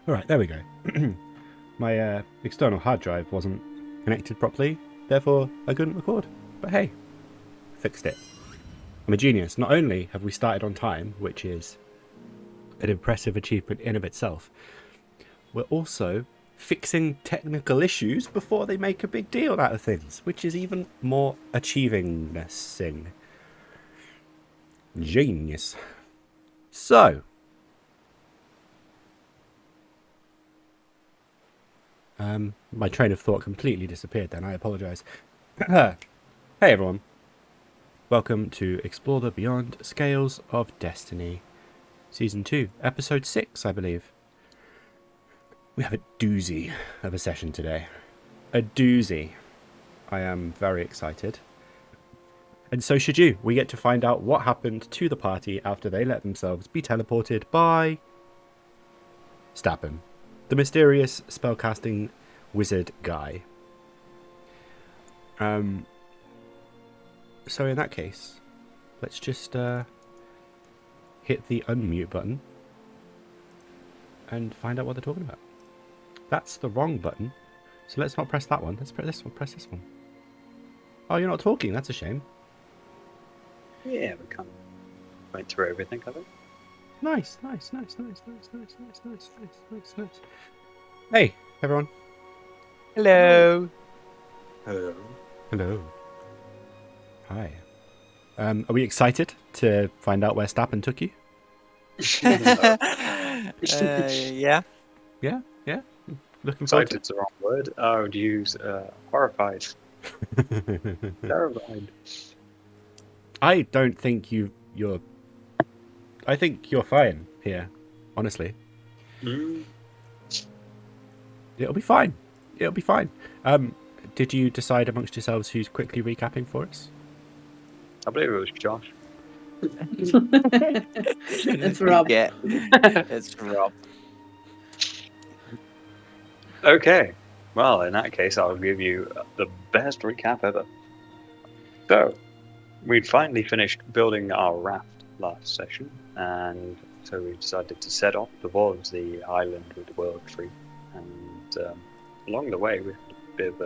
Alright, there we go. My external hard drive wasn't connected properly, therefore I couldn't record. But hey, fixed it. I'm a genius. Not only have we started on time, which is an impressive achievement in of itself, we're also fixing technical issues before they make a big deal out of things, which is even more achievingnessing. Genius. So, my train of thought completely disappeared then, I apologise. Hey everyone, welcome to Explore the Beyond Scales of Destiny, Season 2, Episode 6, I believe. We have a doozy of a session today. A doozy. I am very excited. And so should you. We get to find out what happened to the party after they let themselves be teleported by Stappen, the mysterious spellcasting wizard guy. So in that case, let's just hit the unmute button and find out what they're talking about. That's the wrong button, so let's not press that one. Let's press this one. Press this one. Oh, you're not talking. That's a shame. Yeah, we kind of went through everything, I think. Nice. Hey, everyone. Hello. Hello. Hello. Hi. Are we excited to find out where Stappen took you? Yeah. Yeah. Looking forward to Excited's the wrong word. I would use horrified. it. Terrified. I don't think you're. I think you're fine here, honestly. Mm. It'll be fine. It'll be fine. Did you decide amongst yourselves who's quickly recapping for us? I believe it was Josh. It's Rob. Yeah. It's Rob. Okay. Well, in that case, I'll give you the best recap ever. So, we'd finally finished building our raft last session, and so we decided to set off towards the island with the world tree. And along the way, we had a bit of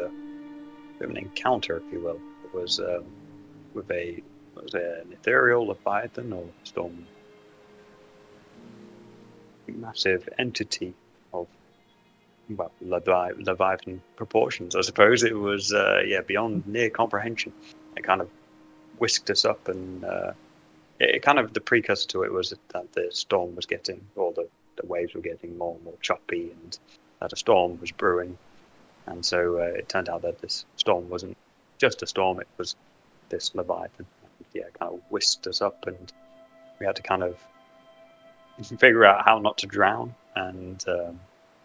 an encounter, if you will. It was with an ethereal leviathan or storm, massive entity of leviathan proportions. I suppose it was beyond near comprehension. It kind of whisked us up, and it kind of, the precursor to it was that the storm was getting, or the waves were getting more and more choppy, and that a storm was brewing. And so it turned out that this storm wasn't just a storm; it was this leviathan. And, kind of whisked us up, and we had to kind of figure out how not to drown. And I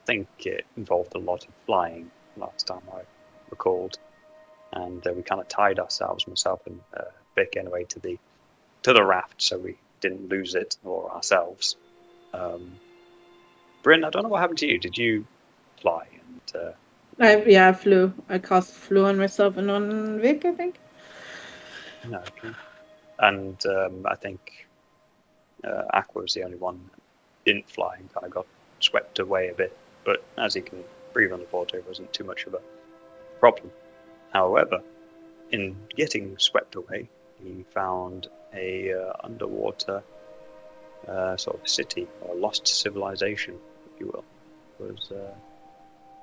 think it involved a lot of flying last time I recalled. And we kind of tied ourselves, myself and Vic, anyway, to the raft, so we didn't lose it or ourselves. Bryn, I don't know what happened to you. Did you fly? And I flew. I cast flew on myself and on Vic, I think. no, okay. And I think Aqua was the only one that didn't fly and kind of got swept away a bit. But as he can breathe underwater, it wasn't too much of a problem. However, in getting swept away, he found a underwater sort of city, or lost civilization, if you will. It was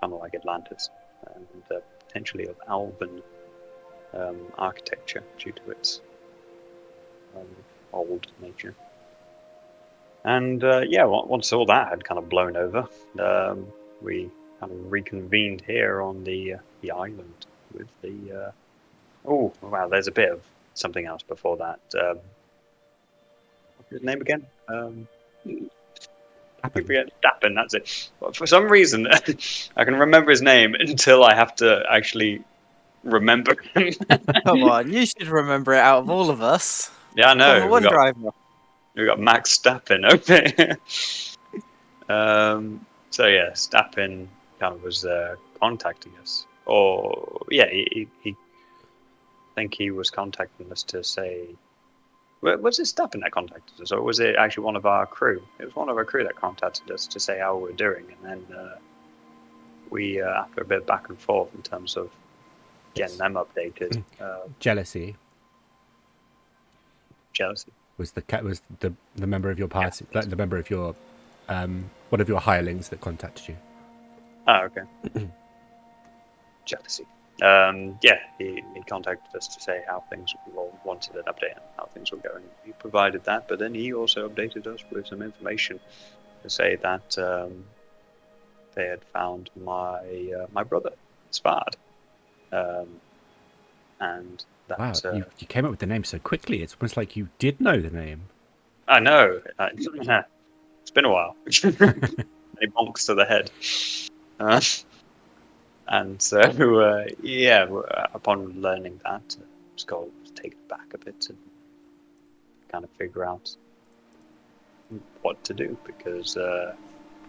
kind of like Atlantis, and potentially of Alban architecture due to its old nature. And once all that had kind of blown over, we kind of reconvened here on the island with the. Oh wow! There's a bit of something else before that. What's his name again? Stappen, that's it. But for some reason, I can remember his name until I have to actually remember him. Come on, you should remember it out of all of us. Yeah, I know. Formula 1 driver. We got Max Stappen over here. So yeah, Stappen kind of was contacting us, or yeah, he I think he was contacting us to say Was it Stappen that contacted us, or was it actually one of our crew? It was one of our crew that contacted us to say how we were doing, and then we, after a bit of back and forth in terms of getting them updated, Jealousy jealousy. was the member of your party, like the member of your one of your hirelings that contacted you. Oh, okay. Jealousy. Yeah, he contacted us to say how things we all wanted an update on how things were going. He provided that, but then he also updated us with some information to say that they had found my brother, Spard, and that. Wow, you came up with the name so quickly. It's almost like you did know the name. I know. It's been a while. He bonks to the head. And so, upon learning that, Sköld was taken back a bit and kind of figure out what to do, because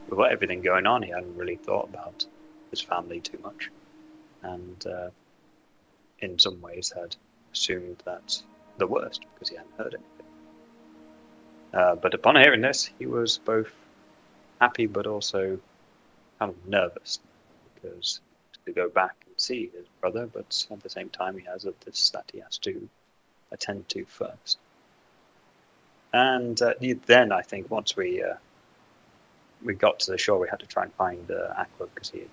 with everything going on, he hadn't really thought about his family too much, and in some ways had assumed that the worst because he hadn't heard anything. But upon hearing this, he was both happy but also kind of nervous, because to go back and see his brother, but at the same time he has this that he has to attend to first. And then I think once we got to the shore, we had to try and find Aqua, because he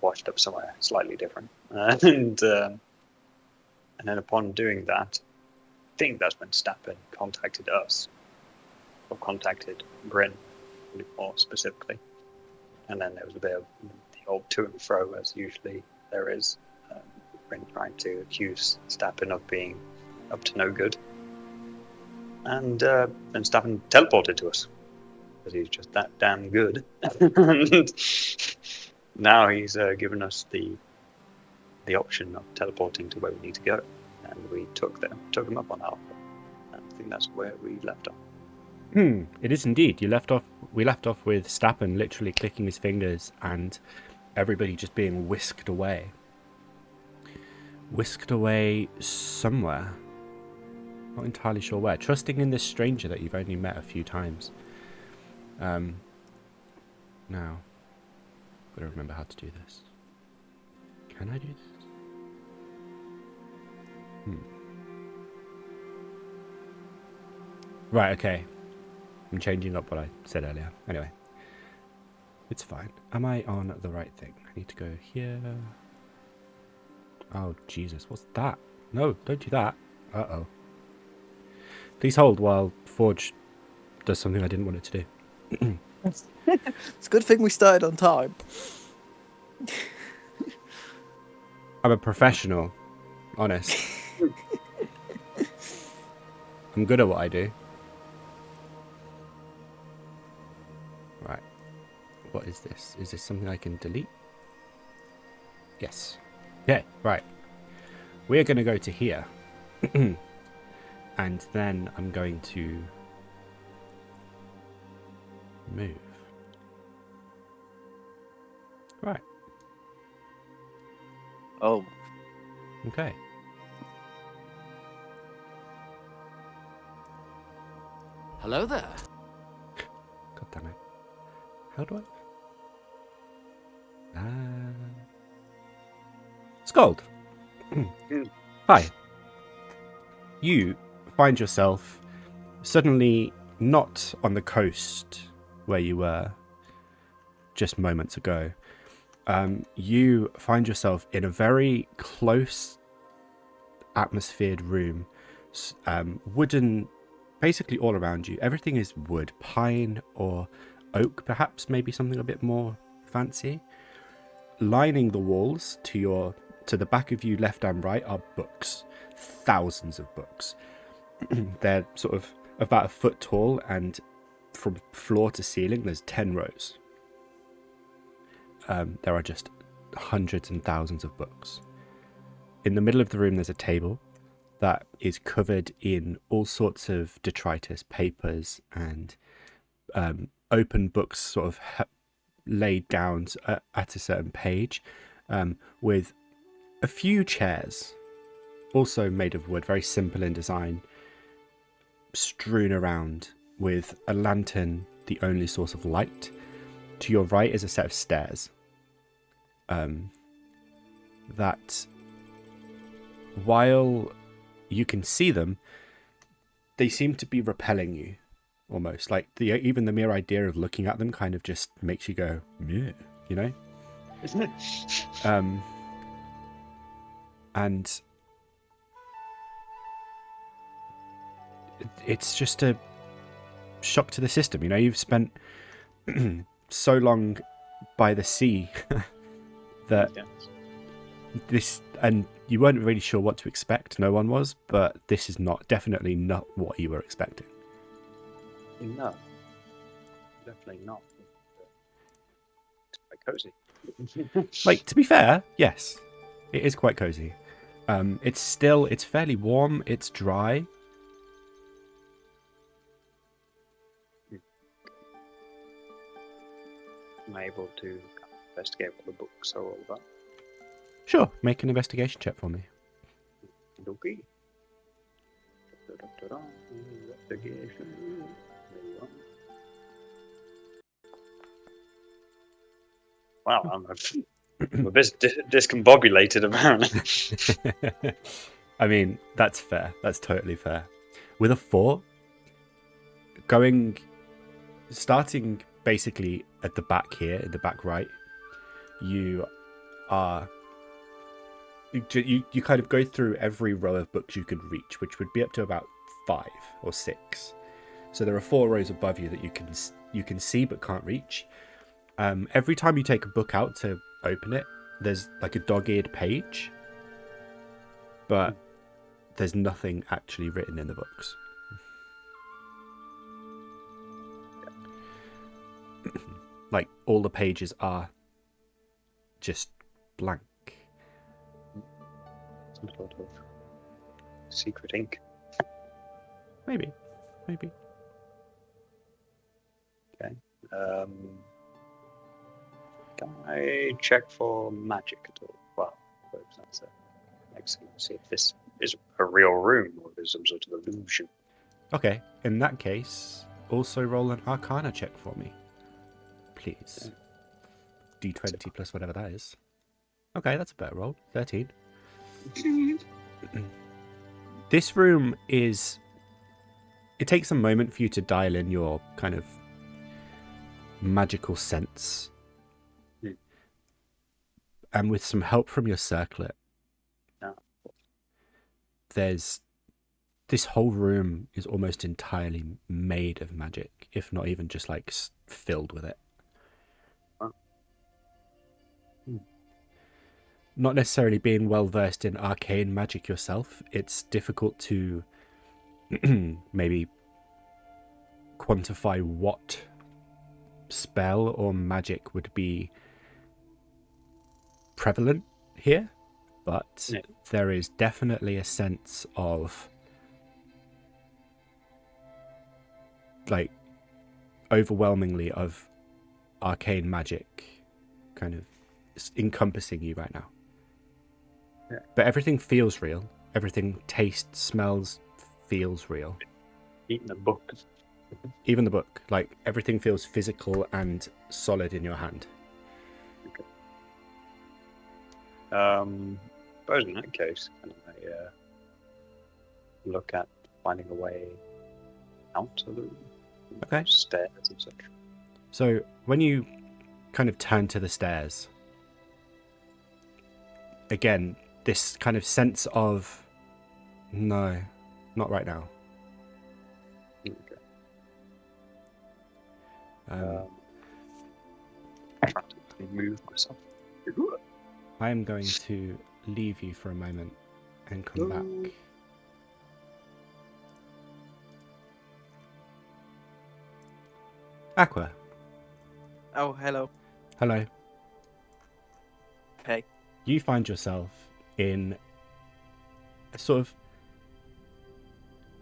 washed up somewhere slightly different. And then upon doing that, I think that's when Stappen contacted us, or contacted Bryn more specifically. And then there was a bit of the old to and fro, as usually there is. Bryn trying to accuse Stappen of being up to no good. And Stappen teleported to us, because he's just that damn good. And now he's given us the option of teleporting to where we need to go. And we took him up on that offer. And I think that's where we left off. It is indeed. We left off with Stappen literally clicking his fingers and everybody just being whisked away. Whisked away somewhere. Not entirely sure where. Trusting in this stranger that you've only met a few times. Now, gotta remember how to do this. Can I do this? Right, okay. I'm changing up what I said earlier. Anyway. It's fine. Am I on the right thing? I need to go here. Oh, Jesus. What's that? No, don't do that. Uh-oh. Please hold while Forge does something I didn't want it to do. It's a good thing we started on time. I'm a professional. Honest. I'm good at what I do. Right. What is this? Is this something I can delete? Yes. Yeah, right. We're going to go to here. And then I'm going to move. Right. Oh. Okay. Hello there. God damn it. How do I... Sköld. Hi. You find yourself suddenly not on the coast where you were just moments ago. You find yourself in a very close atmosphered room, wooden, basically all around you. Everything is wood, pine or oak, perhaps, maybe something a bit more fancy. Lining the walls to the back of you, left and right, are books. Thousands of books. They're sort of about a foot tall, and from floor to ceiling there's 10 rows. There are just hundreds and thousands of books. In the middle of the room there's a table that is covered in all sorts of detritus, papers and open books sort of laid down at a certain page, with a few chairs, also made of wood, very simple in design, strewn around with a lantern, the only source of light. To your right is a set of stairs. That, while you can see them, they seem to be repelling you, almost. Like even the mere idea of looking at them kind of just makes you go, yeah, you know? Isn't it? And it's just a shock to the system. You know, you've spent so long by the sea that Yes. this, and you weren't really sure what to expect. No one was, but this is definitely not what you were expecting. No, definitely not. It's quite cozy. Like, to be fair, yes, it is quite cozy. It's fairly warm. It's dry. Am I able to investigate what the books are all about? Sure, make an investigation check for me. Okay. Investigation. There you are. Wow, I'm a bit discombobulated apparently. I mean, that's fair. That's totally fair. With a 4, starting basically at the back here, in the back right, you kind of go through every row of books you could reach, which would be up to about 5 or 6. So there are 4 rows above you that you can see but can't reach. Every time you take a book out to open it, there's like a dog-eared page, but there's nothing actually written in the books. Like, all the pages are just blank. Some sort of secret ink. Maybe. Okay. Can I check for magic at all? Well, I suppose that's it. Excellent. See if this is a real room or there's some sort of illusion. Okay, in that case, also roll an Arcana check for me, please. D20 plus whatever that is. Okay, that's a better roll. 13. This room is... It takes a moment for you to dial in your kind of magical sense. Hmm. And with some help from your circlet, there's... This whole room is almost entirely made of magic, if not even just like filled with it. Wow. Not necessarily being well versed in arcane magic yourself, it's difficult to maybe quantify what spell or magic would be prevalent here, but there is definitely a sense of like overwhelmingly of arcane magic kind of encompassing you right now. Yeah. But everything feels real. Everything tastes, smells, feels real. Eating a book. Even the book. Like, everything feels physical and solid in your hand. Suppose in that case, can I look at finding a way out of the room? Okay. Stairs and such. So when you kind of turn to the stairs, again, this kind of sense of, no, not right now. Okay. Trying to move myself. I am going to leave you for a moment and come back. Aqua. Oh, hello. Hello. Hey. You find yourself in a sort of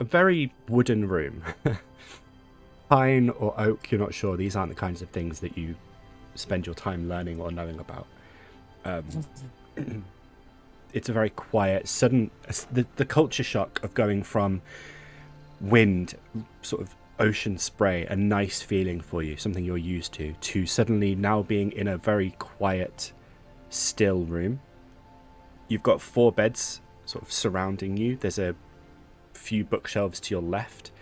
a very wooden room. Pine or oak, you're not sure. These aren't the kinds of things that you spend your time learning or knowing about. It's a very quiet, sudden... The culture shock of going from wind, sort of ocean spray, a nice feeling for you, something you're used to suddenly now being in a very quiet, still room. You've got 4 beds sort of surrounding you. There's a few bookshelves to your left.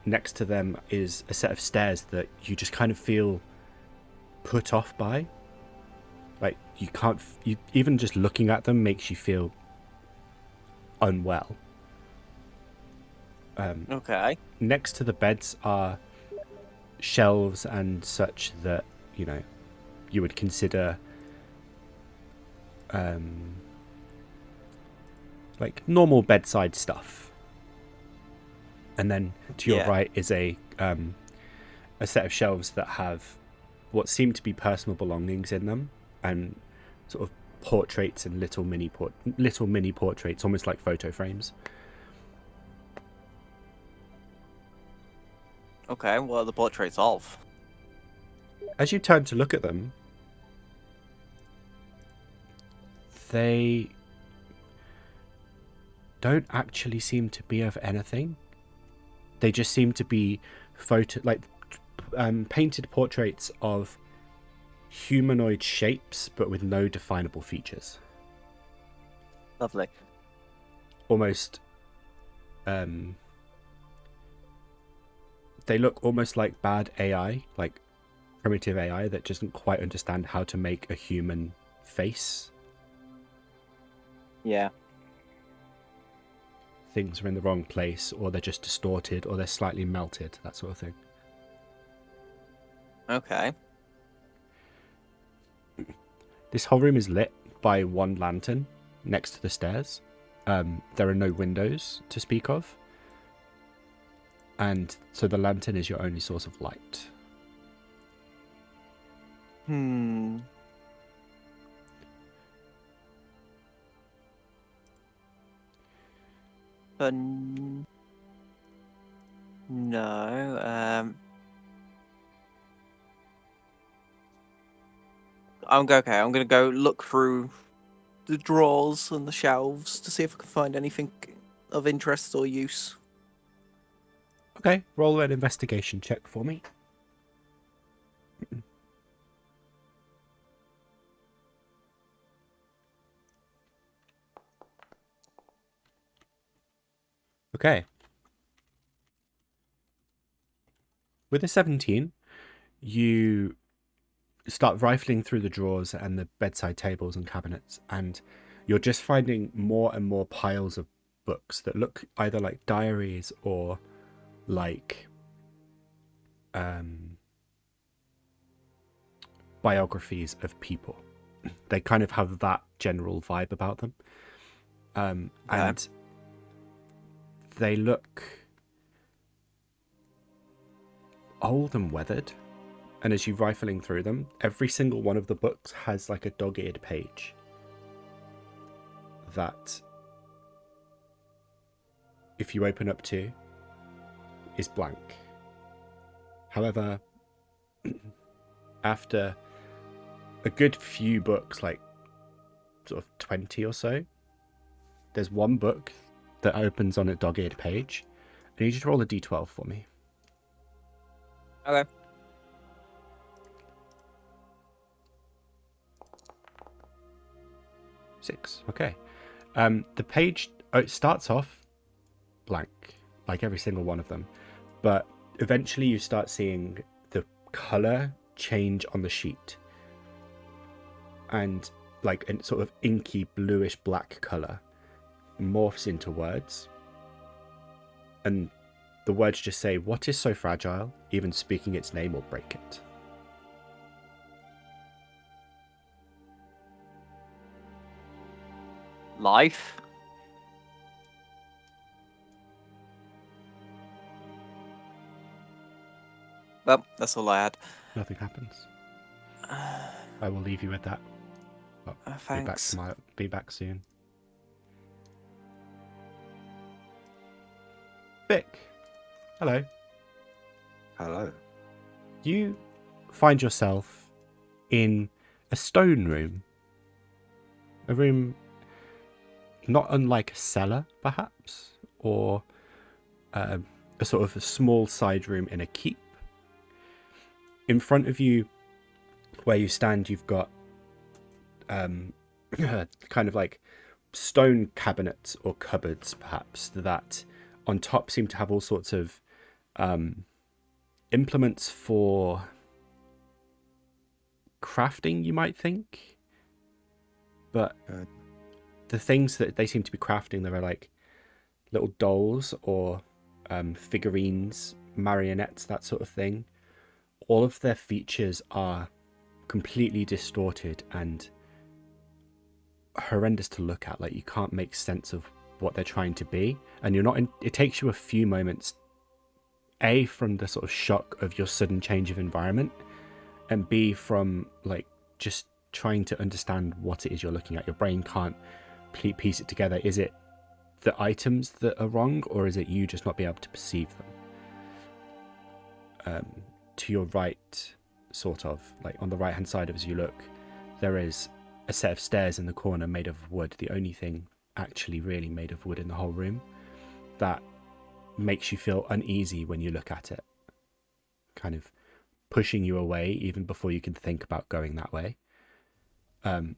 Next to them is a set of stairs that you just kind of feel put off by. Like you can't, even just looking at them makes you feel unwell. Okay. Next to the beds are shelves and such that, you know, you would consider like normal bedside stuff. And then to your Yeah. right is a set of shelves that have what seem to be personal belongings in them, and sort of portraits and little mini portraits, almost like photo frames. Okay, what are the portraits of? As you turn to look at them, they don't actually seem to be of anything. They just seem to be painted portraits of humanoid shapes, but with no definable features. Lovely. Almost, they look almost like bad AI, like primitive AI that doesn't quite understand how to make a human face. Yeah. Things are in the wrong place, or they're just distorted, or they're slightly melted, that sort of thing. Okay. This whole room is lit by one lantern next to the stairs. There are no windows to speak of. And so the lantern is your only source of light. No. I'm gonna go look through the drawers and the shelves to see if I can find anything of interest or use. Okay, roll an investigation check for me. Okay. With a 17, you start rifling through the drawers and the bedside tables and cabinets, and you're just finding more and more piles of books that look either like diaries or like biographies of people. They kind of have that general vibe about them. And they look old and weathered. And as you're rifling through them, every single one of the books has like a dog-eared page that, if you open up to, is blank. However, after a good few books, like sort of 20 or so, there's one book that opens on a dog-eared page, and you just roll a d12 for me. Okay. Six. Okay. The page, it starts off blank, like every single one of them, but eventually you start seeing the color change on the sheet, and like a sort of inky bluish black color morphs into words, and the words just say, "What is so fragile? Even speaking its name will break it." Life. Well, that's all I had. Nothing happens. I will leave you with that. Well, Thanks. Be back soon. Vic, hello. Hello. You find yourself in a stone room. A room not unlike a cellar, perhaps, or a sort of a small side room in a keep. In front of you, where you stand, you've got kind of like stone cabinets or cupboards, perhaps, that on top seem to have all sorts of implements for crafting, you might think. But the things that they seem to be crafting, there are like little dolls or figurines, marionettes, that sort of thing. All of their features are completely distorted and horrendous to look at. Like, you can't make sense of what they're trying to be, and it takes you a few moments, A, from the sort of shock of your sudden change of environment, and B, from like just trying to understand what it is you're looking at. Your brain can't piece it together. Is it the items that are wrong, or is it you just not being able to perceive them? To your right, sort of like on the right hand side as you look, there is a set of stairs in the corner made of wood, the only thing actually really made of wood in the whole room, that makes you feel uneasy when you look at it, kind of pushing you away even before you can think about going that way.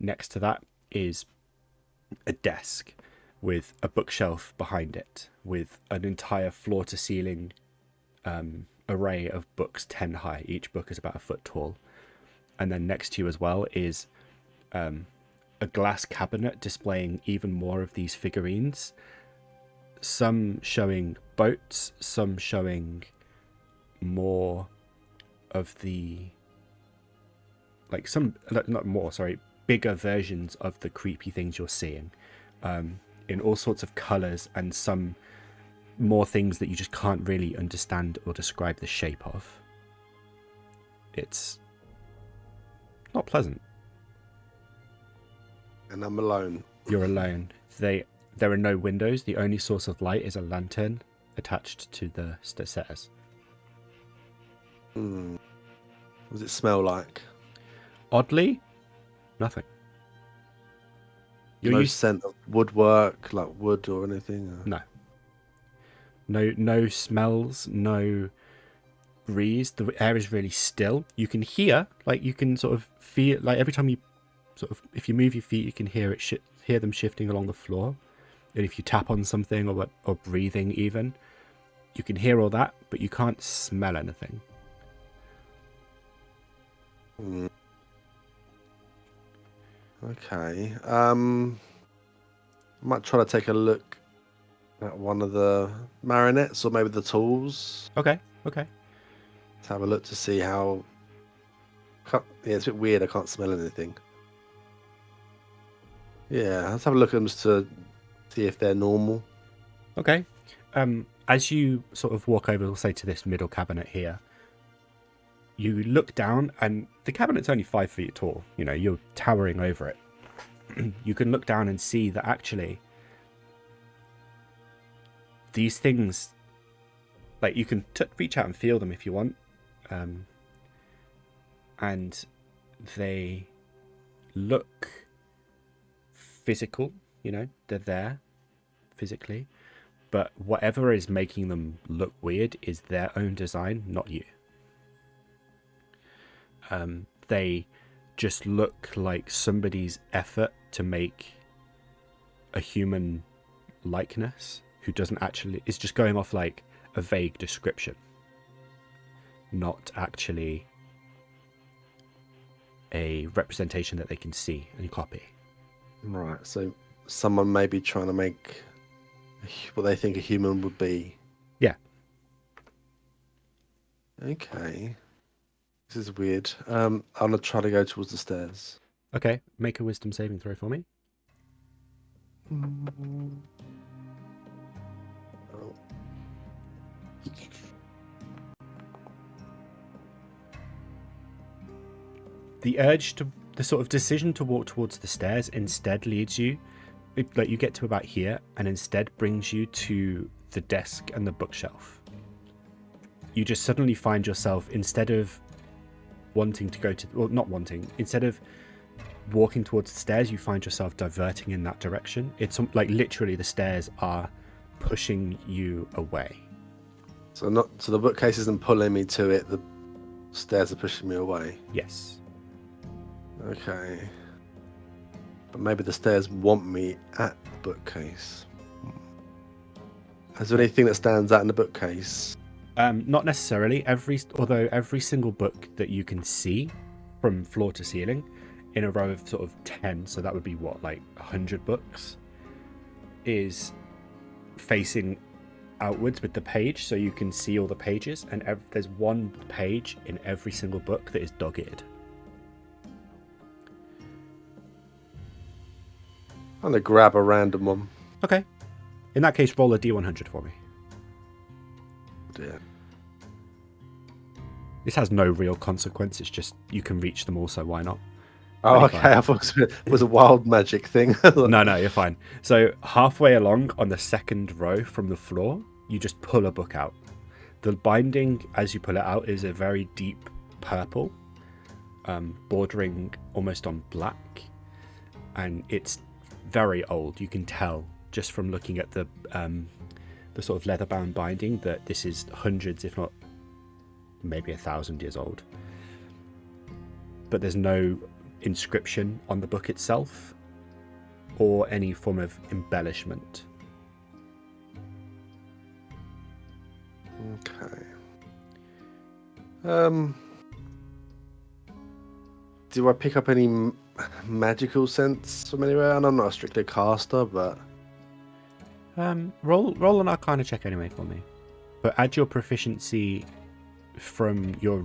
Next to that is a desk with a bookshelf behind it, with an entire floor to ceiling array of books 10 high. Each book is about a foot tall. And then next to you as well is a glass cabinet displaying even more of these figurines, some showing boats, some showing more of the bigger versions of the creepy things you're seeing, in all sorts of colors, and some more things that you just can't really understand or describe the shape of. It's not pleasant. And I'm alone. You're alone. There are no windows. The only source of light is a lantern attached to the stairs. What does it smell like? Oddly, nothing. No scent of woodwork, like wood or anything? Or... No smells, no breeze. The air is really still. You can hear, like you can sort of feel, like every time you sort of, if you move your feet, you can hear hear them shifting along the floor. And if you tap on something or breathing even, you can hear all that, but you can't smell anything. Okay. I might try to take a look at one of the marionettes or maybe the tools. Okay. To have a look to see how... Yeah, it's a bit weird. I can't smell anything. Yeah, let's have a look at them just to see if they're normal. Okay. As you sort of walk over, we'll say, to this middle cabinet here, you look down, and the cabinet's only 5 feet tall. You know, you're towering over it. You can look down and see that actually these things, like, you can reach out and feel them if you want. And they look physical, you know, they're there physically. But whatever is making them look weird is their own design, not you. They just look like somebody's effort to make a human likeness who doesn't actually, is just going off like a vague description, not actually a representation that they can see and copy. Right, so someone may be trying to make what they think a human would be. Yeah. Okay. This is weird. I'm going to try to go towards the stairs. Okay, make a wisdom saving throw for me. Oh. The sort of decision to walk towards the stairs instead leads you, like, you get to about here, and instead brings you to the desk and the bookshelf. You just suddenly find yourself, instead of wanting to go to, well, not wanting, instead of walking towards the stairs, you find yourself diverting in that direction. It's like literally the stairs are pushing you away. So the bookcase isn't pulling me to it. The stairs are pushing me away. Yes. Okay. But maybe the stairs want me at the bookcase. Is there anything that stands out in the bookcase? Not necessarily. Although every single book that you can see from floor to ceiling in a row of sort of 10, so that would be what, like 100 books, is facing outwards with the page, so you can see all the pages, and there's one page in every single book that is dog-eared. I'm gonna grab a random one. Okay. In that case, roll a d100 for me. Dear. This has no real consequence, it's just you can reach them all, so why not? Oh, 25. okay. I thought it was a wild magic thing. No, you're fine. So halfway along on the second row from the floor, you just pull a book out. The binding, as you pull it out, is a very deep purple, bordering almost on black, and it's very old. You can tell just from looking at the sort of leather-bound binding that this is hundreds, if not maybe 1,000 years old. But there's no inscription on the book itself or any form of embellishment. Okay. Do I pick up any magical sense from anywhere? And I'm not strictly a caster, but Roll an Arcana check anyway for me, but add your proficiency from your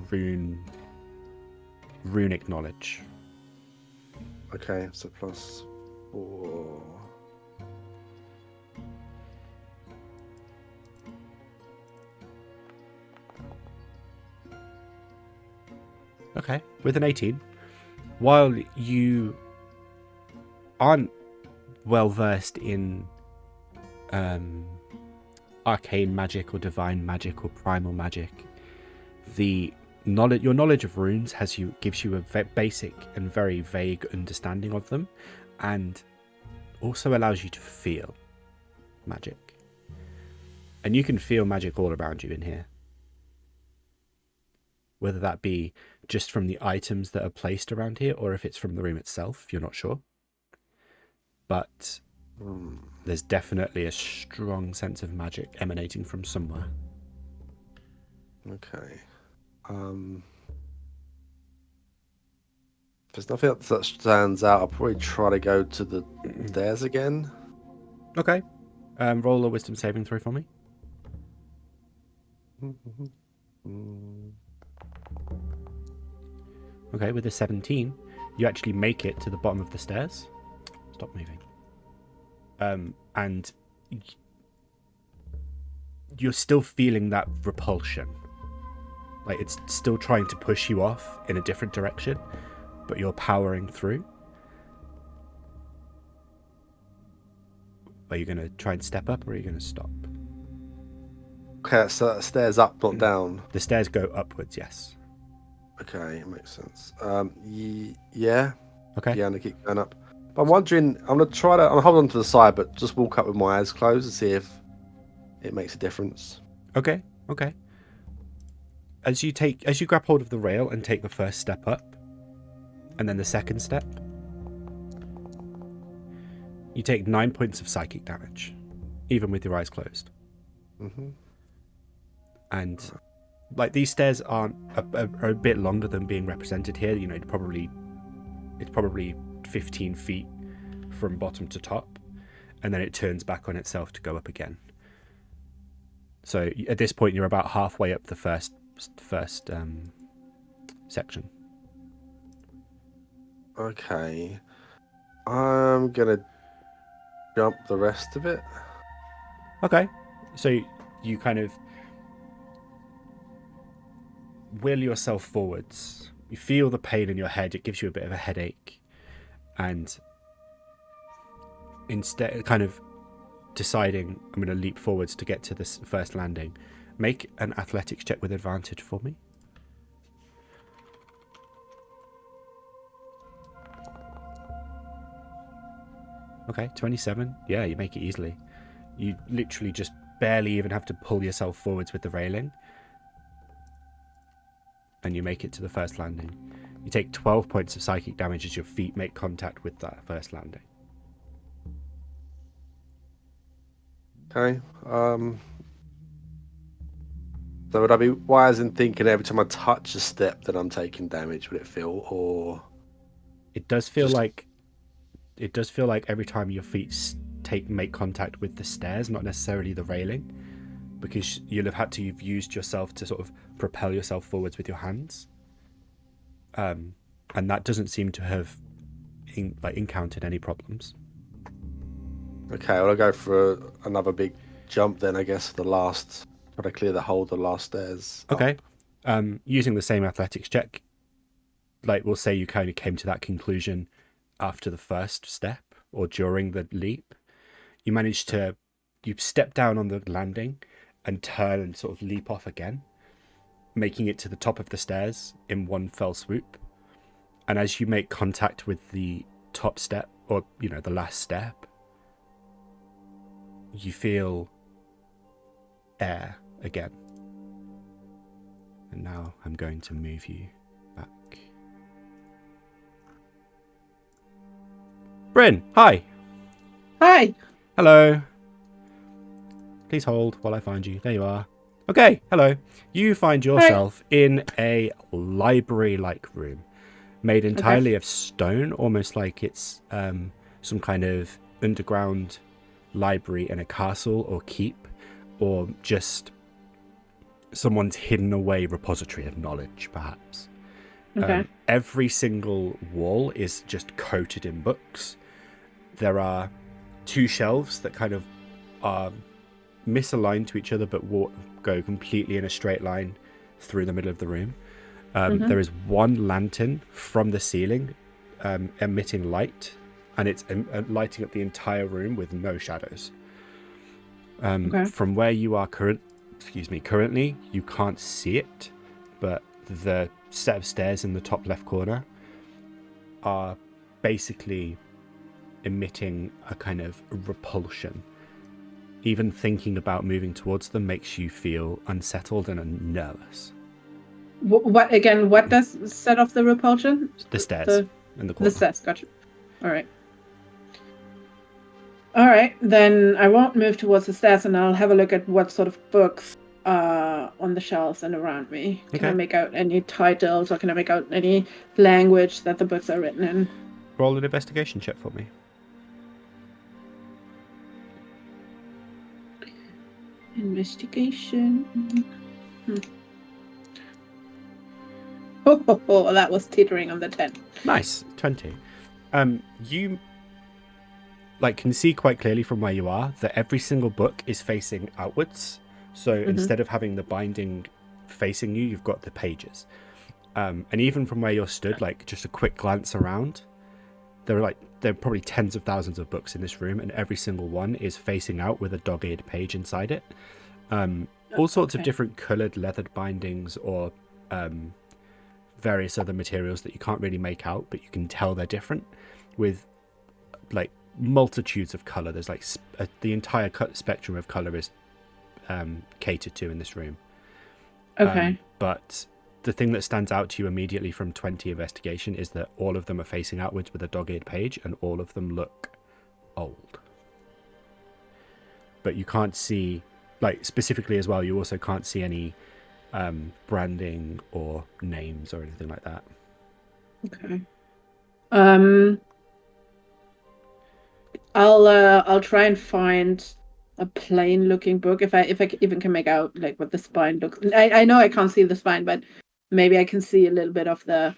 runic knowledge. okay. So +4. Okay, with an 18. While you aren't well versed in arcane magic or divine magic or primal magic, your knowledge of runes gives you a basic and very vague understanding of them, and also allows you to feel magic. And you can feel magic all around you in here. Whether that be just from the items that are placed around here, or if it's from the room itself, you're not sure. But there's definitely a strong sense of magic emanating from somewhere. Okay. If there's nothing else that stands out, I'll probably try to go to the stairs again. Okay. Roll a wisdom saving throw for me. Okay, with a 17, you actually make it to the bottom of the stairs. Stop moving. And you're still feeling that repulsion. Like, it's still trying to push you off in a different direction, but you're powering through. Are you going to try and step up, or are you going to stop? Okay, so stairs up, not down. The stairs go upwards, yes. Okay, it makes sense. Yeah. Okay. Yeah, I'm gonna keep going up. But I'm wondering, I'm gonna hold on to the side, but just walk up with my eyes closed and see if it makes a difference. Okay. As you grab hold of the rail and take the first step up, and then the second step, you take 9 points of psychic damage, even with your eyes closed. And like, these stairs are a bit longer than being represented here. You know, it's probably 15 feet from bottom to top, and then it turns back on itself to go up again. So at this point, you're about halfway up the first section. Okay. I'm gonna jump the rest of it. Okay. So you kind of will yourself forwards. You feel the pain in your head. It gives you a bit of a headache. And instead, kind of deciding, I'm going to leap forwards to get to this first landing. Make an athletics check with advantage for me. Okay, 27. Yeah, you make it easily. You literally just barely even have to pull yourself forwards with the railing. And you make it to the first landing. You take 12 points of psychic damage as your feet make contact with that first landing. Okay. So would I be wise in thinking every time I touch a step that I'm taking damage, would it feel, or It does feel Just- like every time your feet make contact with the stairs, not necessarily the railing, because you'll have had to have used yourself to sort of propel yourself forwards with your hands. And that doesn't seem to have encountered any problems. okay? Well, I'll go for another big jump then. I guess for the last, try to clear the the last stairs. up. Okay. Using the same athletics check, we'll say you kind of came to that conclusion after the first step or during the leap. You step down on the landing and turn and sort of leap off again, making it to the top of the stairs in one fell swoop. And as you make contact with the top step, or the last step, you feel air again. And now I'm going to move you back. Bryn, hi. Hi. Hello. Please hold while I find you. There you are. Okay, hello. You find yourself in a library-like room, made entirely of stone, almost like it's some kind of underground library in a castle or keep, or just someone's hidden away repository of knowledge, perhaps. Okay. Every single wall is just coated in books. There are 2 shelves that kind of are misaligned to each other but go completely in a straight line through the middle of the room. There is 1 lantern from the ceiling emitting light, and it's lighting up the entire room with no shadows. From where you are currently, you can't see it, but the set of stairs in the top left corner are basically emitting a kind of repulsion. Even thinking about moving towards them makes you feel unsettled and nervous. What again? What does set off the repulsion? The stairs in the corner. The stairs. Gotcha. All right. All right. Then I won't move towards the stairs, and I'll have a look at what sort of books are on the shelves and around me. Can I make out any titles, or can I make out any language that the books are written in? Roll an investigation check for me. Investigation. Oh, that was teetering on the 10. Nice, 20. You can see quite clearly from where you are that every single book is facing outwards. So instead of having the binding facing you, you've got the pages. And even from where you're stood, just a quick glance around, there are probably tens of thousands of books in this room, and every single one is facing out with a dog-eared page inside it. All sorts of different coloured leathered bindings or various other materials that you can't really make out, but you can tell they're different, with multitudes of colour. There's the entire spectrum of colour is catered to in this room. But the thing that stands out to you immediately from 20 investigation is that all of them are facing outwards with a dog-eared page, and all of them look old. But you can't see, specifically as well, you also can't see any branding or names or anything like that. Okay. I'll try and find a plain looking book if I even can make out what the spine looks. I know I can't see the spine, but maybe I can see a little bit of the,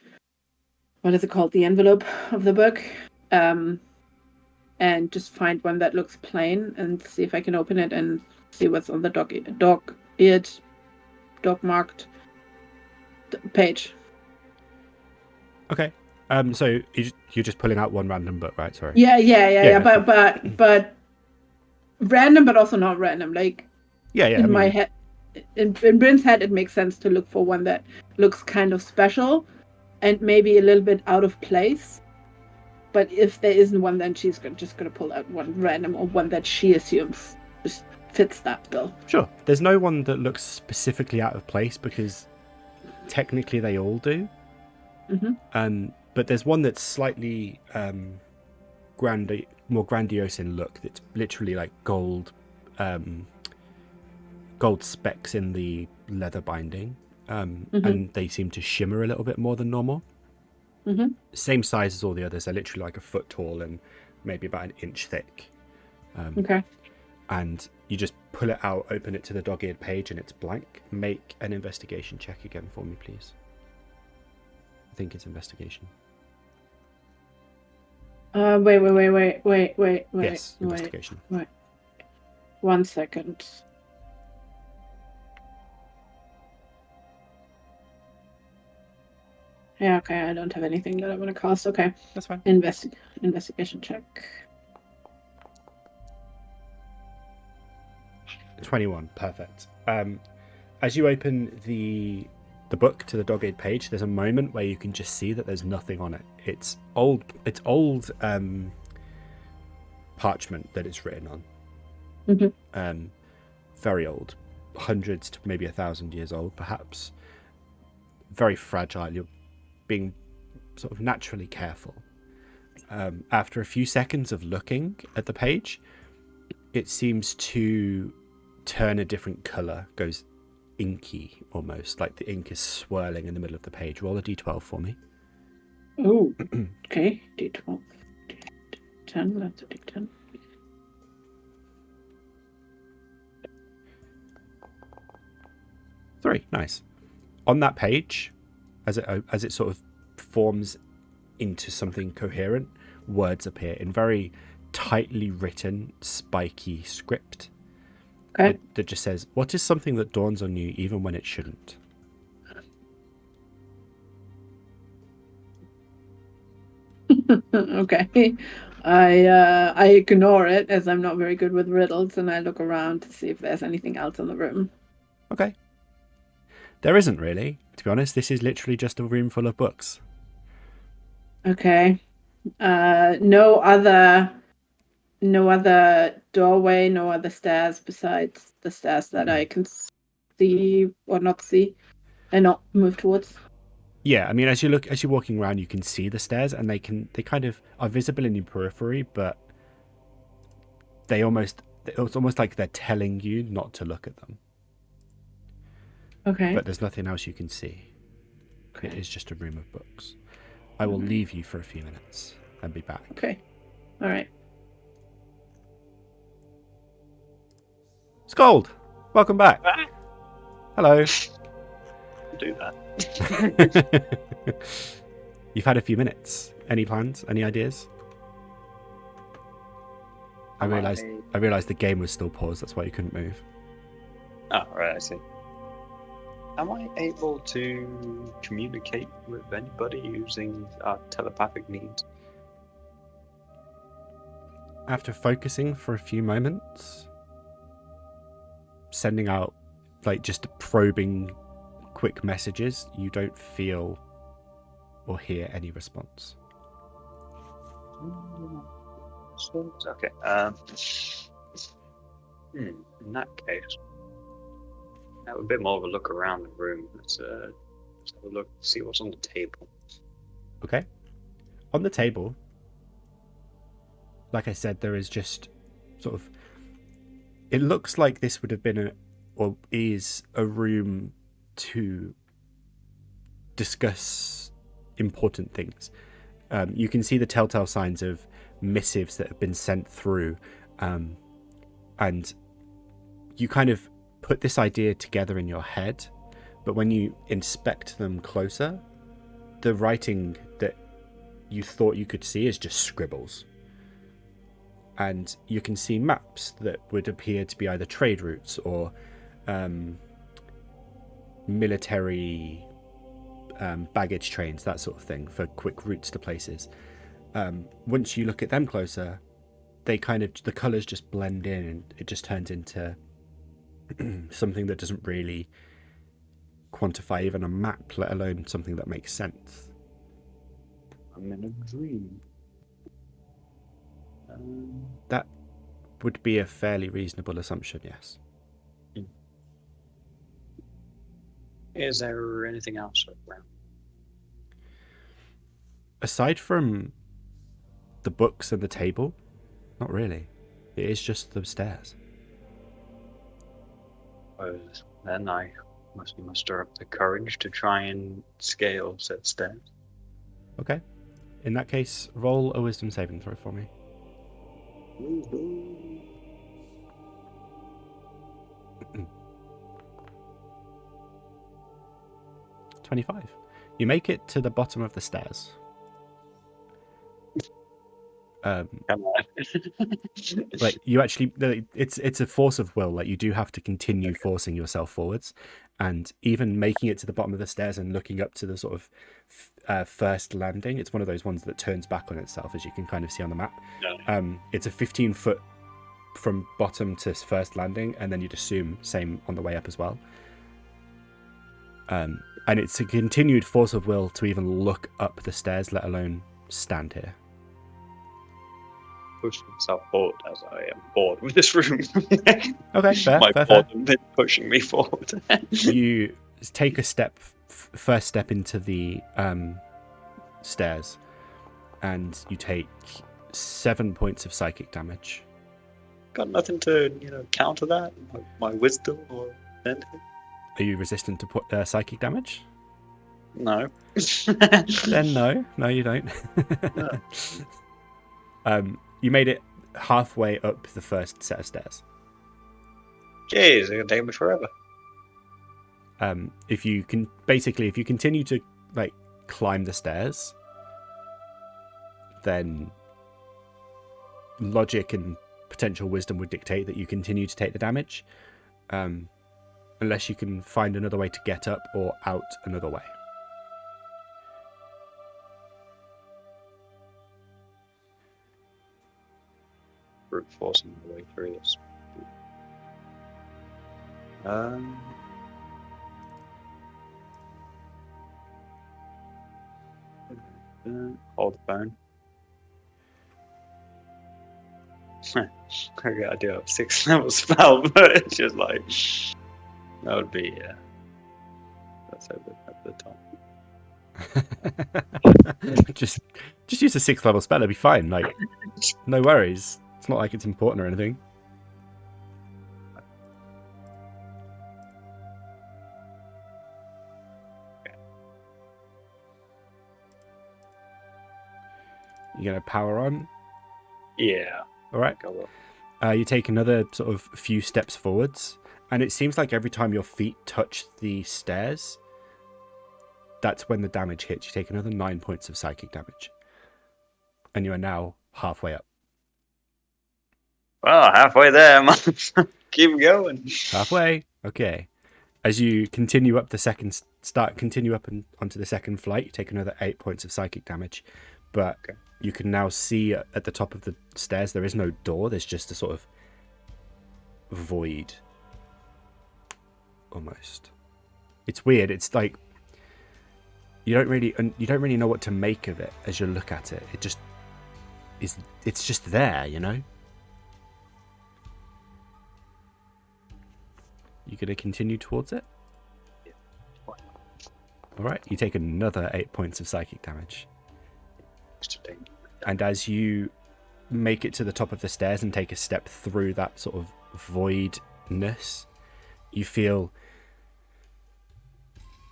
what is it called, the envelope of the book, and just find one that looks plain and see if I can open it and see what's on the dog-eared, dog-marked page. Okay. So you're just pulling out one random book, right? Sorry. Yeah. But random, but also not random. In my head, in Bryn's head, it makes sense to look for one that looks kind of special, and maybe a little bit out of place. But if there isn't one, then she's just gonna pull out one random, or one that she assumes just fits that bill. Sure. There's no one that looks specifically out of place because technically they all do. Mm-hmm. But there's one that's slightly more grandiose in look. That's literally like gold specks in the leather binding, and they seem to shimmer a little bit more than normal. Mm-hmm. Same size as all the others. They're literally like a foot tall and maybe about an inch thick. Okay. And you just pull it out, open it to the dog-eared page, and it's blank. Make an investigation check again for me, please. I think it's investigation. Wait. Yes, investigation. Wait. 1 second. Yeah, okay, I don't have anything that I want to cast. Okay. That's fine. Investigation check. 21, perfect. As you open the book to the dog-eared page, there's a moment where you can just see that there's nothing on it. It's old parchment that it's written on. Mm-hmm. Very old, hundreds to maybe 1,000 years old, perhaps. Very fragile. You're being sort of naturally careful. After a few seconds of looking at the page, it seems to turn a different color, goes inky almost, like the ink is swirling in the middle of the page. Roll a d12 for me. Oh, okay. D12. D10, that's a D10. Three, nice. On that page, as it sort of forms into something coherent, words appear in very tightly written, spiky script. Okay. That just says, "What is something that dawns on you even when it shouldn't?" Okay. I ignore it as I'm not very good with riddles, and I look around to see if there's anything else in the room. Okay. There isn't really, to be honest. This is literally just a room full of books. Okay. No other doorway, no other stairs besides the stairs that I can see or not see and not move towards. Yeah, I mean, as you're walking around, you can see the stairs, and they kind of are visible in your periphery, but it's almost like they're telling you not to look at them. Okay. But there's nothing else you can see. Okay. It is just a room of books. I will leave you for a few minutes and be back. Okay. All right. Sköld, welcome back. Ah. Hello. Do that. You've had a few minutes. Any plans? Any ideas? I realized the game was still paused. That's why you couldn't move. Oh, right, I see. Am I able to communicate with anybody using our telepathic means? After focusing for a few moments, sending out like just probing quick messages, you don't feel or hear any response. Okay. In that case, have a bit more of a look around the room. Let's have a look, see what's on the table. Okay. On the table, like I said, there is just sort of. It looks like this would have been or is a room to discuss important things. You can see the telltale signs of missives that have been sent through, and you kind of put this idea together in your head, but when you inspect them closer, the writing that you thought you could see is just scribbles. And you can see maps that would appear to be either trade routes or military baggage trains, that sort of thing, for quick routes to places. Once you look at them closer, the colours just blend in, and it just turns into something that doesn't really quantify even a map, let alone something that makes sense. I'm in a dream. That would be a fairly reasonable assumption, yes. Is there anything else around? Aside from the books and the table, not really. It is just the stairs. Well, then I must muster up the courage to try and scale said stairs. Okay. In that case, roll a wisdom saving throw for me. Woohoo. 25. You make it to the bottom of the stairs. Come on. Like you actually, it's a force of will. Like you do have to continue forcing yourself forwards, and even making it to the bottom of the stairs and looking up to the sort of first landing. It's one of those ones that turns back on itself, as you can kind of see on the map. It's a 15-foot from bottom to first landing, and then you'd assume same on the way up as well. And it's a continued force of will to even look up the stairs, let alone stand here. Push myself forward as I am bored with this room. Okay, fair, My fair. boredom is pushing me forward. You take a step, first step into the stairs, and you take 7 points of psychic damage. Got nothing to, counter that? My wisdom or anything? Are you resistant to put psychic damage? No. Then no, you don't. You made it halfway up the first set of stairs. Jeez, it's gonna take me forever. If you continue to climb the stairs, then logic and potential wisdom would dictate that you continue to take the damage, unless you can find another way to get up or out another way. Brute forcing my way through this. Hold the phone. Okay, I do have a 6th level spell, but it's just like that would be that's over at the top. just use a 6th level spell, it'll be fine. No worries. It's not like it's important or anything. You're gonna power on. Yeah. All right. Go up. You take another sort of few steps forwards, and it seems like every time your feet touch the stairs, that's when the damage hits. You take another 9 points of psychic damage, and you are now halfway up. Well, halfway there, man. Keep going. Halfway. Okay. As you continue up continue up and onto the second flight, you take another 8 points of psychic damage, but you can now see at the top of the stairs there is no door. There's just a sort of void. Almost. It's weird. It's like you don't really know what to make of it as you look at it. It just is. It's just there, you know. You gonna continue towards it? Yeah. All right. You take another 8 points of psychic damage. And as you make it to the top of the stairs and take a step through that sort of voidness, you feel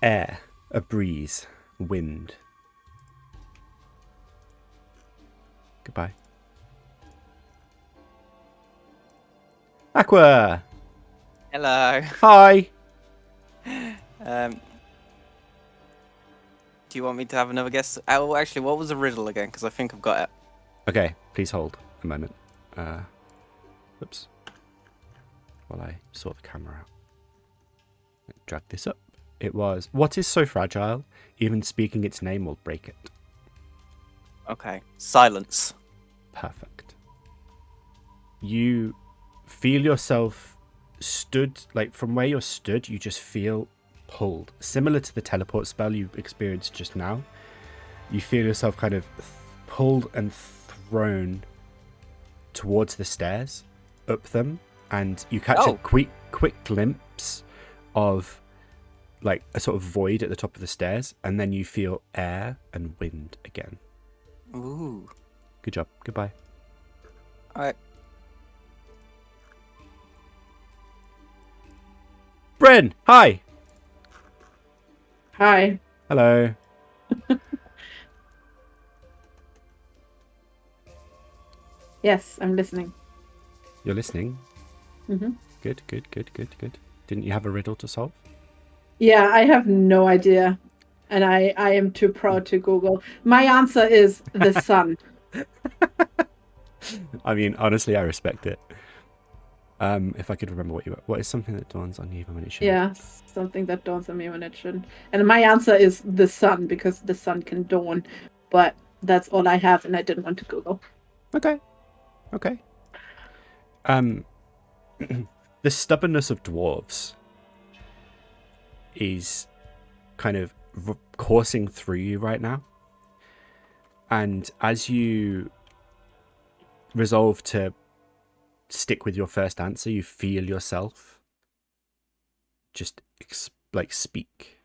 air, a breeze, wind. Goodbye. Aqua! Hello. Hi! Do you want me to have another guess? Oh, actually, what was the riddle again? Because I think I've got it. Okay, please hold a moment. Oops. While I sort the camera out. Drag this up. It was, what is so fragile? Even speaking its name will break it. Okay. Silence. Perfect. You feel yourself stood, from where you're stood, you just feel pulled. Similar to the teleport spell you experienced just now. You feel yourself kind of pulled and thrown towards the stairs, up them, and you catch a quick glimpse of like a sort of void at the top of the stairs, and then you feel air and wind again. Ooh. Good job. Goodbye. Alright. Bryn, hi. Hi. Hello. Yes, I'm listening. You're listening? Mm-hmm. Good. Didn't you have a riddle to solve? Yeah, I have no idea. And I am too proud to Google. My answer is the sun. I mean, honestly, I respect it. If I could remember what is something that dawns on you even when it shouldn't? Yeah, something that dawns on me when it shouldn't. And my answer is the sun, because the sun can dawn. But that's all I have, and I didn't want to Google. Okay. The stubbornness of dwarves is kind of coursing through you right now. And as you resolve to stick with your first answer, you feel yourself just speak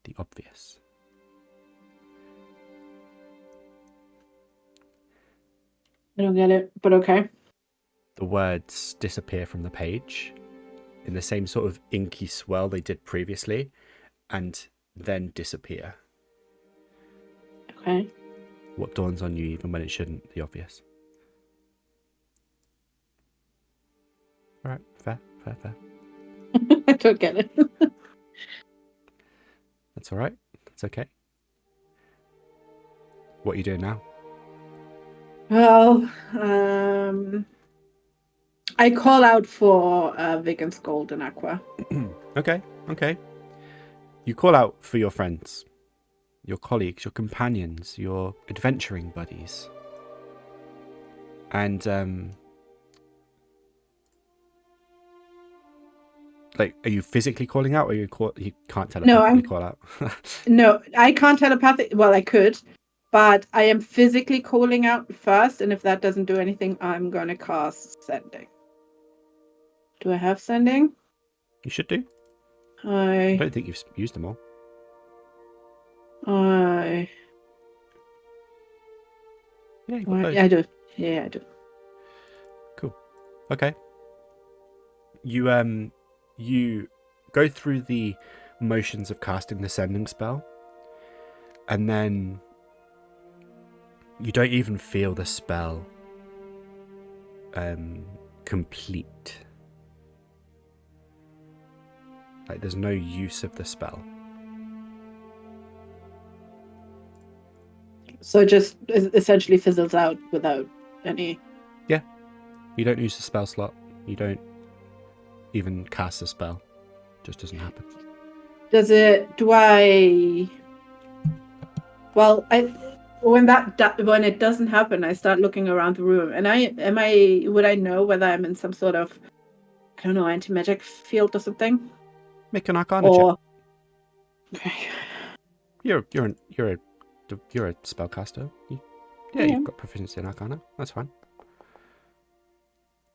the obvious. I don't get it, but okay. The words disappear from the page in the same sort of inky swirl they did previously, and then disappear. Okay. What dawns on you even when it shouldn't? The obvious. All right, fair. I don't get it. That's all right. That's okay. What are you doing now? Well, I call out for Vic and Sköld and Aqua. Okay. You call out for your friends, your colleagues, your companions, your adventuring buddies. And, are you physically calling out, or you can't telepathically call out? No, I can't telepathic. Well, I could, but I am physically calling out first, and if that doesn't do anything, I'm going to cast Sending. Do I have Sending? You should do. I don't think you've used them all. Yeah, Yeah, I do. Yeah, I do. Cool. Okay. You go through the motions of casting the sending spell, and then you don't even feel the spell complete. Like, there's no use of the spell. So it just essentially fizzles out without any... Yeah. You don't use the spell slot. You don't even cast the spell. It just doesn't happen. Well, when it doesn't happen, I start looking around the room, and would I know whether I'm in some sort of, I don't know, anti-magic field or something? Make an Arcana check. Okay. You're a spellcaster. You've got proficiency in Arcana. That's fine.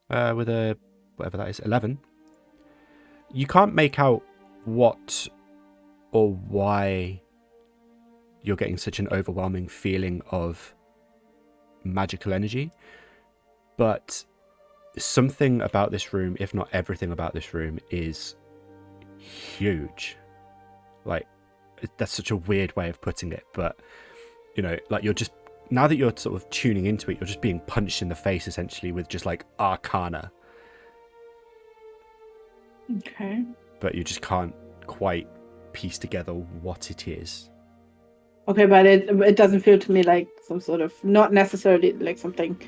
With a whatever that is, 11. You can't make out what or why you're getting such an overwhelming feeling of magical energy, but something about this room, if not everything about this room, is huge. Like, that's such a weird way of putting it, but you're just, now that you're sort of tuning into it, you're just being punched in the face essentially with just like Arcana. Okay. But you just can't quite piece together what it is. Okay, but it doesn't feel to me like some sort of, not necessarily like something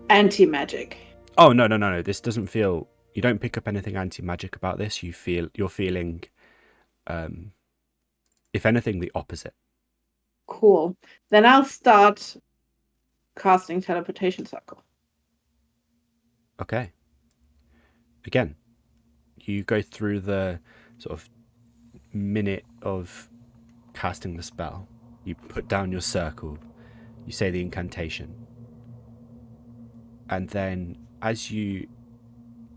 anti-magic. Oh, no. This doesn't feel, you don't pick up anything anti-magic about this. You're feeling, if anything, the opposite. Cool. Then I'll start casting Teleportation Circle. Okay. Again, you go through the sort of minute of casting the spell. You put down your circle. You say the incantation. And then as you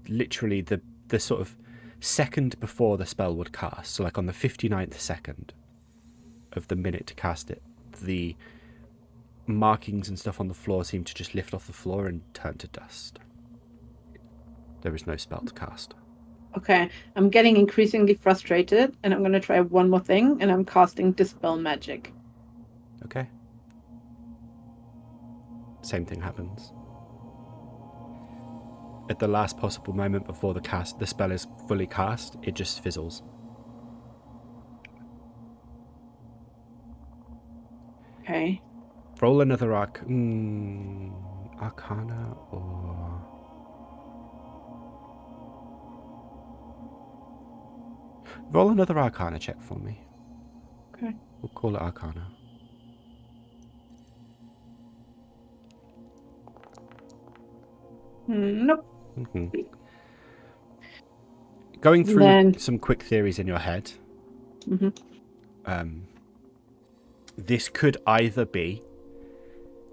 literally the sort of second before the spell would cast, so like on the 59th second of the minute to cast it, the markings and stuff on the floor seem to just lift off the floor and turn to dust. There is no spell to cast. Okay, I'm getting increasingly frustrated, and I'm going to try one more thing, and I'm casting Dispel Magic. Okay. Same thing happens. At the last possible moment before the spell is fully cast, it just fizzles. Okay. Roll another Arcana or... Roll another Arcana check for me. Okay. We'll call it Arcana. Nope. Mm-hmm. Going through some quick theories in your head, this could either be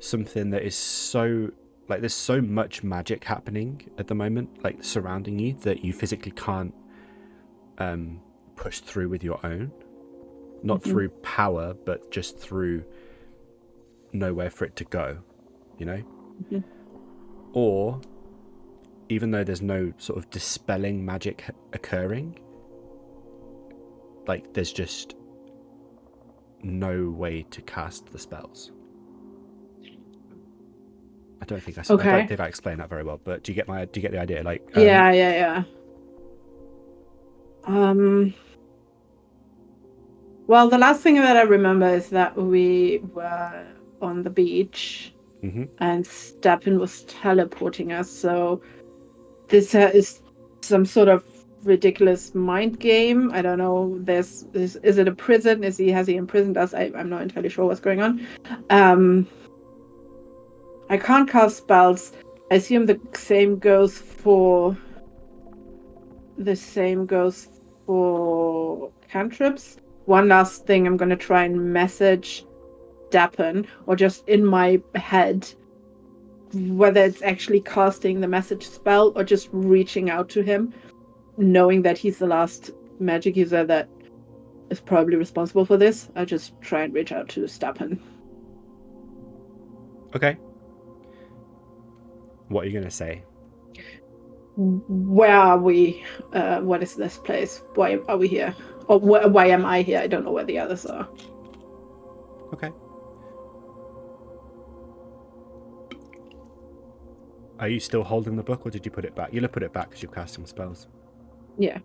something that is so... Like, there's so much magic happening at the moment, like, surrounding you, that you physically can't push through with your own. Not through power, but just through nowhere for it to go, you know? Or, even though there's no sort of dispelling magic occurring, like, there's just no way to cast the spells. I don't think I don't think I explained that very well, but do you get the idea? Like, Yeah. Well, the last thing that I remember is that we were on the beach, and Stappen was teleporting us. So this is some sort of ridiculous mind game. I don't know. Is it a prison? Has he imprisoned us? I'm not entirely sure what's going on. I can't cast spells. I assume the same goes for cantrips. One last thing, I'm going to try and message Stappen, or just in my head, whether it's actually casting the message spell or just reaching out to him, knowing that he's the last magic user that is probably responsible for this. I'll just try and reach out to Stappen. Okay. What are you going to say? Where are we? What is this place? Why are we here? Or why am I here? I don't know where the others are. Okay. Are you still holding the book, or did you put it back? You'll have put it back because you've cast some spells. Yeah.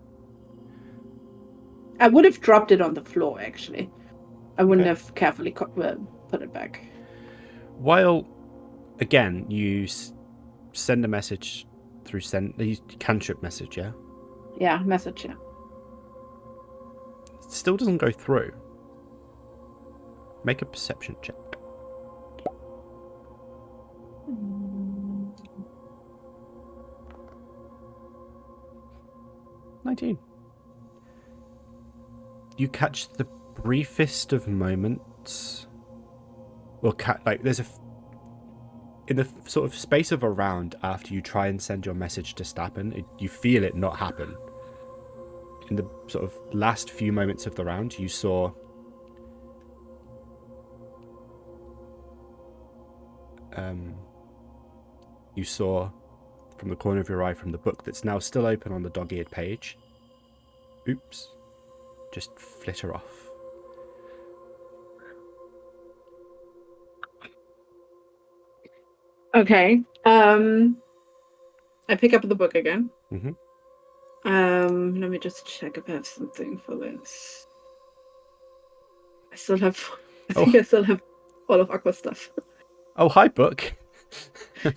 I would have dropped it on the floor, actually. I wouldn't have carefully put it back. While, again, you send a message through cantrip message, yeah? Yeah, message, yeah. It still doesn't go through. Make a perception check. 19. You catch the briefest of moments. Well, there's in the sort of space of a round after you try and send your message to Stappen, you feel it not happen. In the sort of last few moments of the round, you saw from the corner of your eye from the book that's now still open on the dog-eared page, oops, just flitter off. Okay. I pick up the book again. Let me just check if I have something for this. I still have all of Aqua stuff. Oh, hi, book.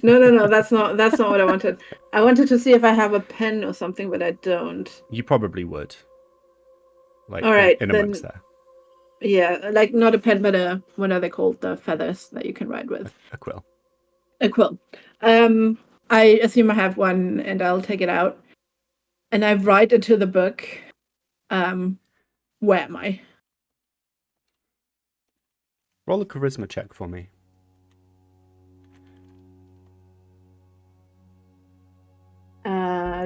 No, that's not what I wanted. I wanted to see if I have a pen or something, but I don't. You probably would. Like, all right, in amongst there. Yeah, like not a pen, but what are they called? The feathers that you can write with. A quill. A quill. I assume I have one, and I'll take it out, and I write into the book. Where am I? Roll a charisma check for me.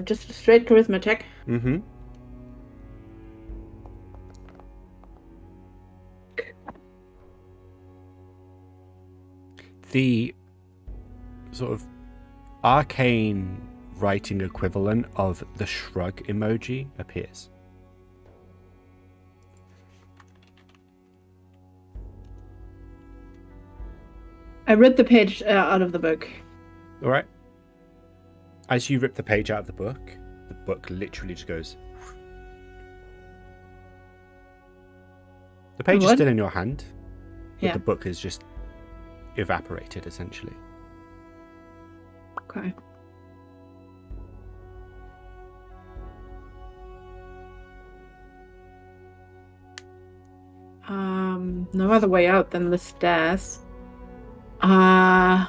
Just a straight charisma check. Mm-hmm. The sort of arcane writing equivalent of the shrug emoji appears. I ripped the page out of the book. All right. As you rip the page out of the book literally just goes. The page is What? still in your hand, but Yeah. the book is just evaporated, essentially. Okay. No other way out than the stairs. I'll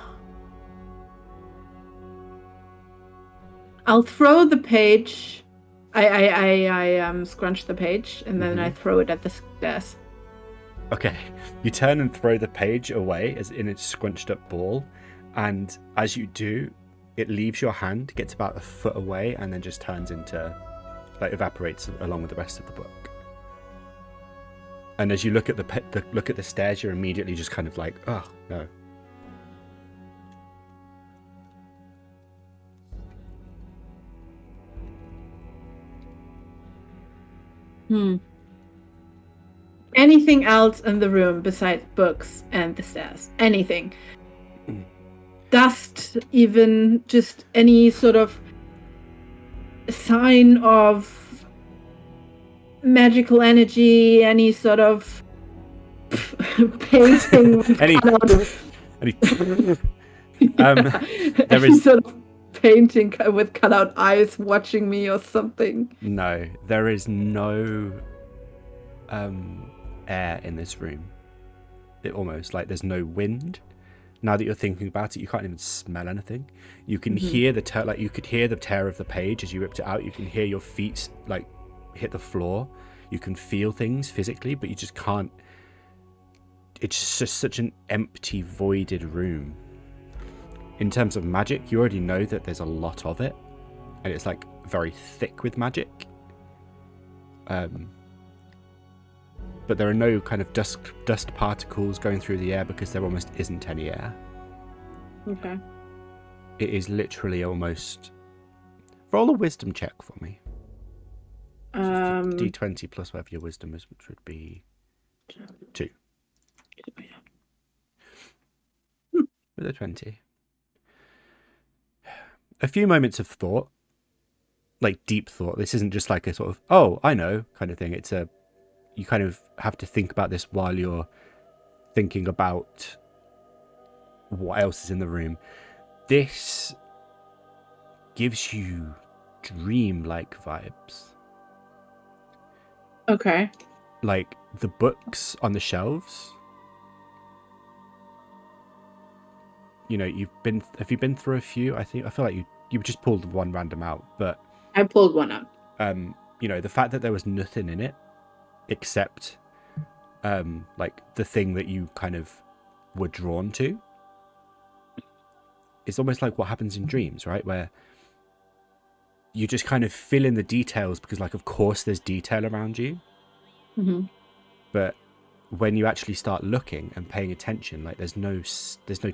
throw the page. I scrunch the page and then I throw it at the stairs. Okay, you turn and throw the page away as in its scrunched up ball, and as you do, it leaves your hand, gets about a foot away, and then just turns into, like, evaporates along with the rest of the book. And as you look at look at the stairs, you're immediately just kind of like, oh no. Anything else in the room besides books and the stairs? Anything? Dust, even just any sort of sign of magical energy, any sort of painting with Any- cutout of- there any is- sort of painting with cutout eyes watching me or something. No, there is no air in this room. It almost like there's no wind. Now that you're thinking about it, you can't even smell anything. You can hear the you could hear the tear of the page as you ripped it out. You can hear your feet like hit the floor. You can feel things physically, but you just can't. It's just such an empty, voided room. In terms of magic, you already know that there's a lot of it, and it's like very thick with magic. But there are no kind of dust particles going through the air because there almost isn't any air. Okay. It is literally almost. Roll a wisdom check for me. D20 plus whatever your wisdom is, which would be 2. With a 20. A few moments of thought, like deep thought. This isn't just like a sort of, oh, I know kind of thing. It's a, you kind of have to think about this while you're thinking about what else is in the room. This gives you dream-like vibes. Okay. Like the books on the shelves. You know, have you been through a few? I feel like you just pulled one random out, but I pulled one out. you know, the fact that there was nothing in it except like the thing that you kind of were drawn to. It's almost like what happens in dreams, right? Where you just kind of fill in the details because, like, of course there's detail around you. But when you actually start looking and paying attention, like there's no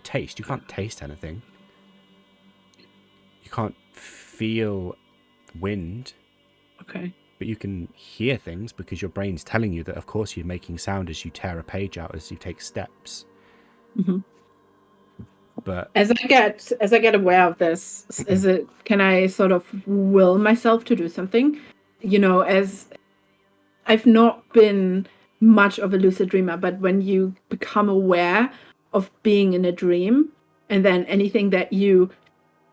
taste. You can't taste anything. You can't feel wind. Okay. But you can hear things because your brain's telling you that, of course, you're making sound as you tear a page out, as you take steps. But As I get aware of this, can I sort of will myself to do something? You know, as I've not been much of a lucid dreamer, but when you become aware of being in a dream, and then anything that you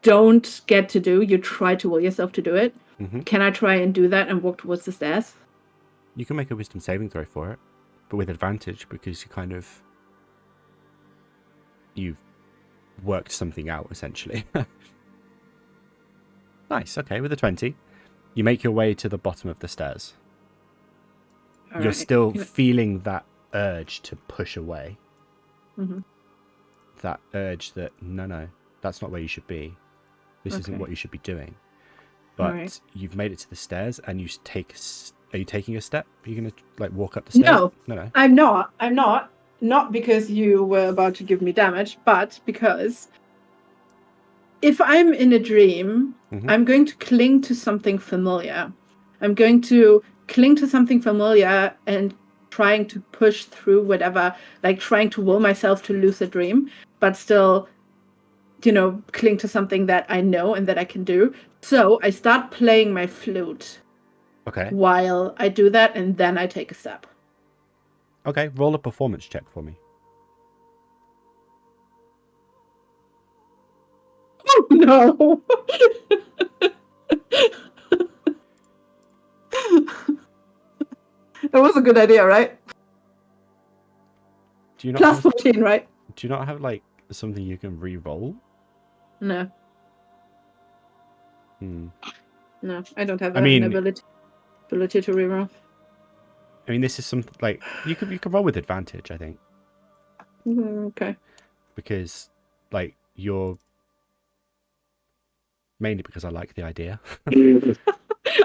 don't get to do, you try to will yourself to do it. Can I try and do that and walk towards the stairs? you can make a wisdom saving throw for it, but with advantage because you've worked something out, essentially. Nice. Okay, with a 20, you make your way to the bottom of the stairs. All You're right. still feeling that urge to push away. That urge that, no, that's not where you should be. This isn't Okay. what you should be doing. but Alright. you've made it to the stairs, and you take. Are you taking a step? Are you gonna like walk up the stairs? No, No. I'm not. I'm not. Not because you were about to give me damage, but because if I'm in a dream, Mhm. I'm going to cling to something familiar. I'm going to cling to something familiar and trying to push through whatever, like trying to will myself to lose a dream, but still, cling to something that I know and that I can do. So I start playing my flute Okay. while I do that, and then I take a step. Okay. Roll a performance check for me. Oh no! That was a good idea, right? Do you not Plus have? 14, right? Do you not have like something you can re-roll? No, Hmm. no, I don't have I an mean- ability to reroll. I mean, this is something like you could roll with advantage, I think, Okay. because like you're mainly because I like the idea.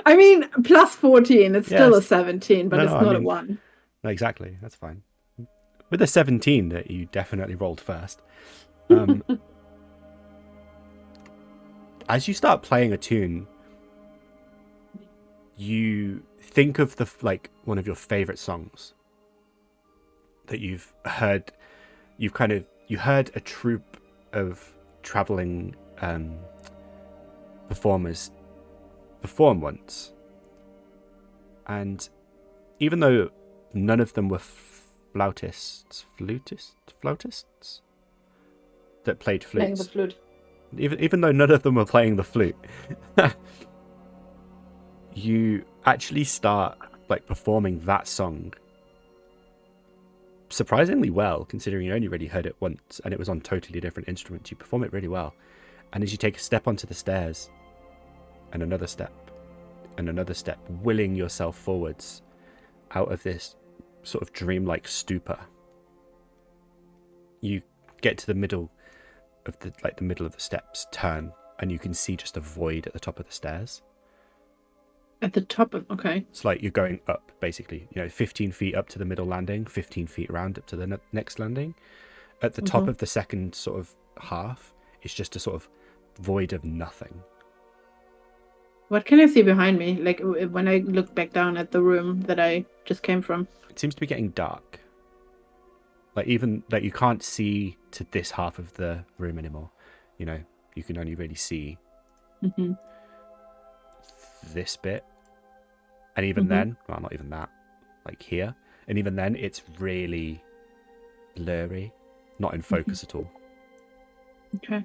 I mean, plus 14, it's still a Yes. 17, but No, it's no, I not a mean- 1. No, exactly. That's fine. With a 17 that you definitely rolled first. As you start playing a tune, you think of the like one of your favorite songs that you've heard. You heard a troupe of traveling performers perform once, and even though none of them were flautists that played Playing the flutes, flute. even though none of them were playing the flute, you actually start like performing that song surprisingly well, considering you only really heard it once and it was on totally different instruments. You perform it really well, and as you take a step onto the stairs and another step and another step, willing yourself forwards out of this sort of dreamlike stupor, you get to the middle of the middle of the steps, turn, and you can see just a void at the top of the stairs. At the top of... Okay. It's like you're going up, basically. 15 feet up to the middle landing, 15 feet around up to the next landing. At the top of the second sort of half, it's just a sort of void of nothing. What can I see behind me? Like, when I look back down at the room that I just came from. It seems to be getting dark. Like, even like you can't see to this half of the room anymore. You can only really see Mm-hmm. this bit. And even then, well, not even that, like here. And even then, it's really blurry, not in focus at all. Okay.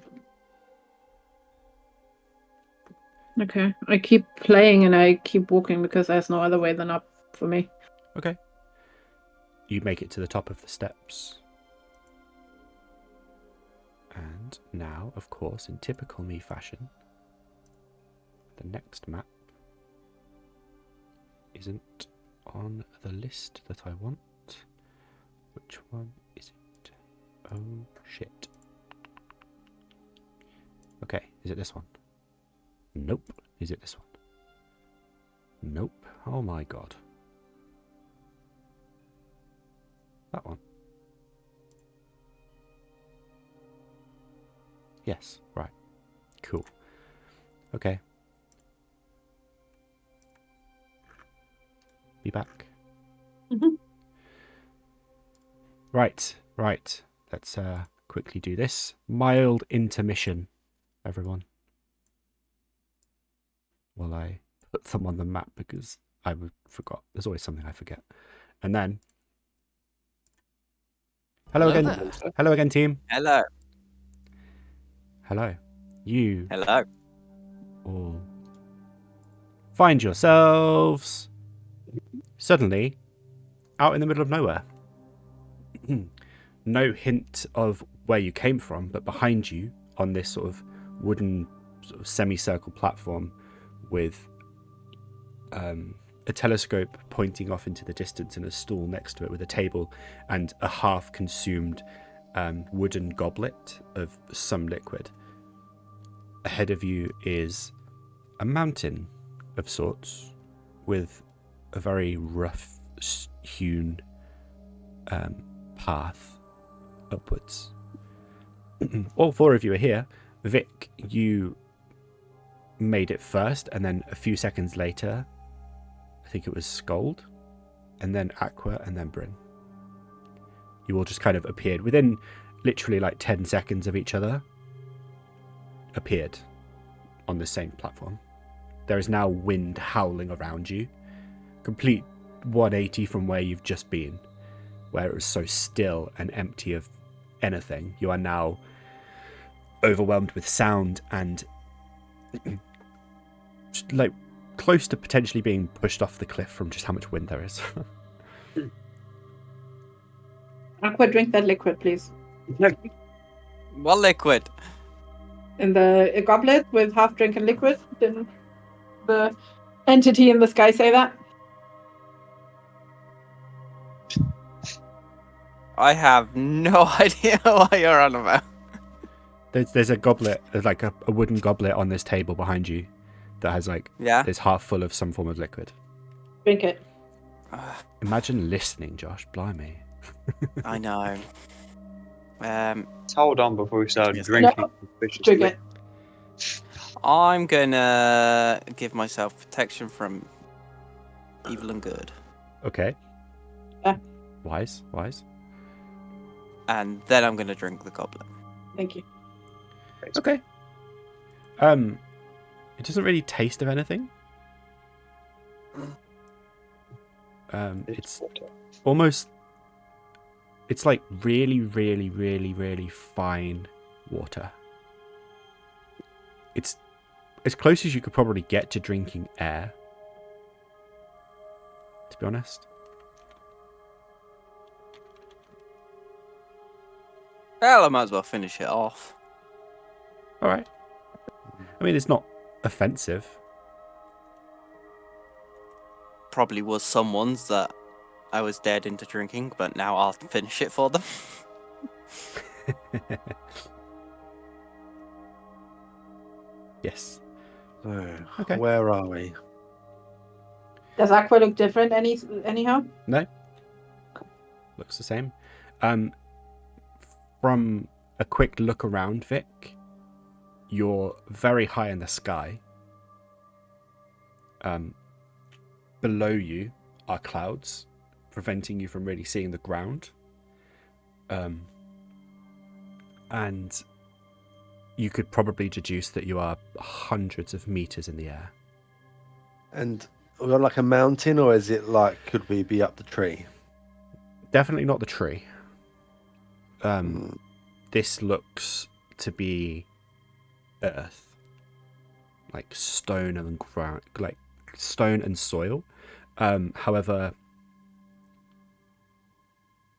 Okay. I keep playing and I keep walking because there's no other way than up for me. Okay. You make it to the top of the steps. And now, of course, in typical me fashion, the next map isn't on the list that I want. Which one is it? Oh, shit. Okay, is it this one? Nope. Is it this one? Nope. Oh my god. That one. Yes, right. Cool. Okay. Be back. Right. Let's quickly do this. Mild intermission, everyone. While I put them on the map because I forgot. There's always something I forget. And then... Hello Hello again. there. Hello again, team. Hello. Hello. You Hello. all find yourselves suddenly out in the middle of nowhere. No hint of where you came from, but behind you on this sort of wooden sort of semicircle platform with a telescope pointing off into the distance and a stool next to it with a table and a half-consumed wooden goblet of some liquid. Ahead of you is a mountain of sorts with a very rough hewn path upwards. All four of you are here. Vic, you made it first, and then a few seconds later, I think it was Sköld, and then Aqua, and then Bryn. You all just kind of appeared within literally like 10 seconds of each other, appeared on the same platform. There is now wind howling around you, complete 180 from where you've just been, where it was so still and empty of anything. You are now overwhelmed with sound and like close to potentially being pushed off the cliff from just how much wind there is. Aqua, drink that liquid, please. What liquid? In the goblet with half-drinking liquid. Didn't the entity in the sky say that? I have no idea what you're on about. There's a goblet, like a wooden goblet on this table behind you that has like, Yeah? is half full of some form of liquid. Drink it. Imagine listening, Josh. Blimey. I know. Let's hold on before we start Yes. drinking. No, suspiciously. drink it. I'm gonna give myself protection from evil and good. Okay. Yeah. Wise. And then I'm gonna drink the goblet. Thank you. Okay. It doesn't really taste of anything. It's almost, it's like really, really, really, really fine water. It's as close as you could probably get to drinking air, to be honest. Well, I might as well finish it off. All right. I mean, it's not offensive. Probably was someone's that I was dead into drinking, but now I'll finish it for them. Yes. So, Okay. where are we? Does Aqua look different anyhow? No. Looks the same. From a quick look around, Vic, you're very high in the sky. Below you are clouds, preventing you from really seeing the ground. And you could probably deduce that you are hundreds of meters in the air. And are we on like a mountain, or is it like, could we be up the tree? Definitely not the tree. This looks to be earth, like stone and ground, like stone and soil. However,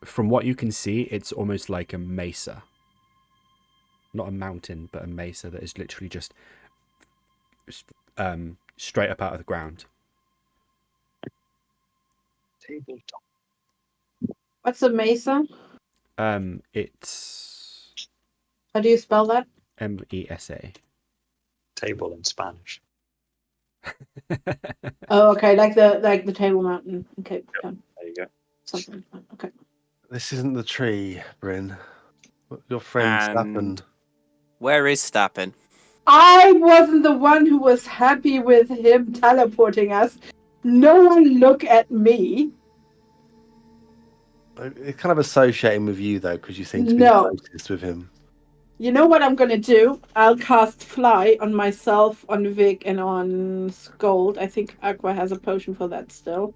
from what you can see, it's almost like a mesa. Not a mountain, but a mesa that is literally just straight up out of the ground. Tabletop. What's a mesa? It's How do you spell that? MESA. Table in Spanish. Oh, okay, like the Table Mountain. Okay, There you go. something like that. Okay. This isn't the tree, Bryn. Your friend And Stappen. where is Stappen? I wasn't the one who was happy with him teleporting us. No one look at me. It's kind of associating with you though, because you seem to be No. the closest with him. You know what I'm gonna do? I'll cast Fly on myself, on Vic, and on Sköld. I think Aqua has a potion for that still.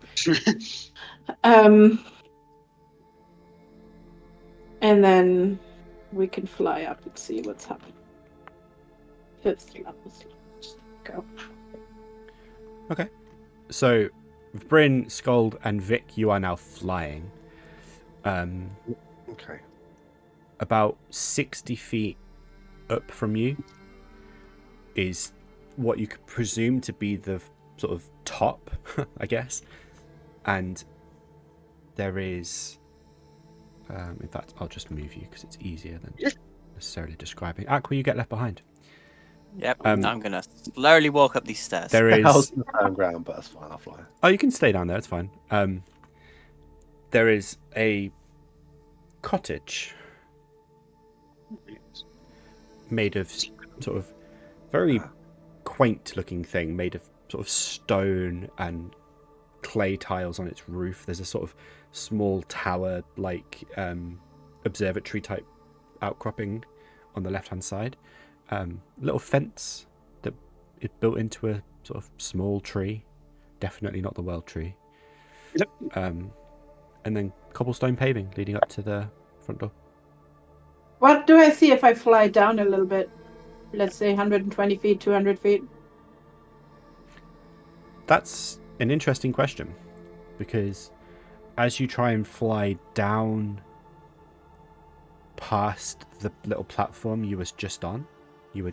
And then we can fly up and see what's happening. 5th level. Just go. Okay. So, with Bryn, Sköld, and Vic, you are now flying. Okay. About 60 feet up from you is what you could presume to be the sort of top, I guess. And there is... in fact, I'll just move you because it's easier than necessarily describing. Aqua, you get left behind. Yep. Um, I'm gonna slowly walk up these stairs. There I was is. on the firm ground, but that's fine. I'll fly. Oh, you can stay down there. It's fine. There is a cottage made of sort of very quaint-looking thing, made of sort of stone and clay tiles on its roof. There's a sort of small tower-like observatory type outcropping on the left-hand side. Little fence that is built into a sort of small tree, definitely not the world tree. Yep. And then cobblestone paving leading up to the front door. What do I see if I fly down a little bit? Let's say 120 feet, 200 feet. That's an interesting question, because as you try and fly down past the little platform you were just on, you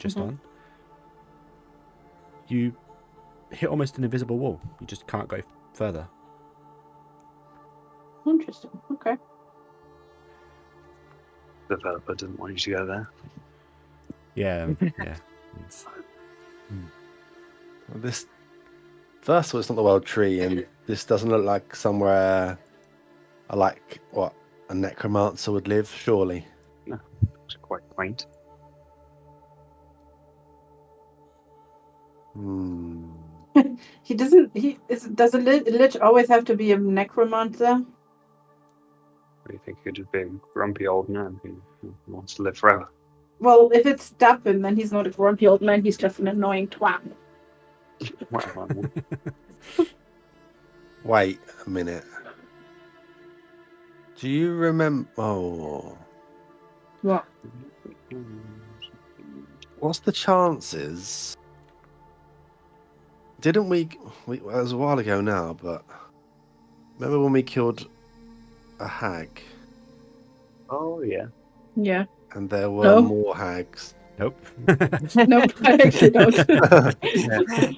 hit almost an invisible wall. You just can't go further. Interesting. Okay. The developer didn't want you to go there. Yeah, yeah. Well, this first of all, it's not the world tree, and this doesn't look like somewhere what a necromancer would live. Surely. It's quite quaint. Hmm. He doesn't. Does a lich always have to be a necromancer? What do you think? He could just be a grumpy old man who wants to live forever. Well, if it's Stappen, then he's not a grumpy old man. He's just an annoying twat. Well, Wait a minute. Do you remember? Oh, What? what's the chances? Didn't we? It was a while ago now, but remember when we killed a hag oh yeah. Yeah. and there were No. more hags? Nope. Nope. I actually don't.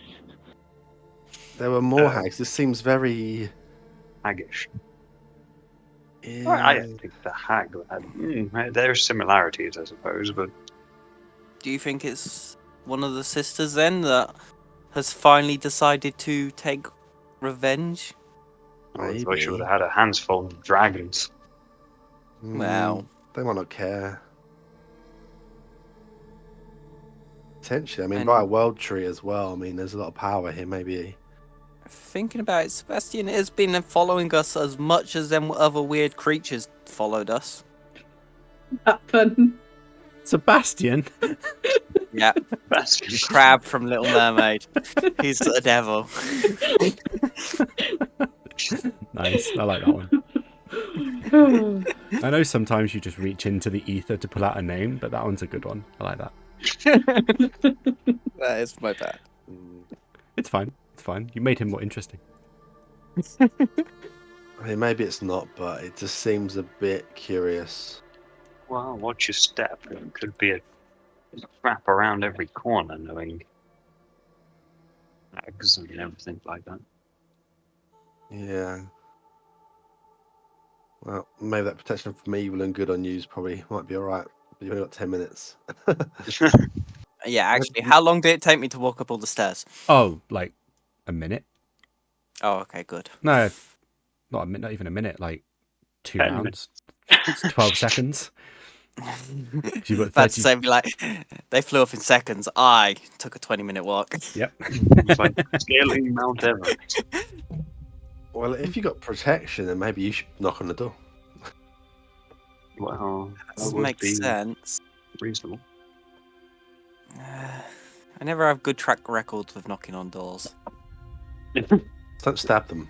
There were more hags. This seems very. Haggish. Yeah. Well, I don't think the hag had. There are similarities, I suppose, but Do you think it's one of the sisters then that has finally decided to take revenge? I thought she would Maybe. have had her hands full of dragons. Wow. They might not care. Potentially. I mean, And- by a world tree as well. I mean, there's a lot of power here. Maybe. Thinking about it, Sebastian has been following us as much as them other weird creatures followed us. Stappen. Sebastian. Yeah, That's the crab from Little Mermaid. He's the devil. Nice. I like that one. I know sometimes you just reach into the ether to pull out a name, but that one's a good one. I like that. That is my bad. It's fine. It's fine. You made him more interesting. I mean, maybe it's not, but it just seems a bit curious. well, watch your step. It could be a trap around every corner, knowing hags and everything like that. Yeah. Well, maybe that protection from evil and good on you probably might be alright. But you've only got 10 minutes. Yeah, actually, how long did it take me to walk up all the stairs? Oh, like a minute? Oh, okay, good. No, not a minute. Not even a minute. Like 2 10 rounds. It's 12 seconds. You've got That's 30. say like they flew off in seconds. I took a 20-minute walk. Yep. It's like scaling Mount Everest. Well, if you got protection, then maybe you should knock on the door. Well, that That would makes be sense. reasonable. I never have good track records with knocking on doors. Don't stab them.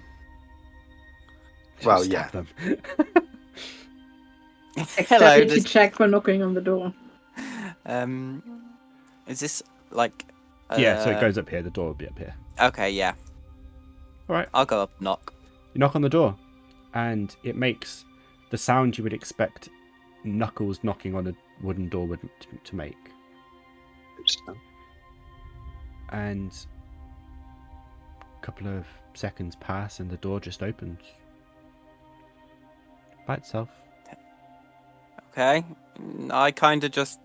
Well, Stab yeah. them. Hello. Deputy check for knocking on the door. Is this like? Yeah, so it goes up here. The door will be up here. Okay, yeah. All right. I'll go up and knock. You knock on the door, and it makes the sound you would expect knuckles knocking on a wooden door would to make. Good stuff. And a couple of seconds pass, and the door just opens by itself. Okay. I kind of just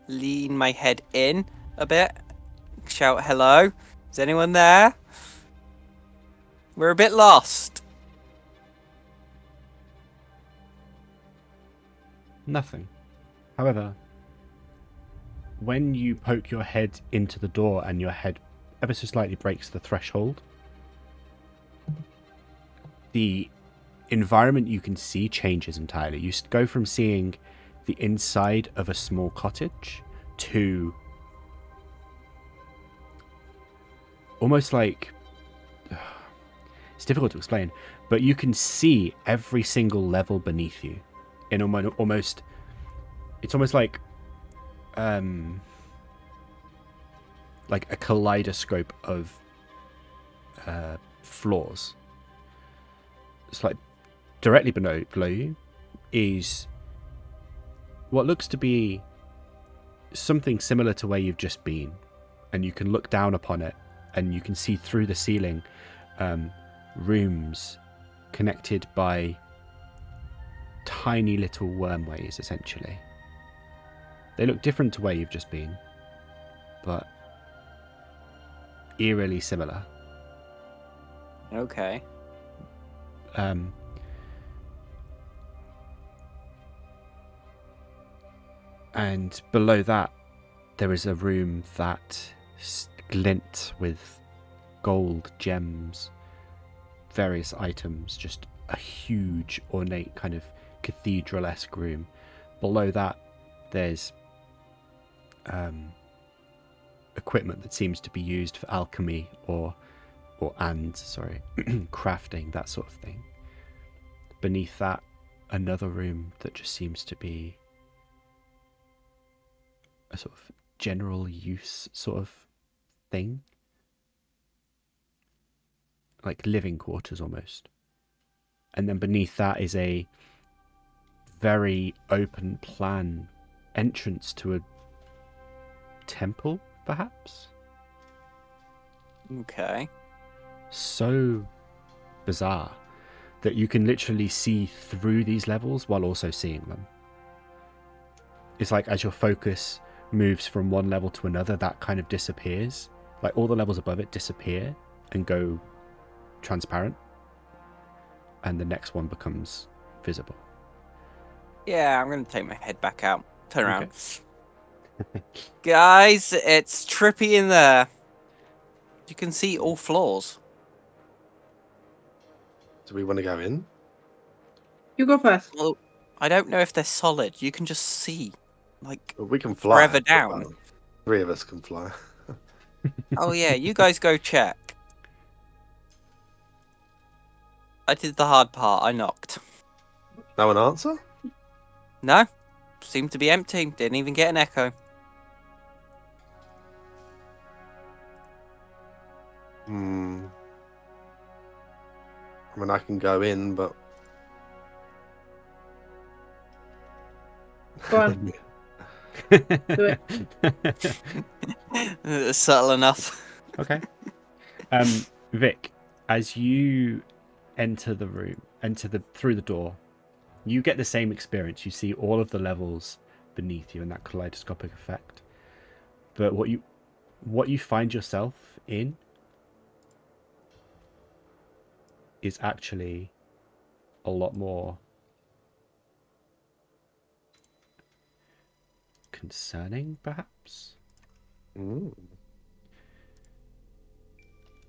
lean my head in a bit shout hello. Is anyone there? We're a bit lost. Nothing. However, when you poke your head into the door and your head ever so slightly breaks the threshold, the environment you can see changes entirely. You go from seeing the inside of a small cottage to almost like, it's difficult to explain, but you can see every single level beneath you in almost it's almost like a kaleidoscope of floors. It's like directly below you is what looks to be something similar to where you've just been, and you can look down upon it and you can see through the ceiling rooms connected by tiny little wormways. Essentially, they look different to where you've just been, but eerily similar. Okay. And below that, there is a room that glint with gold, gems, various items, just a huge, ornate kind of cathedral-esque room. Below that, there's equipment that seems to be used for alchemy or crafting, that sort of thing. Beneath that, another room that just seems to be a sort of general use sort of thing, like living quarters almost. And then beneath that is a very open plan entrance to a temple, perhaps. Okay. So bizarre that you can literally see through these levels while also seeing them. It's like as your focus moves from one level to another, that kind of disappears. Like all the levels above it disappear and go transparent, and the next one becomes visible. Yeah, I'm gonna take my head back out. Turn around. Okay. Guys, it's trippy in there. You can see all floors. Do we want to go in? You go first. Well, I don't know if they're solid. You can just see, like, Well, we can fly. forever down. Well, 3 of us can fly. Oh yeah, you guys go check. I did the hard part. I knocked. No one answer? No, seemed to be empty. Didn't even get an echo. Hmm. I mean, I can go in, but Go on. Do it. Subtle enough. Okay. Vic, as you enter the room, through the door, you get the same experience. You see all of the levels beneath you in that kaleidoscopic effect. But what you find yourself in is actually a lot more concerning, perhaps.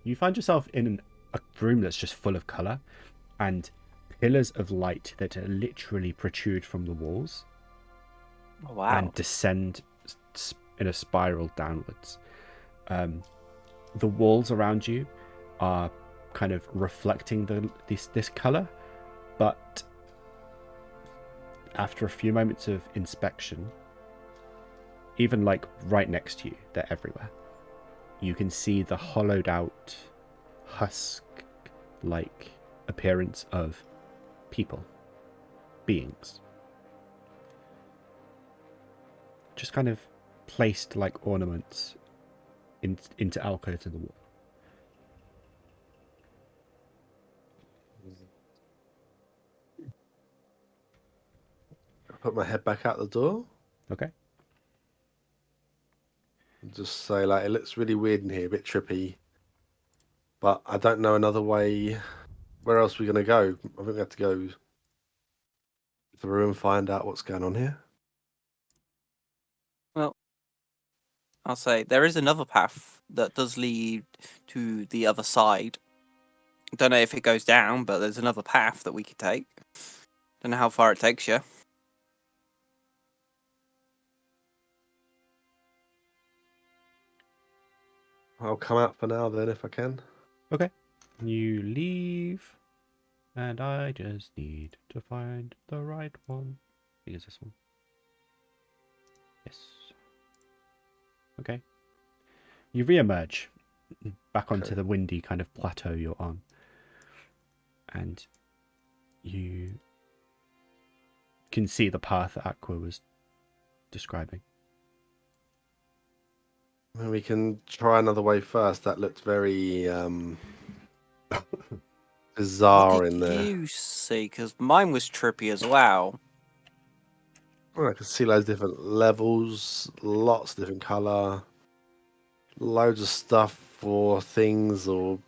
You find yourself in a room that's just full of color and pillars of light that are literally protrude from the walls. Oh, wow. And descend in a spiral downwards. The walls around you are kind of reflecting this color, but after a few moments of inspection, even like right next to you, they're everywhere. You can see the hollowed out, husk-like appearance of people, beings. Just kind of placed like ornaments into alcoves in the wall. I put my head back out the door. Okay. Just say like it looks really weird in here, a bit trippy. But I don't know another way. Where else are we gonna go? I think we have to go through and find out what's going on here. Well, I'll say there is another path that does lead to the other side. Don't know if it goes down, but there's another path that we could take. Don't know how far it takes you. I'll come out for now then if I can. Okay. You leave, and I just need to find the right one. I think it's this one. Yes. Okay. You re-emerge back onto Okay. the windy kind of plateau you're on. And you can see the path that Aqua was describing. And we can try another way first. That looked very bizarre What in did there. you see? Because mine was trippy as well. Well, I can see loads of different levels, lots of different colour, loads of stuff for things, or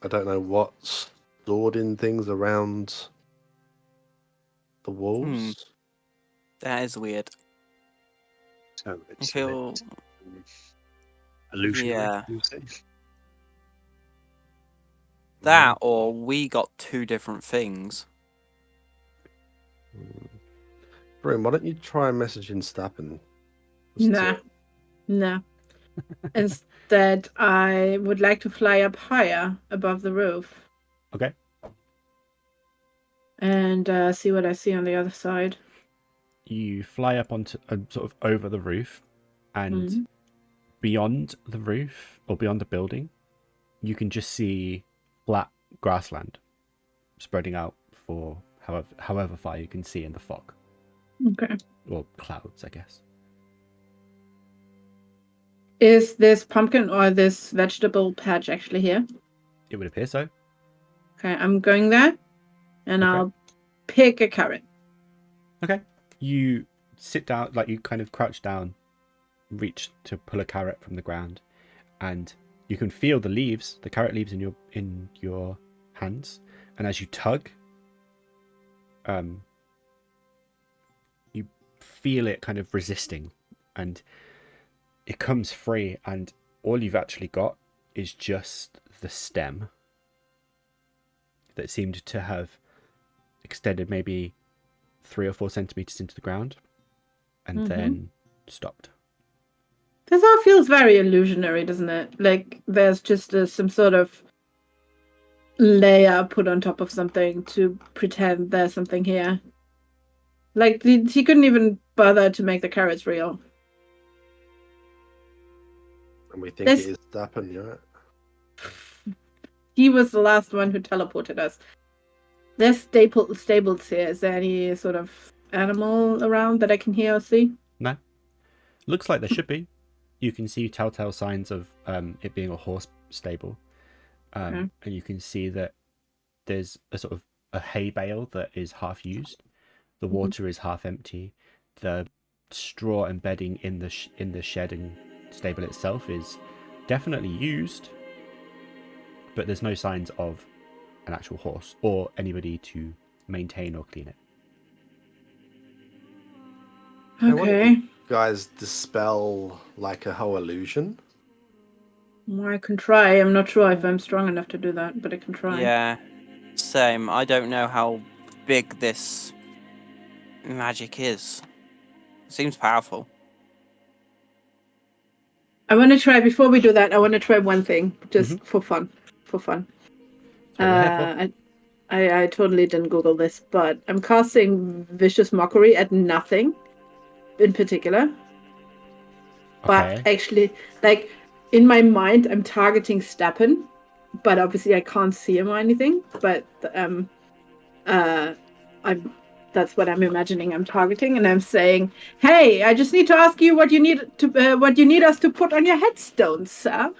I don't know what's stored in things around the walls. That is weird. So I it's a feel, bit illusionary. yeah, You say? that or we got two different things. Broom, why don't you try messaging Stappen? Nah, nah. Instead, I would like to fly up higher above the roof Okay. and see what I see on the other side. You fly up onto sort of over the roof, and Mhm. beyond the roof or beyond the building, you can just see flat grassland spreading out for however far you can see in the fog Okay. or clouds, I guess. Is this pumpkin or this vegetable patch actually here? It would appear so. Okay, I'm going there and Okay. I'll pick a carrot. Okay. You sit down, like you kind of crouch down, reach to pull a carrot from the ground, and you can feel the leaves, the carrot leaves in your hands, and as you tug, you feel it kind of resisting, and it comes free, and all you've actually got is just the stem that seemed to have extended maybe 3 or 4 centimeters into the ground and then stopped. This all feels very illusionary, doesn't it? Like there's just some sort of layer put on top of something to pretend there's something here. Like he couldn't even bother to make the carrots real. And we think This- it is Stappen, yeah. He was the last one who teleported us. There's stables here. Is there any sort of animal around that I can hear or see? No. Looks like there should be. You can see telltale signs of it being a horse stable. Okay. And you can see that there's a sort of a hay bale that is half used. The water is half empty. The straw embedding in the shed and stable itself is definitely used, but there's no signs of an actual horse or anybody to maintain or clean it. I wonder if Okay. you guys dispel like a whole illusion. Well, I can try. I'm not sure if I'm strong enough to do that, but I can try. Yeah, same. I don't know how big this magic is. It seems powerful. I want to try, before we do that, I want to try one thing, just for fun. For fun. That's what we're here for. I totally didn't Google this, but I'm casting Vicious Mockery at nothing in particular. But Okay. actually, like, in my mind, I'm targeting Stappen, but obviously I can't see him or anything. But that's what I'm imagining I'm targeting, and I'm saying, "Hey, I just need to ask you what you need us to put on your headstone, sir."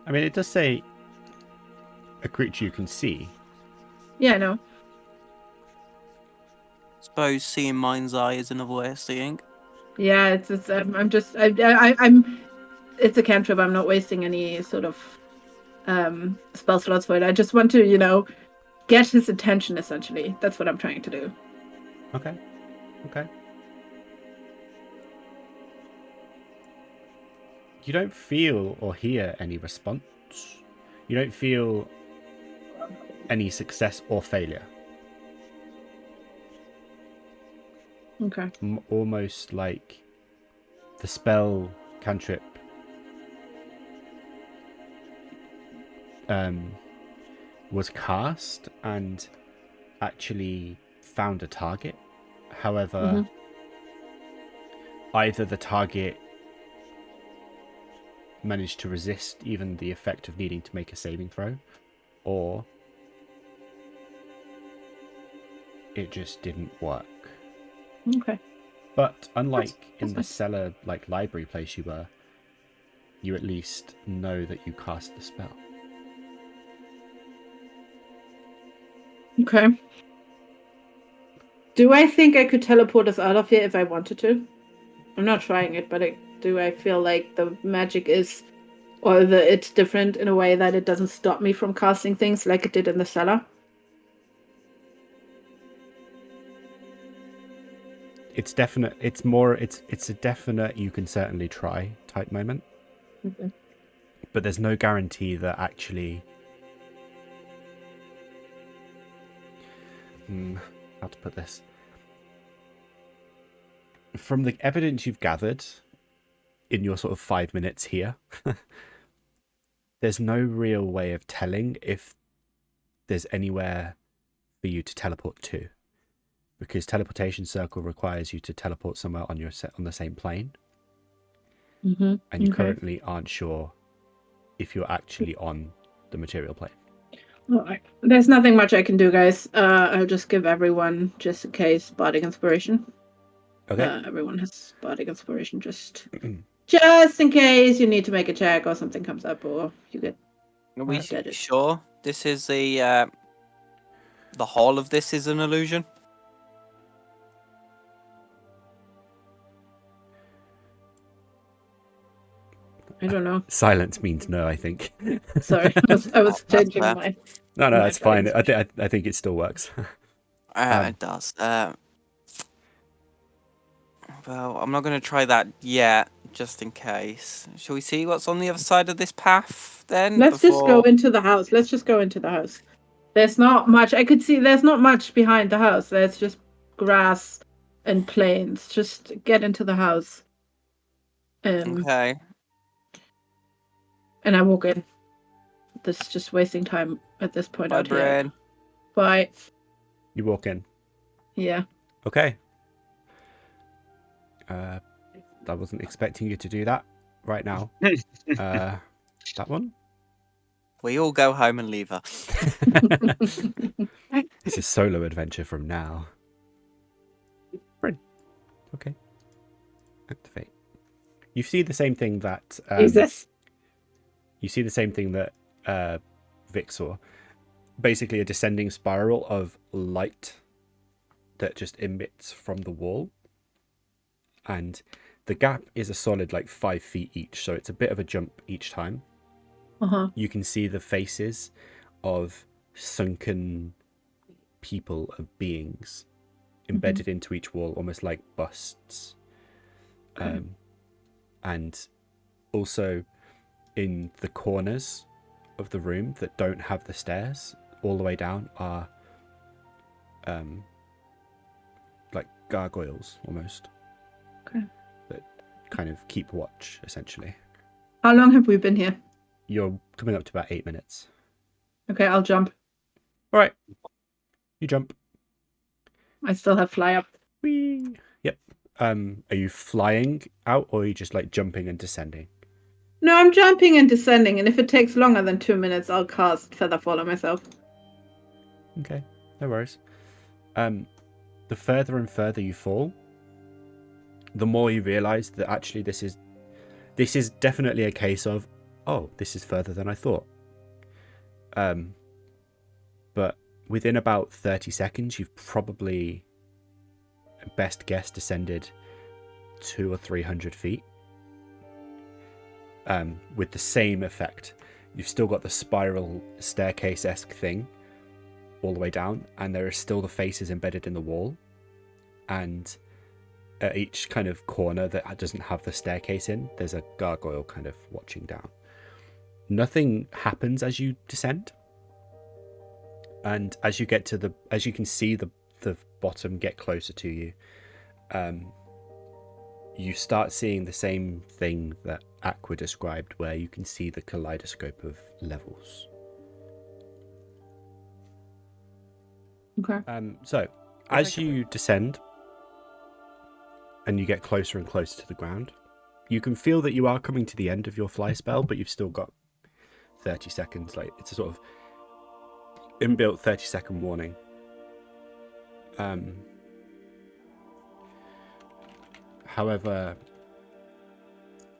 I mean, it does say a creature you can see. Yeah, I know. Suppose seeing mind's eye is another way of seeing. Yeah, I'm. It's a cantrip. I'm not wasting any sort of spell slots for it. I just want to, get his attention. Essentially, that's what I'm trying to do. Okay. Okay. You don't feel or hear any response. You don't feel any success or failure. Okay. Almost like the spell cantrip was cast and actually found a target. However, either the target managed to resist even the effect of needing to make a saving throw, or it just didn't work. Okay. But unlike That's in the fine. cellar, like library place you were, you at least know that you cast the spell. Okay. Do I think I could teleport us out of here if I wanted to? I'm not trying it, but do I feel like the magic is, or it's different in a way that it doesn't stop me from casting things like it did in the cellar? It's definite. It's more. It's a definite. You can certainly try type moment. Okay. But there's no guarantee that actually. How to put this? From the evidence you've gathered in your sort of 5 minutes here, there's no real way of telling if there's anywhere for you to teleport to, because teleportation circle requires you to teleport somewhere on on the same plane, and you currently aren't sure if you're actually on the material plane. All right. There's nothing much I can do, guys. I'll just give everyone, just in case, bardic inspiration. Okay. Everyone has bardic inspiration, just in case you need to make a check or something comes up, or you get. Are we Get it. sure this is the whole of this is an illusion? I don't know. Silence means no, I think. Sorry, I was changing fair. my. No, my it's fine. bardic I think it still works. It does. Well, I'm not going to try that yet, just in case. Shall we see what's on the other side of this path then? Let's just go into the house. Let's just go into the house. There's not much. I could see there's not much behind the house. There's just grass and plains. Just get into the house. Okay. And I walk in. This is just wasting time at this point Bye, out here. Bryn. Bye. You walk in. Yeah. Okay. I wasn't expecting you to do that right now. That one? We all go home and leave her. It's a solo adventure from now. Bryn. Okay. Activate. You see the same thing that Jesus. you see the same thing that Vic saw. Basically a descending spiral of light that just emits from the wall. And the gap is a solid 5 feet each, so it's a bit of a jump each time. You can see the faces of sunken people, of beings embedded into each wall, almost like busts. Okay. And also in the corners of the room that don't have the stairs all the way down are like gargoyles almost. Okay. That kind of keep watch, essentially. How long have we been here? You're coming up to about 8 minutes. Okay, I'll jump. All right. You jump. I still have fly up. Whee! Yep. Are you flying out, or are you just jumping and descending? No, I'm jumping and descending, and if it takes longer than 2 minutes, I'll cast Featherfall on myself. Okay, no worries. The further and further you fall, the more you realise that actually this is definitely a case of, oh, this is further than I thought. But within about 30 seconds, you've probably, best guess, descended 200 or 300 feet. With the same effect. You've still got the spiral staircase-esque thing all the way down, and there are still the faces embedded in the wall. And at each kind of corner that doesn't have the staircase in, there's a gargoyle kind of watching down. Nothing happens as you descend. And as you get to as you can see the bottom get closer to you, you start seeing the same thing that Aqua described, where you can see the kaleidoscope of levels. Okay. So, as you descend and you get closer and closer to the ground, you can feel that you are coming to the end of your fly spell, but you've still got 30 seconds. Like, it's a sort of inbuilt 30-second warning. However,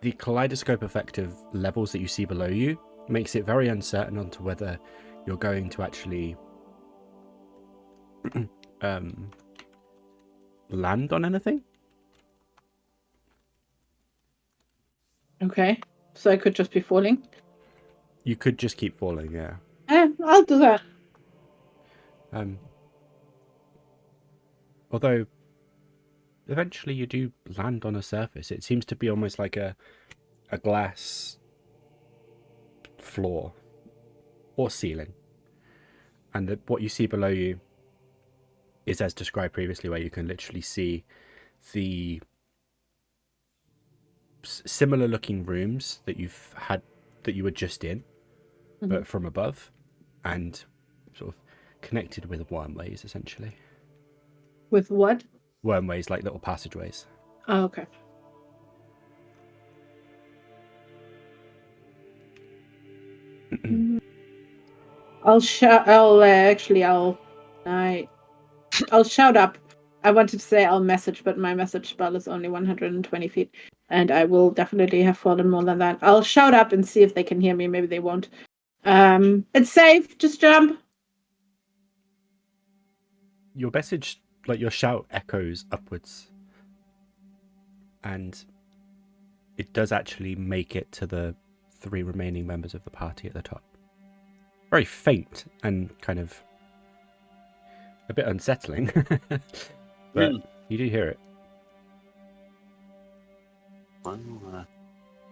the kaleidoscope effect of levels that you see below you makes it very uncertain onto whether you're going to actually land on anything. Okay. So I could just be falling. You could just keep falling, yeah. I'll do that. Although eventually you do land on a surface. It seems to be almost like a glass floor or ceiling. And what you see below you is as described previously, where you can literally see the similar looking rooms that you were just in, but from above, and sort of connected with wormways, essentially. With what? Wormways, like little passageways. Oh, okay. I'll shout. I'll shout up. I wanted to say I'll message, but my message spell is only 120 feet, and I will definitely have fallen more than that. I'll shout up and see if they can hear me. Maybe they won't. It's safe. Just jump. Your message, like your shout, echoes upwards, and it does actually make it to the 3 remaining members of the party at the top. Very faint and kind of a bit unsettling, but you do hear it. Well,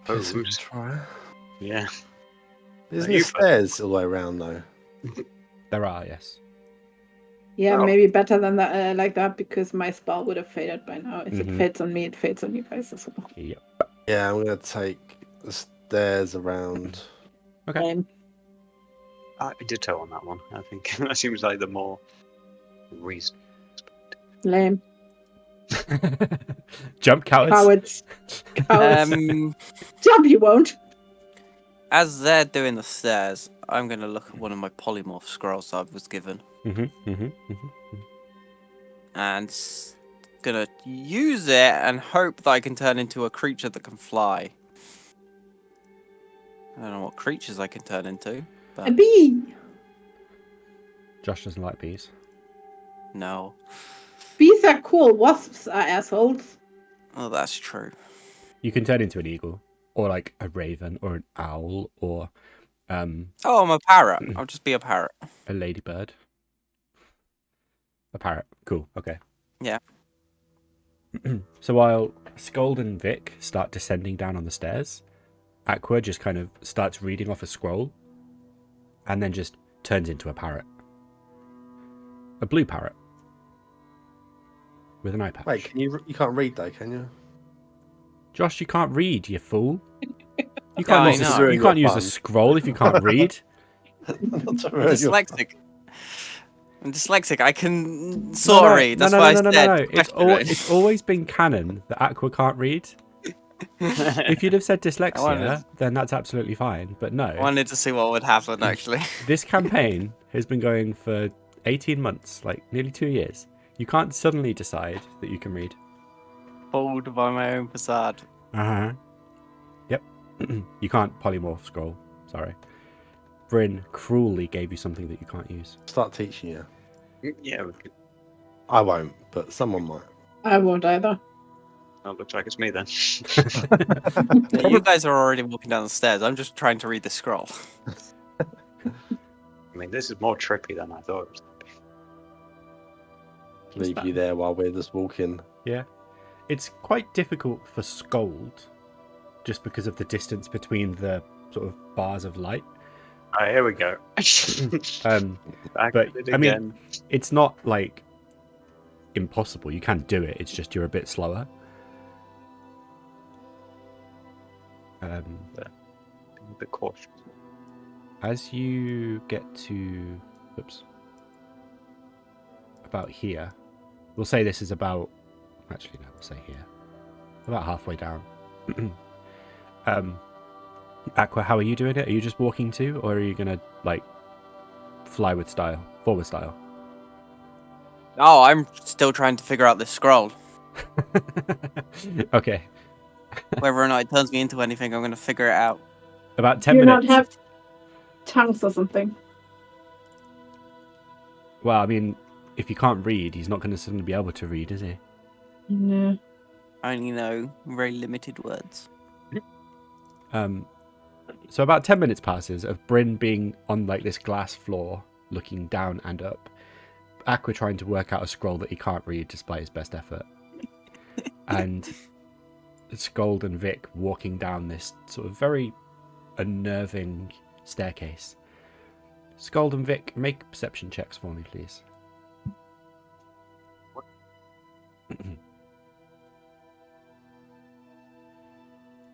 Guess we can try. yeah. Isn't you there first. stairs all the way around though? There are, yes. Yeah, Oh. maybe better than that, like that, because my spell would have faded by now. If it Mhm. fades on me, it fades on you guys as well. Yep. Yeah, I'm gonna take the stairs around. Okay. Lame. I ditto on that one. I think that seems like the more reason. Lame. Jump, cowards. Cowards. Cowards. Jump, you won't. As they're doing the stairs, I'm going to look at one of my polymorph scrolls I was given. And going to use it and hope that I can turn into a creature that can fly. I don't know what creatures I can turn into. A But bee. Josh doesn't like bees. no. Bees are cool. Wasps are assholes. Oh, that's true. You can turn into an eagle, or like a raven, or an owl, or Oh, I'm a parrot. I'll just be a parrot. a ladybird. A parrot. Cool. Okay. Yeah. So while Sköld and Vic start descending down on the stairs, Aqua just kind of starts reading off a scroll, and then just turns into a parrot. A blue parrot. With an eye patch. Wait, you can't read though, can you? Josh, you can't read, you fool. You I can't, know. you can't use a scroll if you can't read. Not to I'm ruin your fun. dyslexic. I'm dyslexic. I can sort of read. That's why I said. No. question. It's always been canon that Aqua can't read. If you'd have said dyslexia, then that's absolutely fine. But no. I wanted to see what would happen, actually. This campaign has been going for 18 months, like nearly 2 years. You can't suddenly decide that you can read. Fooled by my own facade. Uh-huh. Yep. You can't polymorph scroll. Sorry. Bryn cruelly gave you something that you can't use. Start teaching you. Yeah, we could. I won't, but someone might. I won't either. That looks like it's me then. Yeah, you guys are already walking down the stairs. I'm just trying to read the scroll. I mean, this is more trippy than I thought it was. Leave you there while we're just walking. Yeah. It's quite difficult for Sköld, just because of the distance between the sort of bars of light. Alright, here we go. Back But at it I mean, again. it's not like impossible. You can do it. It's just you're a bit slower. Being a bit cautious. As you get to, about here, we'll say this is about. Actually, no, we'll say here, about halfway down. Aqua, how are you doing it? Are you just walking too, or are you gonna like fly with style, forward style? Oh, I'm still trying to figure out this scroll. Okay. Whether or not it turns me into anything, I'm going to figure it out. About Do 10 you minutes. not have tongues or something? Well, I mean, if you can't read, he's not going to suddenly be able to read, is he? No. I only know very limited words. So about 10 minutes passes of Bryn being on like this glass floor, looking down and up. Aqua trying to work out a scroll that he can't read despite his best effort. And Sköld and Vic walking down this sort of very unnerving staircase. Sköld and Vic, make perception checks for me, please.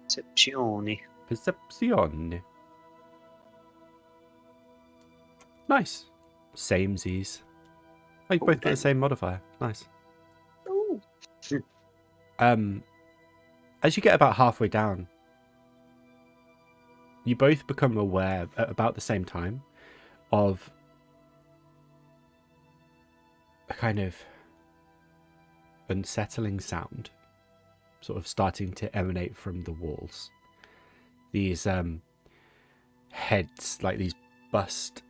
Percepzione. Perception. Nice. Samesies. Oh, you both got the same modifier. Nice. Ooh. As you get about halfway down, you both become aware at about the same time of a kind of unsettling sound sort of starting to emanate from the walls. These heads, like these bust-esque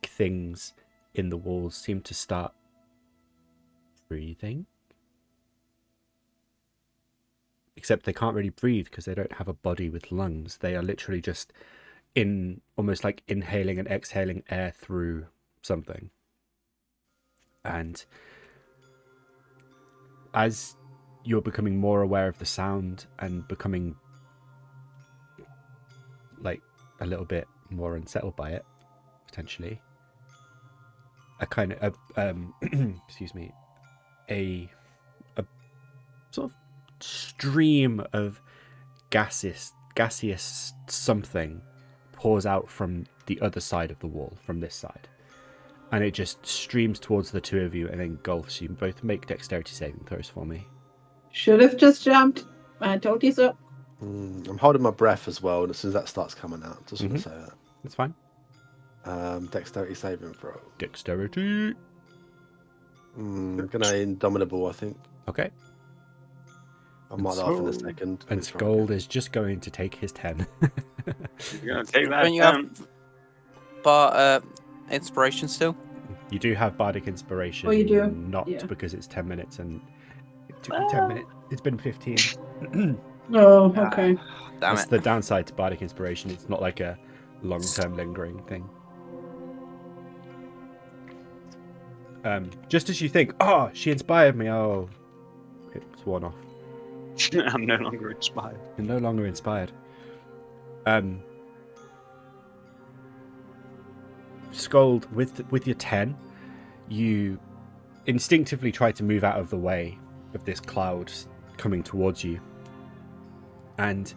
things in the walls, seem to start breathing. Except they can't really breathe because they don't have a body with lungs. They are literally just almost like inhaling and exhaling air through something. And as you're becoming more aware of the sound and becoming like a little bit more unsettled by it, potentially, a kind of excuse me, a sort of stream of gaseous something pours out from the other side of the wall, from this side, and it just streams towards the two of you and engulfs you. Both make dexterity saving throws for me. Should have just jumped. I told you so. I'm holding my breath as well, and as soon as that starts coming out, just want to say that. That's fine. Dexterity saving throw. Dexterity. Gonna indomitable, I think. Okay. I might laugh in a second. And Sköld is just going to take his 10. You're gonna take that Don't you down. have but inspiration still? You do have bardic inspiration. Oh, you do? Not Yeah. because it's 10 minutes and it took me 10 minutes. It's been 15. Oh, okay. Damn That's it. the downside to bardic inspiration. It's not like a long-term lingering thing. Just as you think, oh, she inspired me. Oh, it's worn off. I'm no longer inspired. You're no longer inspired. Sköld, with your 10, you instinctively try to move out of the way of this cloud coming towards you. And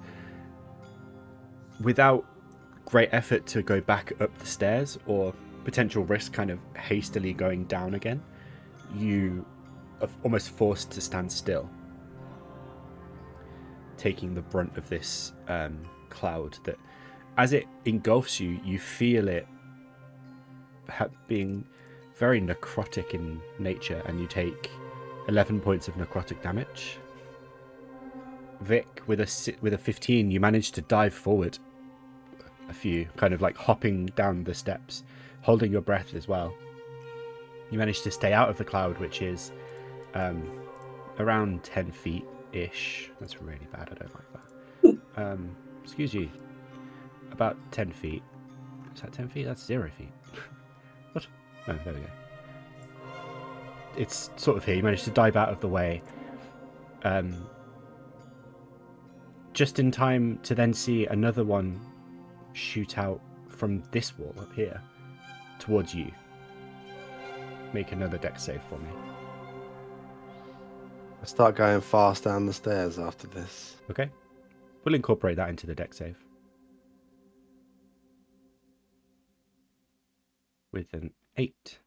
without great effort to go back up the stairs or potential risk kind of hastily going down again, you are almost forced to stand still, taking the brunt of this cloud that, as it engulfs you, you feel it being very necrotic in nature, and you take 11 points of necrotic damage. Vic, with a 15, you manage to dive forward a few, kind of like hopping down the steps, holding your breath as well. You manage to stay out of the cloud, which is around 10 feet ish. That's really bad. I don't like that. Excuse you. About 10 feet. Is that 10 feet? That's 0 feet. What? Oh, there we go. It's sort of here. You managed to dive out of the way. Just in time to then see another one shoot out from this wall up here towards you. Make another dex save for me. I start going fast down the stairs after this. Okay. We'll incorporate that into the dex save. With an 8.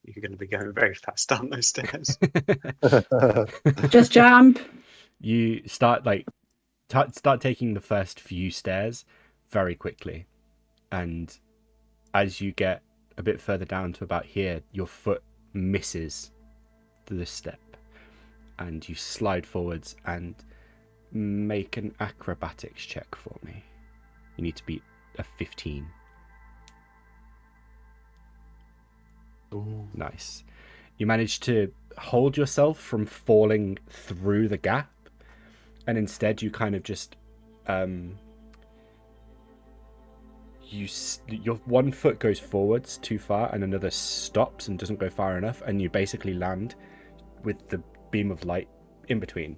You're going to be going very fast down those stairs. Just jump. You start start taking the first few stairs very quickly, and as you get a bit further down to about here, your foot misses the step, and you slide forwards and make an acrobatics check for me. You need to beat a 15. Ooh. Nice. You manage to hold yourself from falling through the gap, and instead you kind of just your one foot goes forwards too far and another stops and doesn't go far enough, and you basically land with the beam of light in between.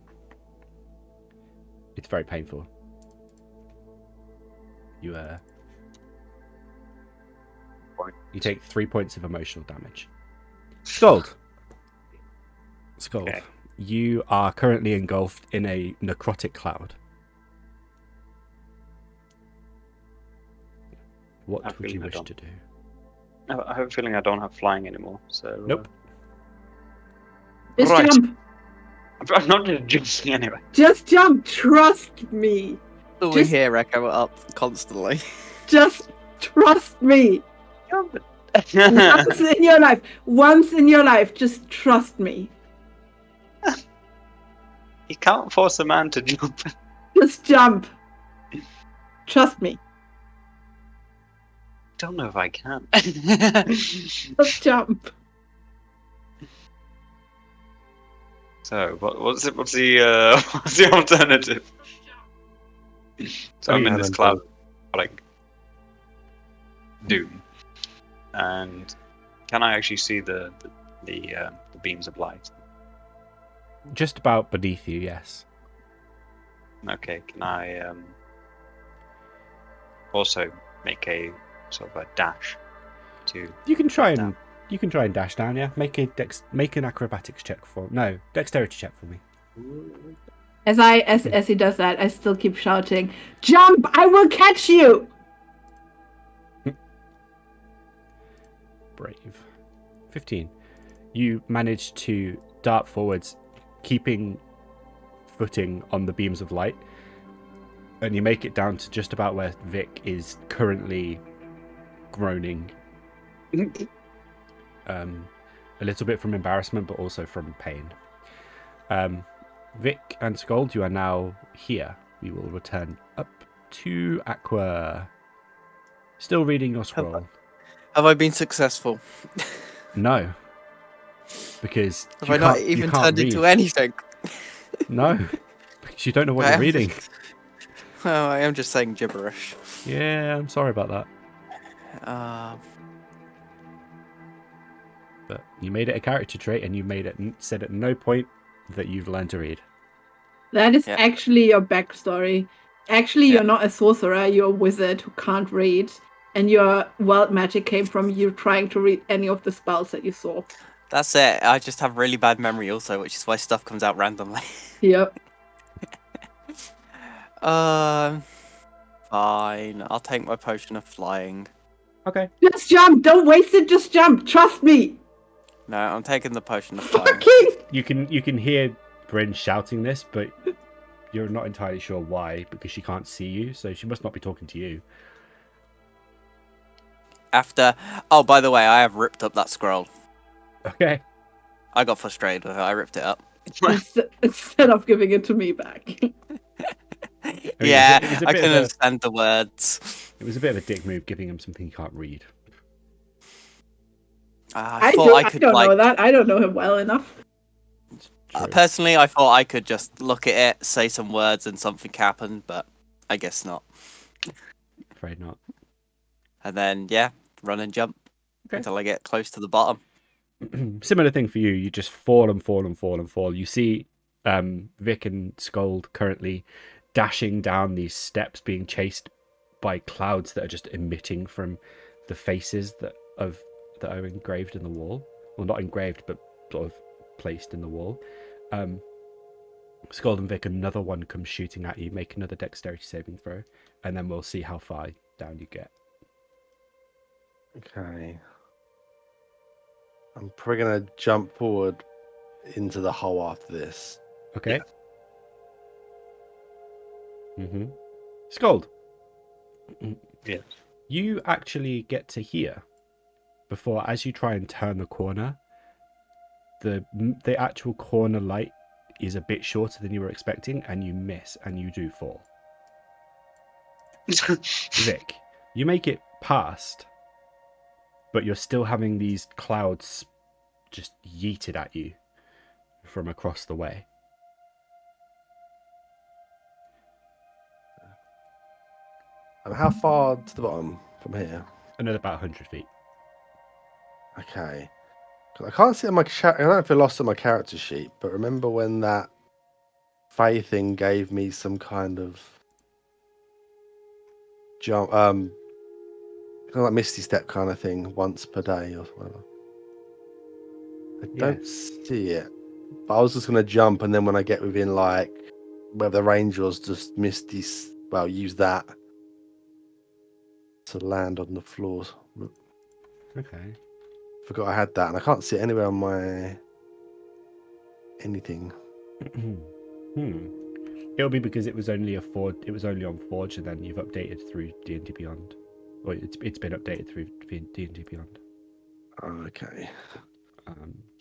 It's very painful. You take 3 points of emotional damage. Sköld. Okay. You are currently engulfed in a necrotic cloud. What I would you feel I wish don't. to do? I have a feeling I don't have flying anymore. So Nope. Just Right. jump. I'm not just jumping anyway. Just jump. Trust me. We Just- hear echo up constantly. Just trust me. Yeah, but Once in your life, just trust me. you can't force a man to jump. Just jump. Trust me. Don't know if I can. Just jump. So what's the alternative? So I'm in this cloud, like doom, and can I actually see the beams of light? Just about beneath you, yes. Okay, can I also make a sort of a dash to? You can try and down? dash down, yeah. Make an acrobatics check dexterity check for me. As he does that, I still keep shouting, "Jump! I will catch you!" Brave. 15. You manage to dart forwards, keeping footing on the beams of light, and you make it down to just about where Vic is currently groaning. A little bit from embarrassment, but also from pain. Vic and Sköld, you are now here. We will return up to Aqua. Still reading your scroll. Have I been successful? No. Because Have you I not can't- you even can't turned read. into anything? No. Because you don't know what I you're am reading. Oh, I am just saying gibberish. Yeah, I'm sorry about that. But you made it a character trait, and you said at no point that you've learned to read. That is Yeah. actually your backstory. Actually, Yeah. you're not a sorcerer. You're a wizard who can't read, and your wild magic came from you trying to read any of the spells that you saw. That's it. I just have really bad memory also, which is why stuff comes out randomly. Yep. Fine. I'll take my potion of flying. Okay. Just jump. Don't waste it. Just jump. Trust me. No, I'm taking the potion of flying. Fucking. You can hear Bryn shouting this, but you're not entirely sure why, because she can't see you, so she must not be talking to you. Oh, by the way, I have ripped up that scroll. Okay. I got frustrated with it. I ripped it up. Instead of giving it to me back. I mean, Yeah, it was a I bit can of a- understand the words. It was a bit of a dick move giving him something he can't read. I I thought don't, I I could don't like. know that. I don't know him well enough. True. Personally, I thought I could just look at it, say some words, and something happened, but I guess not. Afraid not. And then, yeah, run and jump Okay. until I get close to the bottom. Similar thing for you. You just fall and fall and fall and fall. You see Vic and Sköld currently dashing down these steps, being chased by clouds that are just emitting from the faces that are engraved in the wall. Well, not engraved, but sort of placed in the wall. Sköld and Vic, another one comes shooting at you. Make another dexterity saving throw, and then we'll see how far down you get. Okay. I'm probably going to jump forward into the hole after this. Okay. Sköld. Yeah. You actually get to hear before, as you try and turn the corner, the actual corner light is a bit shorter than you were expecting, and you miss, and you do fall. Vic, you make it past, but you're still having these clouds just yeeted at you from across the way. And how far to the bottom from here? Another about 100 feet. Okay. 'Cause I can't see on my I don't know if I lost on my character sheet, but remember when that Fae thing gave me some kind of jump, kind of like Misty Step kind of thing once per day or whatever. I don't Yes. see it, but I was just gonna jump, and then when I get within like where the range was, just use that to land on the floors. Okay. Forgot I had that, and I can't see it anywhere on my anything. It'll be because it was only It was only on Forge, and then you've updated through D&D Beyond, or it's been updated through D&D Beyond. Okay.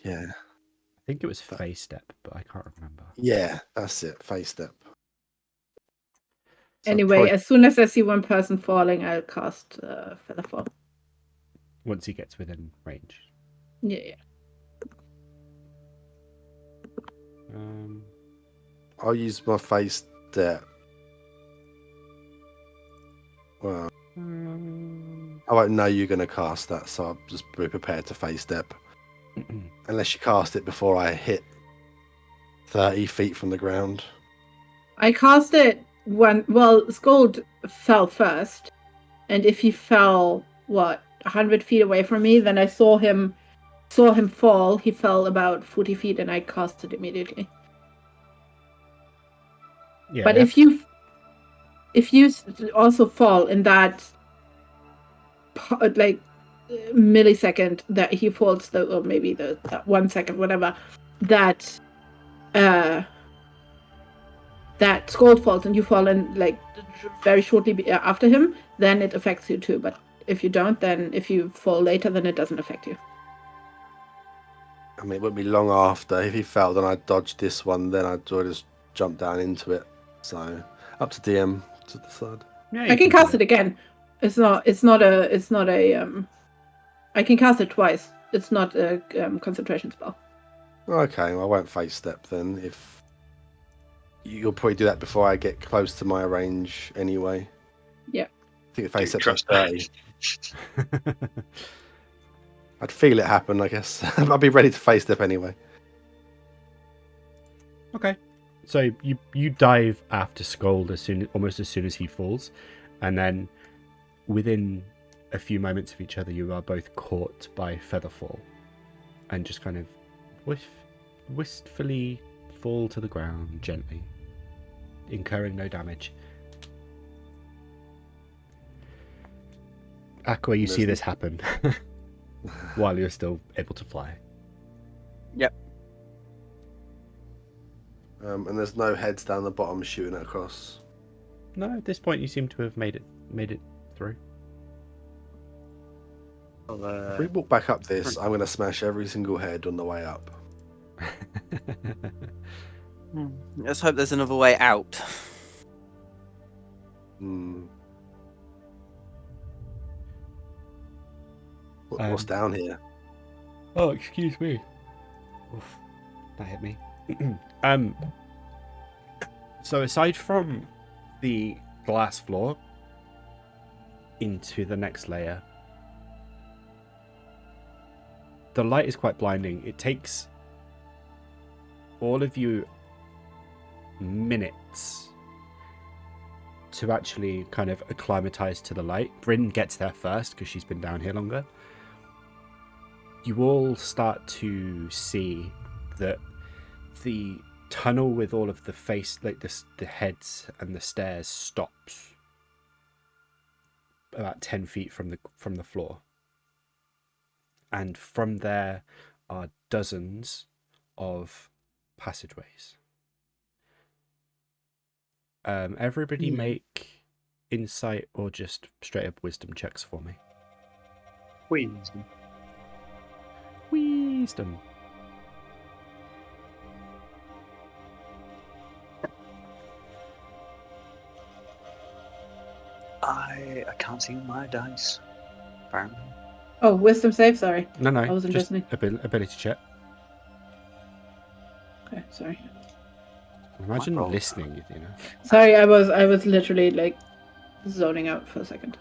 Yeah. I think it was Face Step, but I can't remember. Yeah, that's it. Face Step. So Anyway, probably- as soon as I see one person falling, I'll cast Feather Fall. Once he gets within range. Yeah. I'll use my Face Step. Well, I won't know you're going to cast that, so I'll just be prepared to Face Step. Unless you cast it before I hit 30 feet from the ground. I cast it when, Sköld fell first, and if he fell 100 feet away from me, then I saw him fall. He fell about 40 feet, and I cast it immediately. Yeah. But if you also fall in that millisecond that he falls, or maybe that 1 second, whatever, that Sköld falls and you fall in very shortly after him, then it affects you too. But if you don't, then if you fall later, then it doesn't affect you. I mean, it wouldn't be long after. If he fell, then I'd dodge this one, then I'd just jump down into it. So, up to DM to decide. Yeah, I can cast it again. It's not a I can cast it twice. It's not a concentration spell. Okay, well, I won't Face Step then. If you'll probably do that before I get close to my range anyway. Yeah. I think the Face Step's Trust 30. I'd feel it happen, I guess. I'd be ready to Face Step anyway. Okay. So you dive after Sköld almost as soon as he falls, and then within a few moments of each other, you are both caught by Featherfall, and just kind of wistfully fall to the ground gently, incurring no damage. Aqua, you see this happen while you're still able to fly. Yep. And there's no heads down the bottom shooting it across. No, at this point you seem to have made it through. If we walk back up this, I'm going to smash every single head on the way up. Let's hope there's another way out. What's down here? Oh, excuse me. Oof, that hit me. So aside from the glass floor into the next layer, the light is quite blinding. It takes all of you minutes to actually kind of acclimatize to the light. Bryn gets there first because she's been down here longer. You all start to see that the tunnel with all of the face, like the heads and the stairs, stops about 10 feet from the floor, and from there are dozens of passageways. Everybody make insight or just straight up wisdom checks for me. Wisdom. Wisdom. I can't see my dice. Apparently. Oh, wisdom save. Sorry, No, I wasn't just listening. ability check. Okay, sorry. Imagine roll. listening, you know. Sorry, I was literally like zoning out for a second.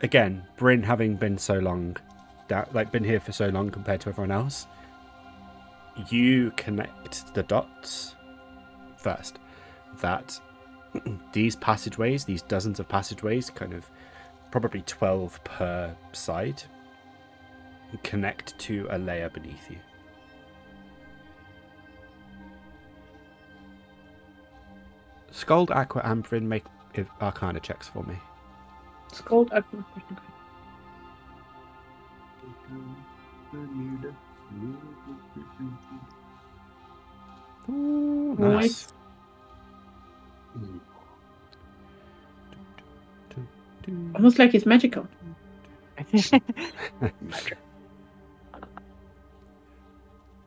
Again, Bryn having been so long, been here for so long compared to everyone else, you connect the dots first. That these passageways, these dozens of passageways, kind of probably 12 per side, connect to a layer beneath you. Sköld, Aqua, and Bryn make Arcana checks for me. Sköld, Aqua. Ooh, nice. Almost like it's magical.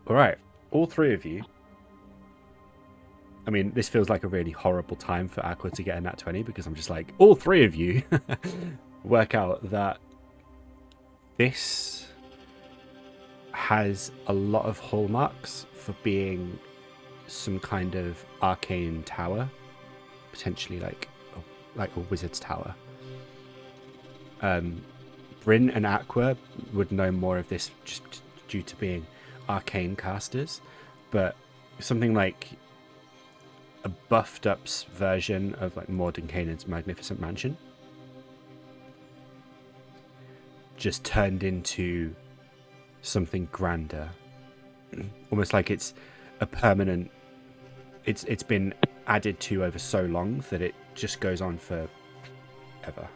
All right, all three of you. I mean, this feels like a really horrible time for Aqua to get a nat 20 because I'm just like, all three of you work out that this has a lot of hallmarks for being some kind of arcane tower, potentially like a wizard's tower. Bryn and Aqua would know more of this just due to being arcane casters, but something like a buffed up version of like Mordenkainen's magnificent mansion, just turned into something grander, almost like it's a permanent. It's been added to over so long that it just goes on for ever.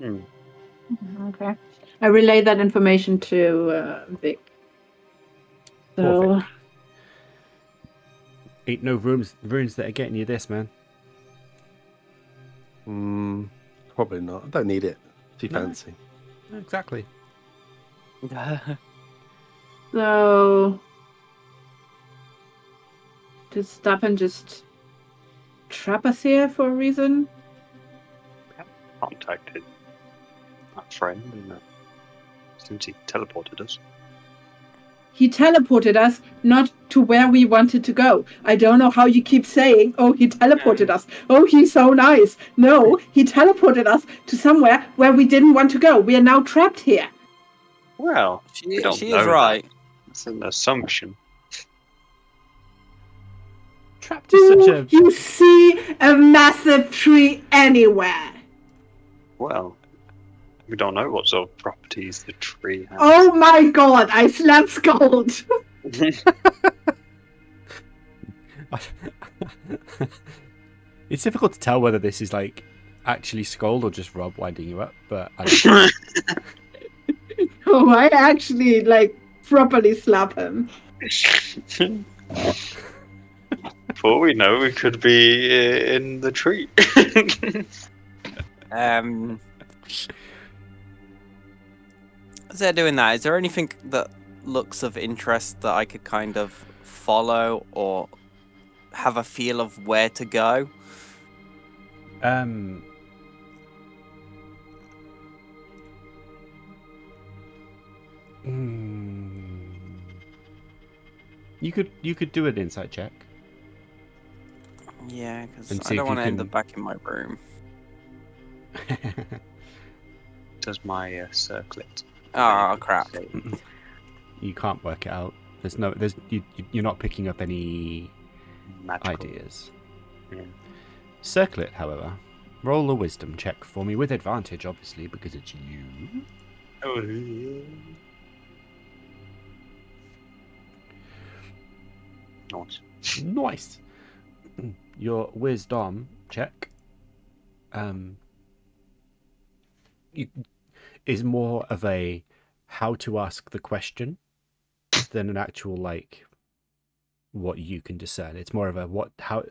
Okay. I relay that information to Vic. So, Vic. Ain't no runes that are getting you this, man. Probably not. I don't need it. Too No. fancy. Exactly. so did Stappen just trap us here for a reason? Contacted our friend, and since he teleported us. He teleported us not to where we wanted to go. I don't know how you keep saying, oh, he teleported us. Oh, he's so nice. No, he teleported us to somewhere where we didn't want to go. We are now trapped here. Well, we don't she know is right. that. It's an assumption. Trapped is such a. You see a massive tree anywhere? Well, we don't know what sort of properties the tree has. Oh my god, I slapped Sköld. It's difficult to tell whether this is like actually Sköld or just Robb winding you up, but I don't Oh, I actually like properly slap him. For all we know, we could be in the tree. As they're doing that, is there anything that looks of interest that I could kind of follow or have a feel of where to go? You could do an insight check. Yeah, because And I see if don't you want to end can- up back in my room. Does my circlet? Oh, crap. say- You can't work it out. You're not picking up any Magical. ideas. Yeah. Circlet, however, roll a wisdom check for me with advantage, obviously, because it's you. Oh, yeah. Nice. Nice. Your wisdom check is more of a how to ask the question than an actual like what you can discern. It's more of a how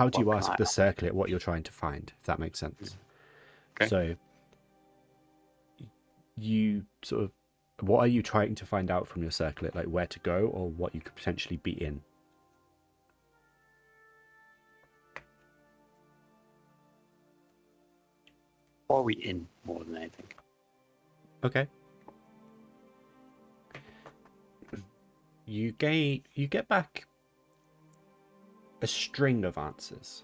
do you What ask can the circlet what you're trying to find, if that makes sense. Okay. So you sort of, what are you trying to find out from your circlet, like where to go or what you could potentially be in? What are we in more than anything? Okay. You get back a string of answers.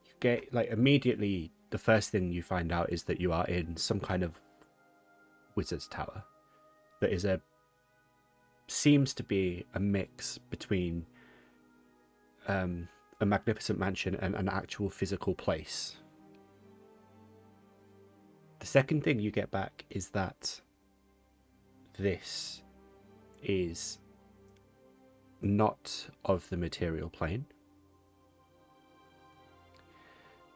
You get like immediately the first thing you find out is that you are in some kind of wizard's tower. That is seems to be a mix between a magnificent mansion and an actual physical place. The second thing you get back is that this is not of the material plane,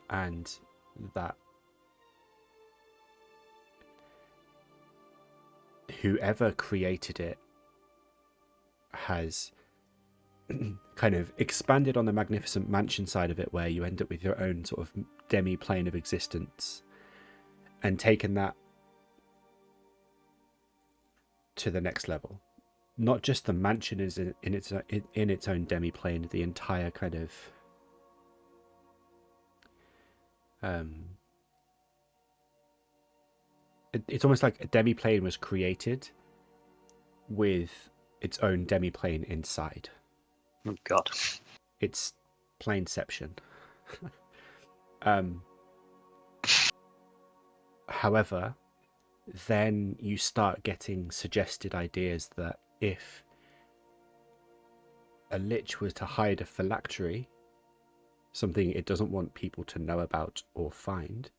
and that whoever created it has kind of expanded on the magnificent mansion side of it, where you end up with your own sort of demi-plane of existence, and taken that to the next level. Not just the mansion is in its own demi-plane, the entire kind of it's almost like a demi-plane was created with its own demi-plane inside. Oh God. It's planeception. However, then you start getting suggested ideas that if a lich was to hide a phylactery, something it doesn't want people to know about or find.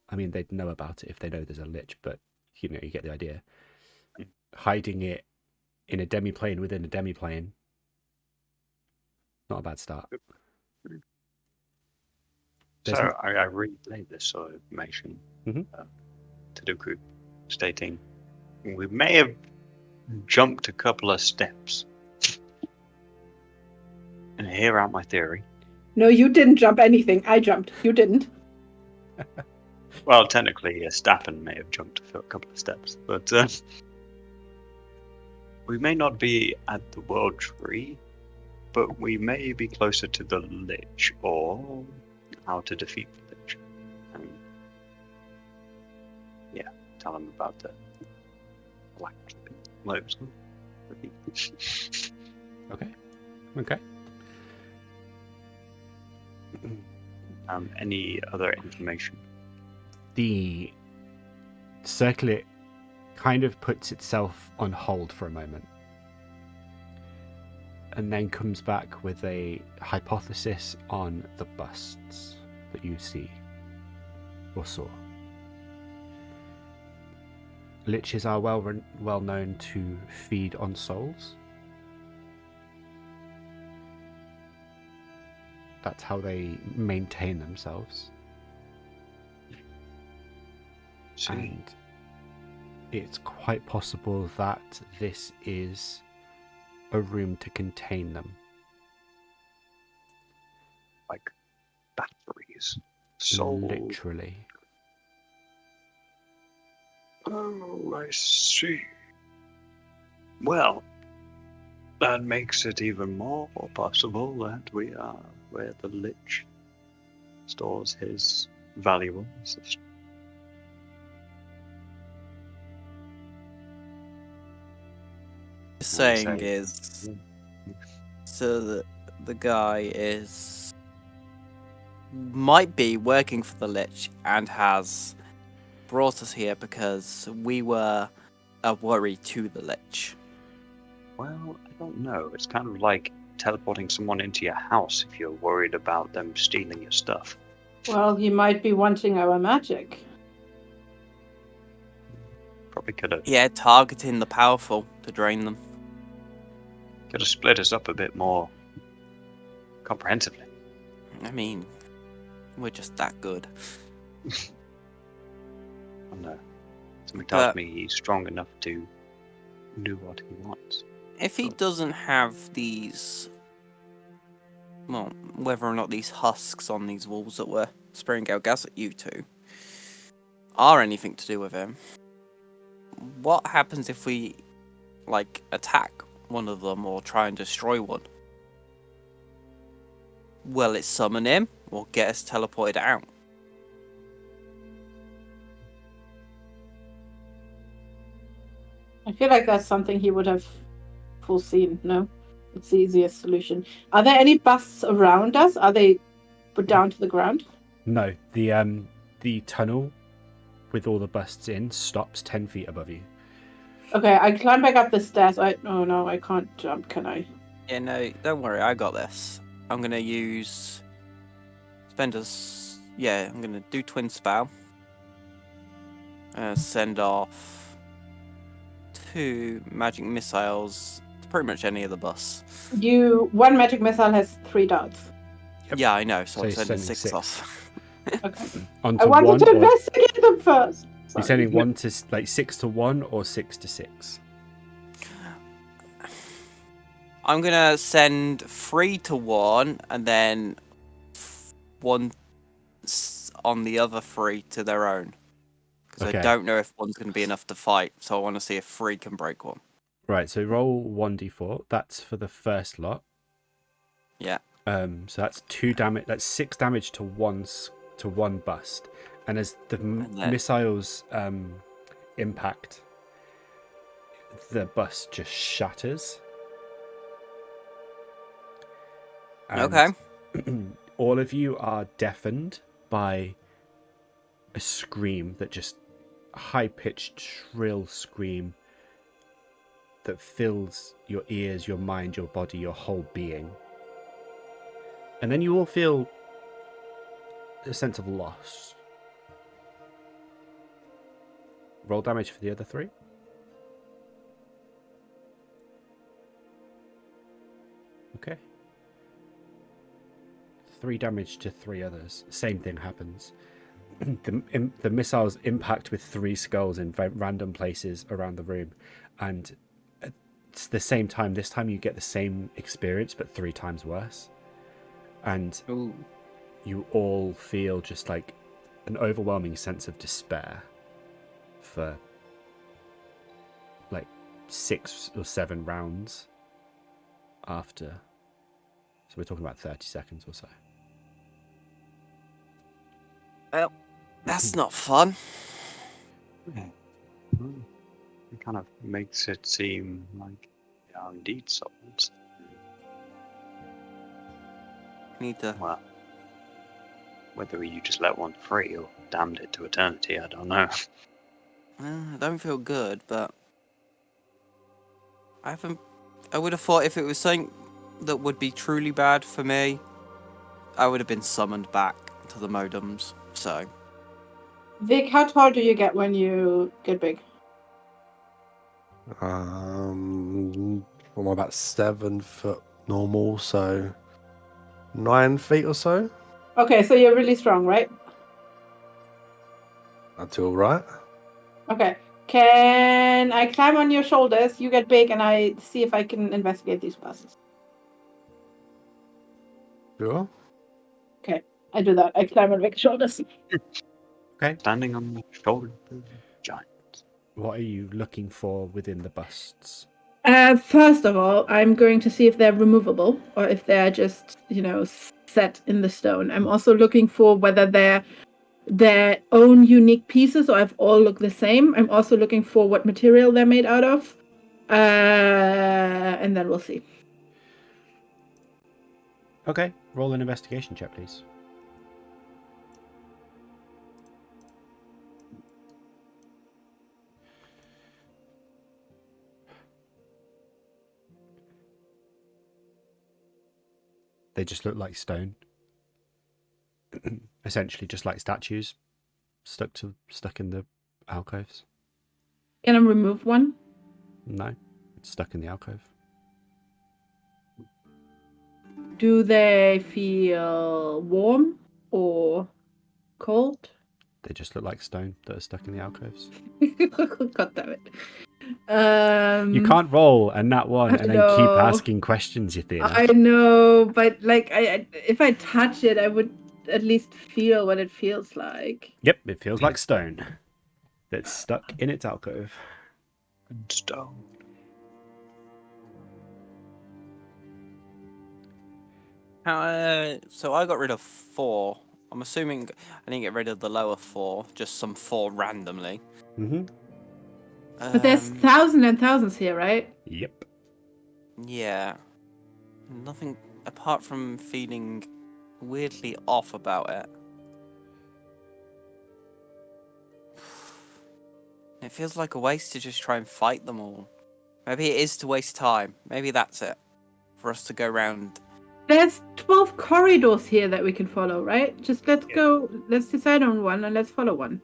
I mean, they'd know about it if they know there's a lich, but you get the idea. Hiding it in a demi-plane within a demi-plane, not a bad start. So There's I replayed this sort of information Mhm. to the group, stating we may have jumped a couple of steps. And hear out my theory. No, you didn't jump anything. I jumped. You didn't. Well, technically, Stappen may have jumped a couple of steps, but we may not be at the World Tree, but we may be closer to the Lich, or how to defeat the Lich. And yeah, tell them about the black lobes. Okay. Any other information? The circlet kind of puts itself on hold for a moment and then comes back with a hypothesis on the busts that you see or saw. Liches are well known to feed on souls. That's how they maintain themselves. See. And it's quite possible that this is a room to contain them. Like batteries. Soul. Literally. Oh, I see. Well, that makes it even more possible that we are where the Lich stores his valuables. saying is, so the guy might be working for the Lich and has brought us here because we were a worry to the Lich. Well, I don't know. It's kind of like teleporting someone into your house if you're worried about them stealing your stuff. Well, he might be wanting our magic. Probably could have Yeah, targeting the powerful to drain them. split us up a bit more comprehensively. I mean, we're just that good. I don't know. Something tells But- me he's strong enough to do what he wants. If he doesn't have these, well, whether or not these husks on these walls that were spraying out gas at you two are anything to do with him, what happens if we, like, attack one of them or try and destroy one? Will it summon him or get us teleported out? I feel like that's something he would have foreseen. No, it's the easiest solution. Are there any busts around us? Are they put down to the ground? No, the tunnel with all the busts in stops 10 feet above you. Okay, I climb back up the stairs. Oh no, I can't jump. Can I? Yeah, no, don't worry, I got this. I'm gonna I'm gonna do Twin Spell. Send off 2 magic missiles to pretty much any of the bus. One magic missile has 3 darts. Yep. Yeah, I know, so So I'm you're sending sending 6 6. off. Okay. Onto I wanted one, to or investigate them first. you're Sorry. sending 1 to 6 to 1 or 6 to 6. I'm gonna send 3 to 1 and then 1 on the other 3 to their own. Because Okay. I don't know if 1's gonna be enough to fight, so I want to see if 3 can break 1. Right, so roll 1d4. That's for the first lot. Yeah. So that's 2 damage. That's 6 damage to one bust, and as the And then- missiles impact, the bust just shatters. And Okay. all of you are deafened by a scream that just high-pitched, shrill scream that fills your ears, your mind, your body, your whole being. And then you all feel a sense of loss. Roll damage for the other 3. Okay. 3 damage to 3 others. Same thing happens. The missiles impact with 3 skulls in random places around the room, and at the same time, this time you get the same experience but 3 times worse. And Ooh. you all feel just like an overwhelming sense of despair for like 6 or 7 rounds after. So we're talking about 30 seconds or so. Well, that's not fun. It kind of makes it seem like they are indeed souls. Need to. Well, whether you just let one free or damned it to eternity, I don't know. I don't feel good, but I would have thought if it was something that would be truly bad for me, I would have been summoned back to the modems. So Vic, how tall do you get when you get big? I'm about 7 foot normal, so 9 feet or so. Okay, so you're really strong, right? That's all right. Okay. Can I climb on your shoulders? You get big, and I see if I can investigate these busts. Sure. I do that. I climb on Vic's shoulders. Standing on the shoulder of the giant. What are you looking for within the busts? First of all, I'm going to see if they're removable or if they're just, set in the stone. I'm also looking for whether they're their own unique pieces or if all look the same. I'm also looking for what material they're made out of. And then we'll see. Okay, roll an investigation check, please. They just look like stone. Essentially just like statues stuck in the alcoves. Can I remove one? No, it's stuck in the alcove. Do they feel warm or cold? They just look like stone that are stuck in the alcoves. God damn it. You can't roll a nat one and then keep No. asking questions, Yathina. I know, but like, I if I touch it, I would at least feel what it feels like. Yep, it feels like stone that's stuck in its alcove. Stone. So I got rid of 4. I'm assuming I didn't get rid of the lower 4, just some 4 randomly. Mm-hmm. But there's thousands and thousands here, right? Yep. Yeah. Nothing apart from feeling weirdly off about it. It feels like a waste to just try and fight them all. Maybe it is to waste time. Maybe that's it. For us to go round. There's 12 corridors here that we can follow, right? Just let's decide on one and let's follow one.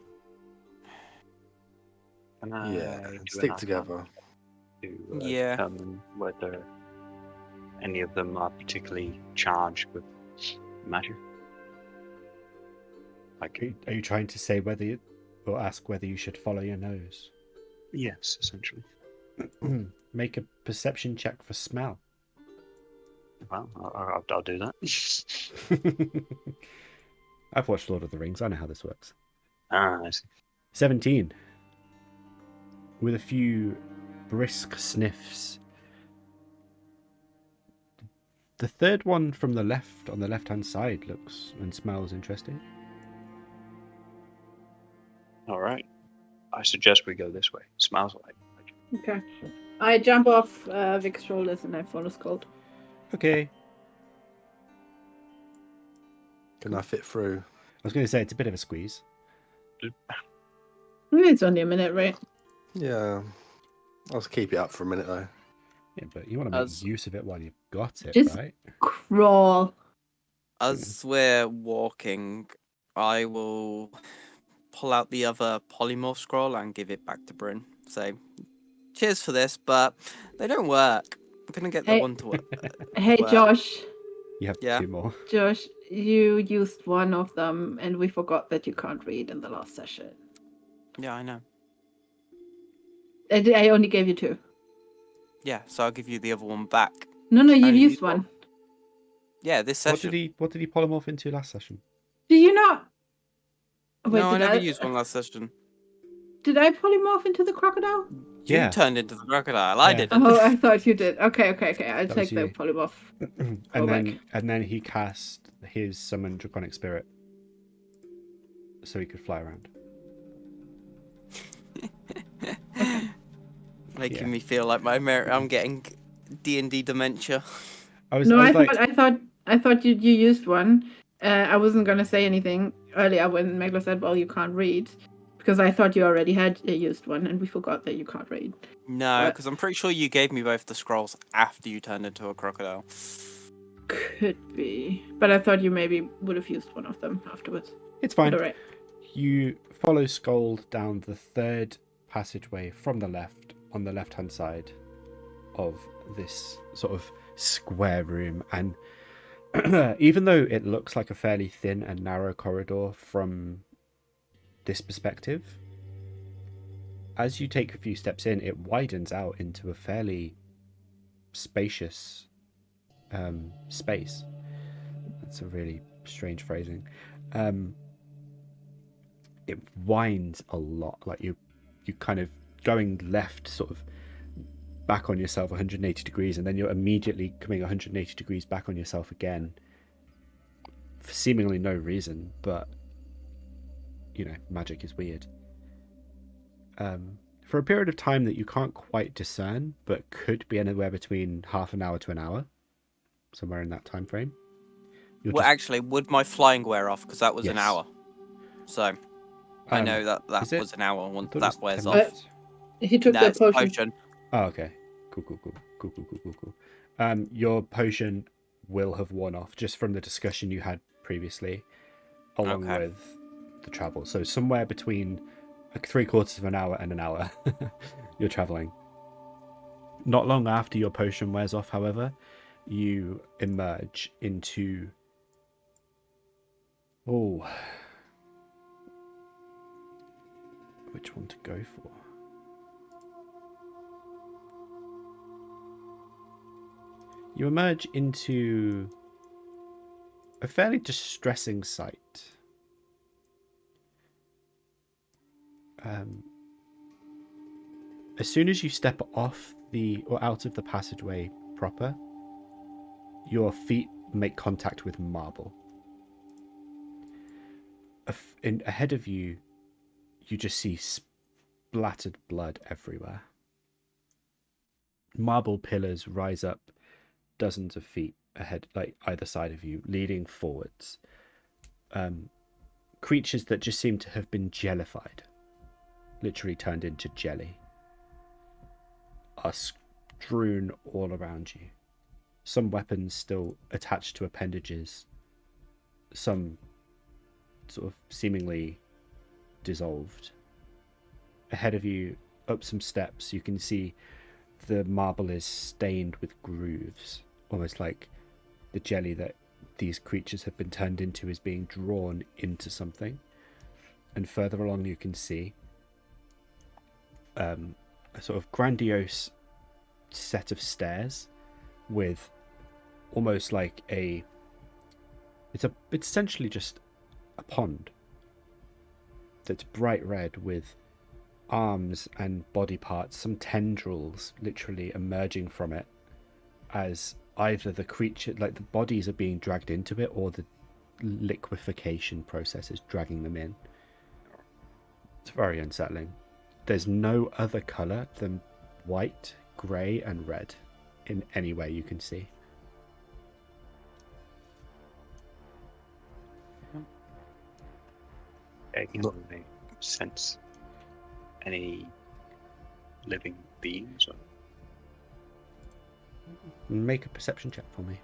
Can I Yeah, do an stick Aqua together. to Yeah. determine whether any of them are particularly charged with magic? Like, Are you trying to say whether you, or ask whether you should follow your nose? yes, essentially. Make a perception check for smell. Well, I'll do that. I've watched Lord of the Rings. I know how this works. I see. 17. With a few brisk sniffs. The third one from the left, on the left-hand side, looks and smells interesting. All right. I suggest we go this way. Smells like magic. Okay. I jump off Vic's shoulders and I follow Sköld. Okay. Can I fit through? I was going to say, it's a bit of a squeeze. It's only a minute, right? Yeah. I'll just keep it up for a minute though. Yeah, but you want to make As- use of it while you've got it, Just- right? Crawl. As we're walking, I will pull out the other polymorph scroll and give it back to Bryn. Say, cheers for this, but they don't work. I'm gonna get the Hey. one to work. Hey, Well, Josh. You have Yeah. 2 more. Josh, you used one of them and we forgot that you can't read in the last session. Yeah, I know. I only gave you 2. Yeah, so I'll give you the other one back. No, you Only used used one. Yeah, this What session. did he polymorph into last session? Did you not? Wait, No, I did never used one last session. Did I polymorph into the crocodile? You Yeah. turned into the crocodile. I Yeah. didn't. Oh, I thought you did. Okay. I'll That take was the you. polymorph. and back. then he cast his summoned draconic spirit, so he could fly around. Making Yeah. me feel like I'm getting D&D dementia. I was No, I like, thought you used one. I wasn't gonna say anything earlier when Meglo said, "Well, you can't read," because I thought you already had used one, and we forgot that you can't read. No, What? because I'm pretty sure you gave me both the scrolls after you turned into a crocodile. Could be, but I thought you maybe would have used one of them afterwards. it's fine. But all right. You follow Sköld down the 3rd passageway from the left, on the left-hand side of this sort of square room, and even though it looks like a fairly thin and narrow corridor from this perspective, as you take a few steps in, it widens out into a fairly spacious space. That's a really strange phrasing. It winds a lot, like you kind of going left, sort of back on yourself 180 degrees, and then you're immediately coming 180 degrees back on yourself again for seemingly no reason, but magic is weird. for a period of time that you can't quite discern, but could be anywhere between half an hour to an hour, somewhere in that time frame. Well, actually, would my flying wear off? Because that was an Yes. hour. So I know that is it? was an hour once I thought it that was wears 10 off. minutes. He took No, the it's a potion. Oh, okay. Cool. Your potion will have worn off just from the discussion you had previously, along Okay. with the travel. So somewhere between like 3/4 of an hour and an hour, you're traveling. Not long after your potion wears off, however, you emerge into... Oh. Which one to go for? You emerge into a fairly distressing sight. As soon as you step off or out of the passageway proper, your feet make contact with marble. Ahead of you, you just see splattered blood everywhere. Marble pillars rise up dozens of feet ahead, like either side of you, leading forwards. Creatures that just seem to have been jellified, literally turned into jelly, are strewn all around you. Some weapons still attached to appendages, some sort of seemingly dissolved. Ahead of you, up some steps, you can see the marble is stained with grooves, almost like the jelly that these creatures have been turned into is being drawn into something. And further along you can see a sort of grandiose set of stairs with almost like it's essentially just a pond that's bright red with arms and body parts, some tendrils literally emerging from it as either the creature, like the bodies are being dragged into it, or the liquefaction process is dragging them in. It's very unsettling. There's no other colour than white, grey and red in any way you can see. Can I sense any living beings? Or... Make a perception check for me.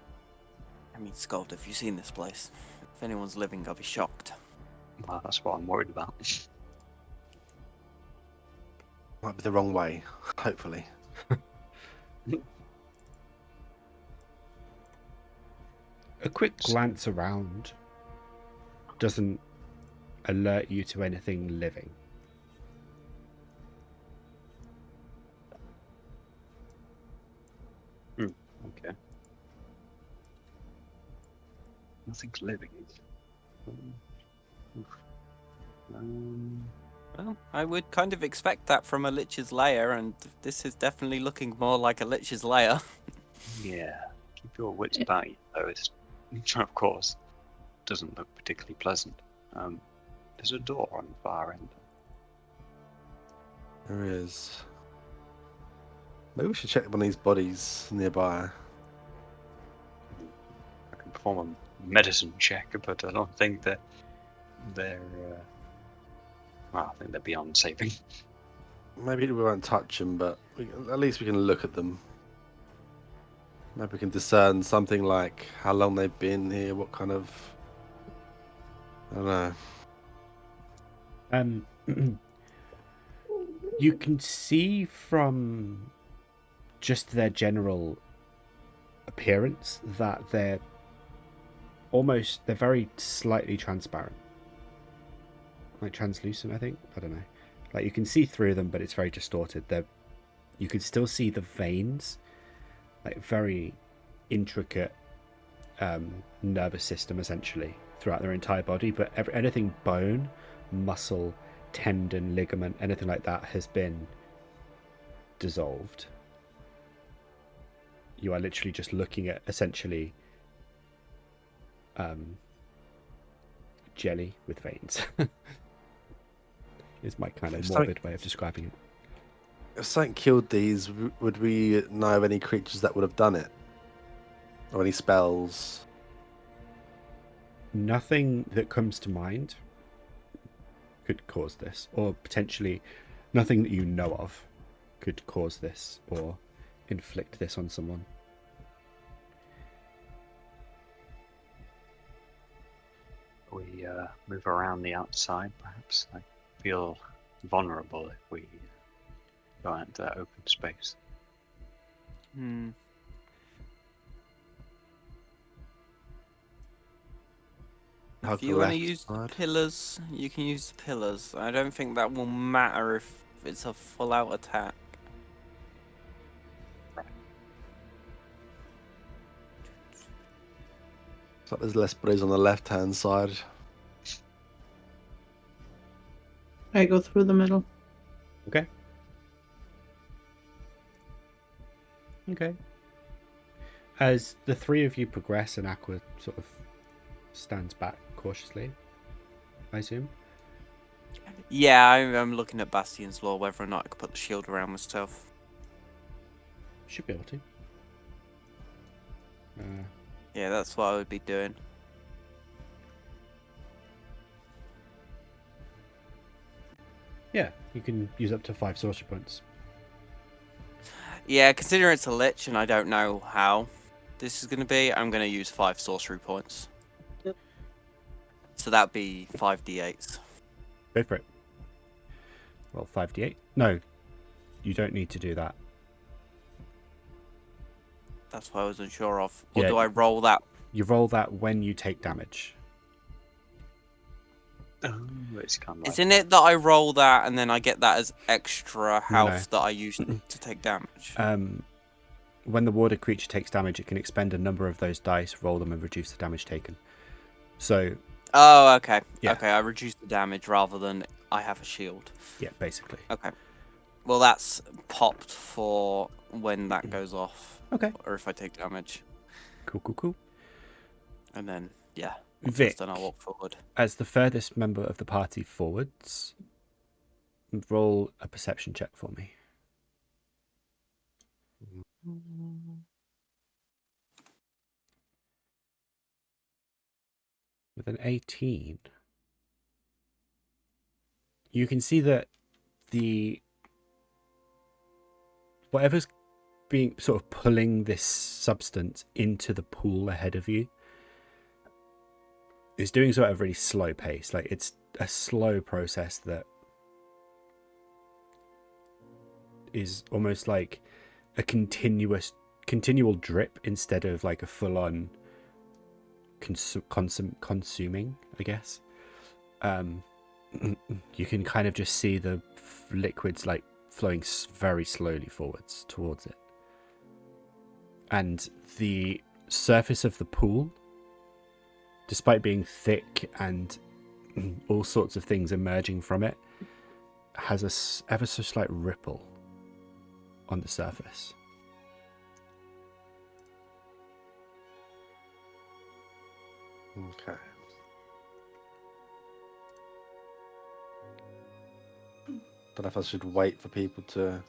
I mean, Sköld, have you seen this place? If anyone's living, I'll be shocked. Well, that's what I'm worried about. Might be the wrong way, hopefully. A quick glance around doesn't alert you to anything living. Okay. Nothing's living. Well, I would kind of expect that from a lich's lair, and this is definitely looking more like a lich's lair. Yeah. Keep your wits about you, though. It's, of course, doesn't look particularly pleasant. There's a door on the far end. There is. Maybe we should check one of these bodies nearby. I can perform a medicine check, but I don't think that they're. Well, I think they're beyond saving. Maybe we won't touch them, but at least we can look at them. Maybe we can discern something like how long they've been here, what kind of... I don't know. You can see from just their general appearance that they're very slightly transparent. Like translucent, I think. I don't know. Like you can see through them, but it's very distorted. You can still see the veins, like very intricate nervous system essentially throughout their entire body. But anything bone, muscle, tendon, ligament, anything like that has been dissolved. You are literally just looking at essentially jelly with veins. Is my kind of morbid way of describing it. If something killed these, would we know of any creatures that would have done it? Or any spells? Nothing that comes to mind could cause this, or potentially nothing that you know of could cause this or inflict this on someone. We move around the outside, perhaps. I feel vulnerable if we go out into that open space. Hmm. Hug If the you want to left use the side. pillars, you can use the pillars. I don't think that will matter if it's a full-out attack. So there's less bodies on the left-hand side. I go through the middle. Okay. Okay. As the three of you progress, and Aqua sort of stands back cautiously, I assume. Yeah, I'm looking at Bastion's Law, whether or not I could put the shield around myself. Should be able to. Yeah, that's what I would be doing. Yeah, you can use up to 5 sorcery points. Yeah, considering it's a lich and I don't know how this is going to be, I'm going to use 5 sorcery points. Yep. So that'd be 5d8s. Go for it. Roll 5d8. No, you don't need to do that. That's what I wasn't sure of. Or Yeah. do I roll that? You roll that when you take damage. Oh, it's kind of like Isn't it that I roll that and then I get that as extra No. health that I use to take damage? When the warded creature takes damage, it can expend a number of those dice, roll them, and reduce the damage taken. So, Oh, okay. Yeah. Okay, I reduce the damage rather than I have a shield. yeah, basically. Okay. Well, that's popped for when that goes off. Okay. Or if I take damage. Cool. And then, yeah. Once Vic, that's done, I'll walk forward. as the furthest member of the party forwards, roll a perception check for me. With an 18, you can see that whatever's being sort of pulling this substance into the pool ahead of you is doing so at a really slow pace. Like, it's a slow process that is almost like a continual drip instead of like a full-on consuming, I guess. You can kind of just see the liquids like flowing very slowly forwards towards it, and the surface of the pool, despite being thick and all sorts of things emerging from it, has a ever so slight ripple on the surface. Okay. Don't know if I should wait for people to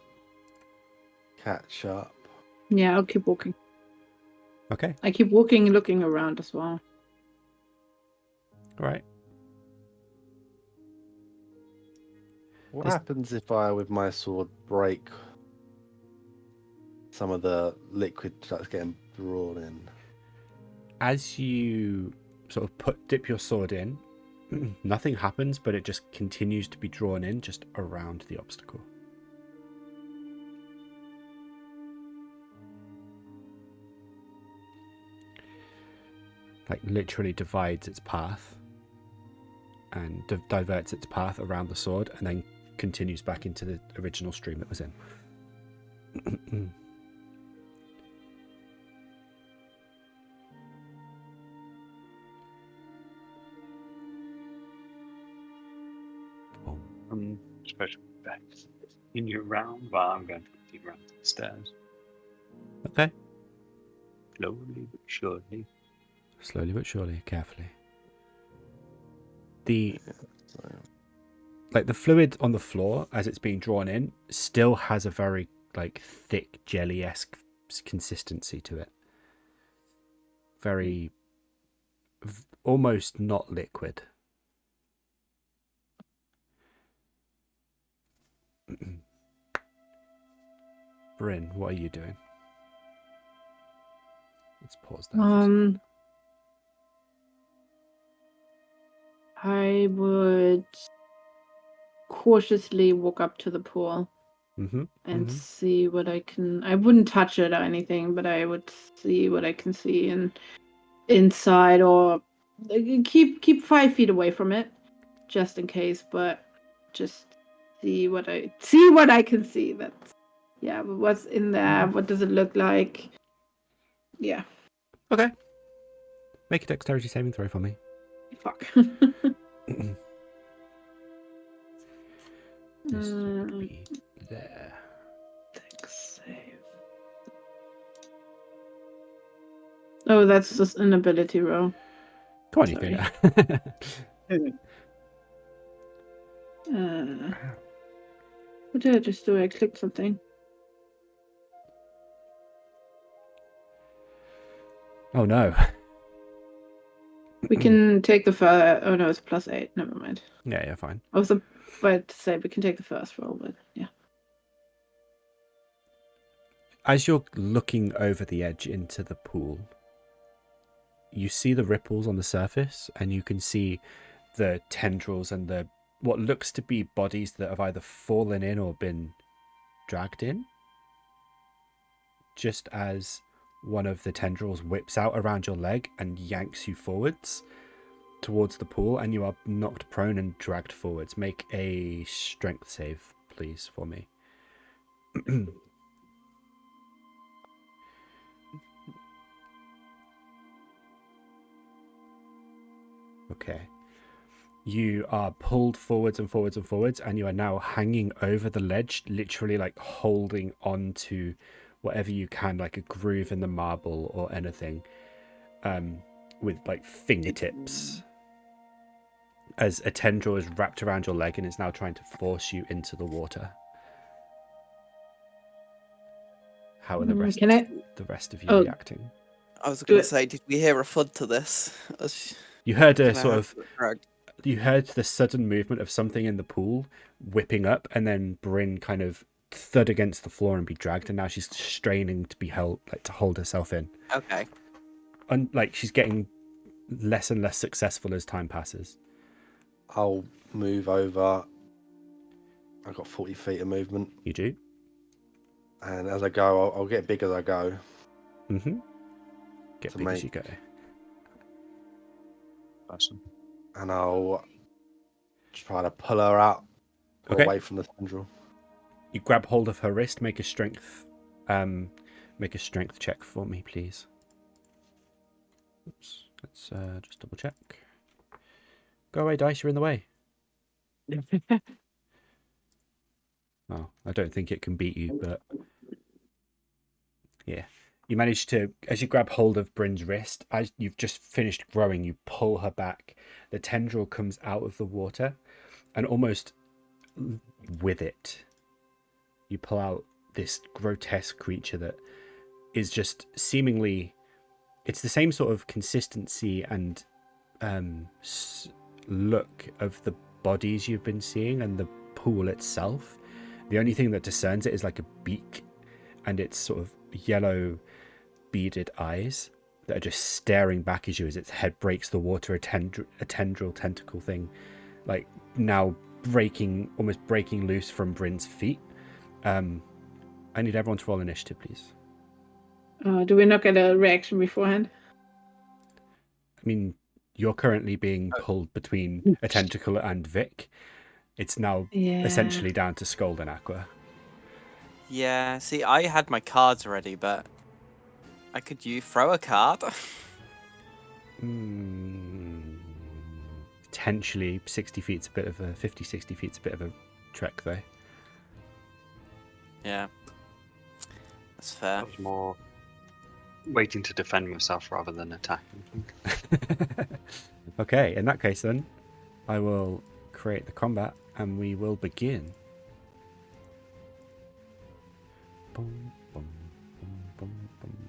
catch up. Yeah, I'll keep walking. Okay, I keep walking, looking around as well. all right. What There's- happens if I, with my sword, break some of the liquid that's getting drawn in? As you sort of dip your sword in, nothing happens, but it just continues to be drawn in just around the obstacle. Like, literally divides its path and diverts its path around the sword, and then continues back into the original stream it was in. Especially back in your round, but I'm going to continue around to the stairs. Okay. Slowly but surely. Slowly but surely, carefully. The like the fluid on the floor as it's being drawn in still has a very like thick jelly-esque consistency to it. Very almost not liquid. Bryn, what are you doing? Let's pause there. For a second. I would cautiously walk up to the pool and see what I can. I wouldn't touch it or anything, but I would see what I can see inside, or keep 5 feet away from it, just in case. But just see what I can see. That's but what's in there? What does it look like? Yeah. Okay. Make a dexterity saving throw for me. Fuck. This would be there. Dex save. Oh, that's just an ability roll. Come on, you Sorry. can. What did I just do? I clicked something. Oh no. We can take the first. Oh no, it's +8. Never mind. Yeah, fine. I was about to say we can take the first roll, but yeah. As you're looking over the edge into the pool, you see the ripples on the surface, and you can see the tendrils and the what looks to be bodies that have either fallen in or been dragged in. Just as one of the tendrils whips out around your leg and yanks you forwards towards the pool, and you are knocked prone and dragged forwards. Make a strength save, please, for me. Okay. You are pulled forwards and forwards and forwards, and you are now hanging over the ledge, literally like holding on to whatever you can, like a groove in the marble or anything, with like fingertips, as a tendril is wrapped around your leg and is now trying to force you into the water. How are the rest of you reacting? I was going to say, did we hear a thud to this? You heard a sort of... You heard the sudden movement of something in the pool whipping up, and then Bryn kind of thud against the floor and be dragged, and now she's straining to be held, like to hold herself in. Okay. And like she's getting less and less successful as time passes. I'll move over. I've got 40 feet of movement. You do? And as I go, I'll get big as I go. Mm-hmm. Get big as you go. Awesome. And I'll try to pull her out away from the tendril. You grab hold of her wrist. Make a strength check for me, please. Oops. Let's just double check. Go away, dice. You're in the way. Oh, I don't think it can beat you, but yeah. You manage to, as you grab hold of Bryn's wrist, as you've just finished growing, you pull her back. The tendril comes out of the water, and almost with it, you pull out this grotesque creature that is just seemingly, it's the same sort of consistency and look of the bodies you've been seeing and the pool itself. The only thing that discerns it is like a beak, and it's sort of yellow beaded eyes that are just staring back at you as its head breaks the water. A tendril tentacle thing, like now almost breaking loose from Bryn's feet. I need everyone to roll initiative, please. Do we not get a reaction beforehand? I mean, you're currently being pulled between a tentacle and Vic. It's now essentially down to Sköld and Aqua. Yeah, see, I had my cards ready, but could you throw a card? Potentially 60 feet's a bit of a 50, 60 feet's a bit of a trek though. Yeah. That's fair. I was more waiting to defend myself rather than attacking. Okay, in that case then, I will create the combat and we will begin. Boom, boom, boom, boom, boom.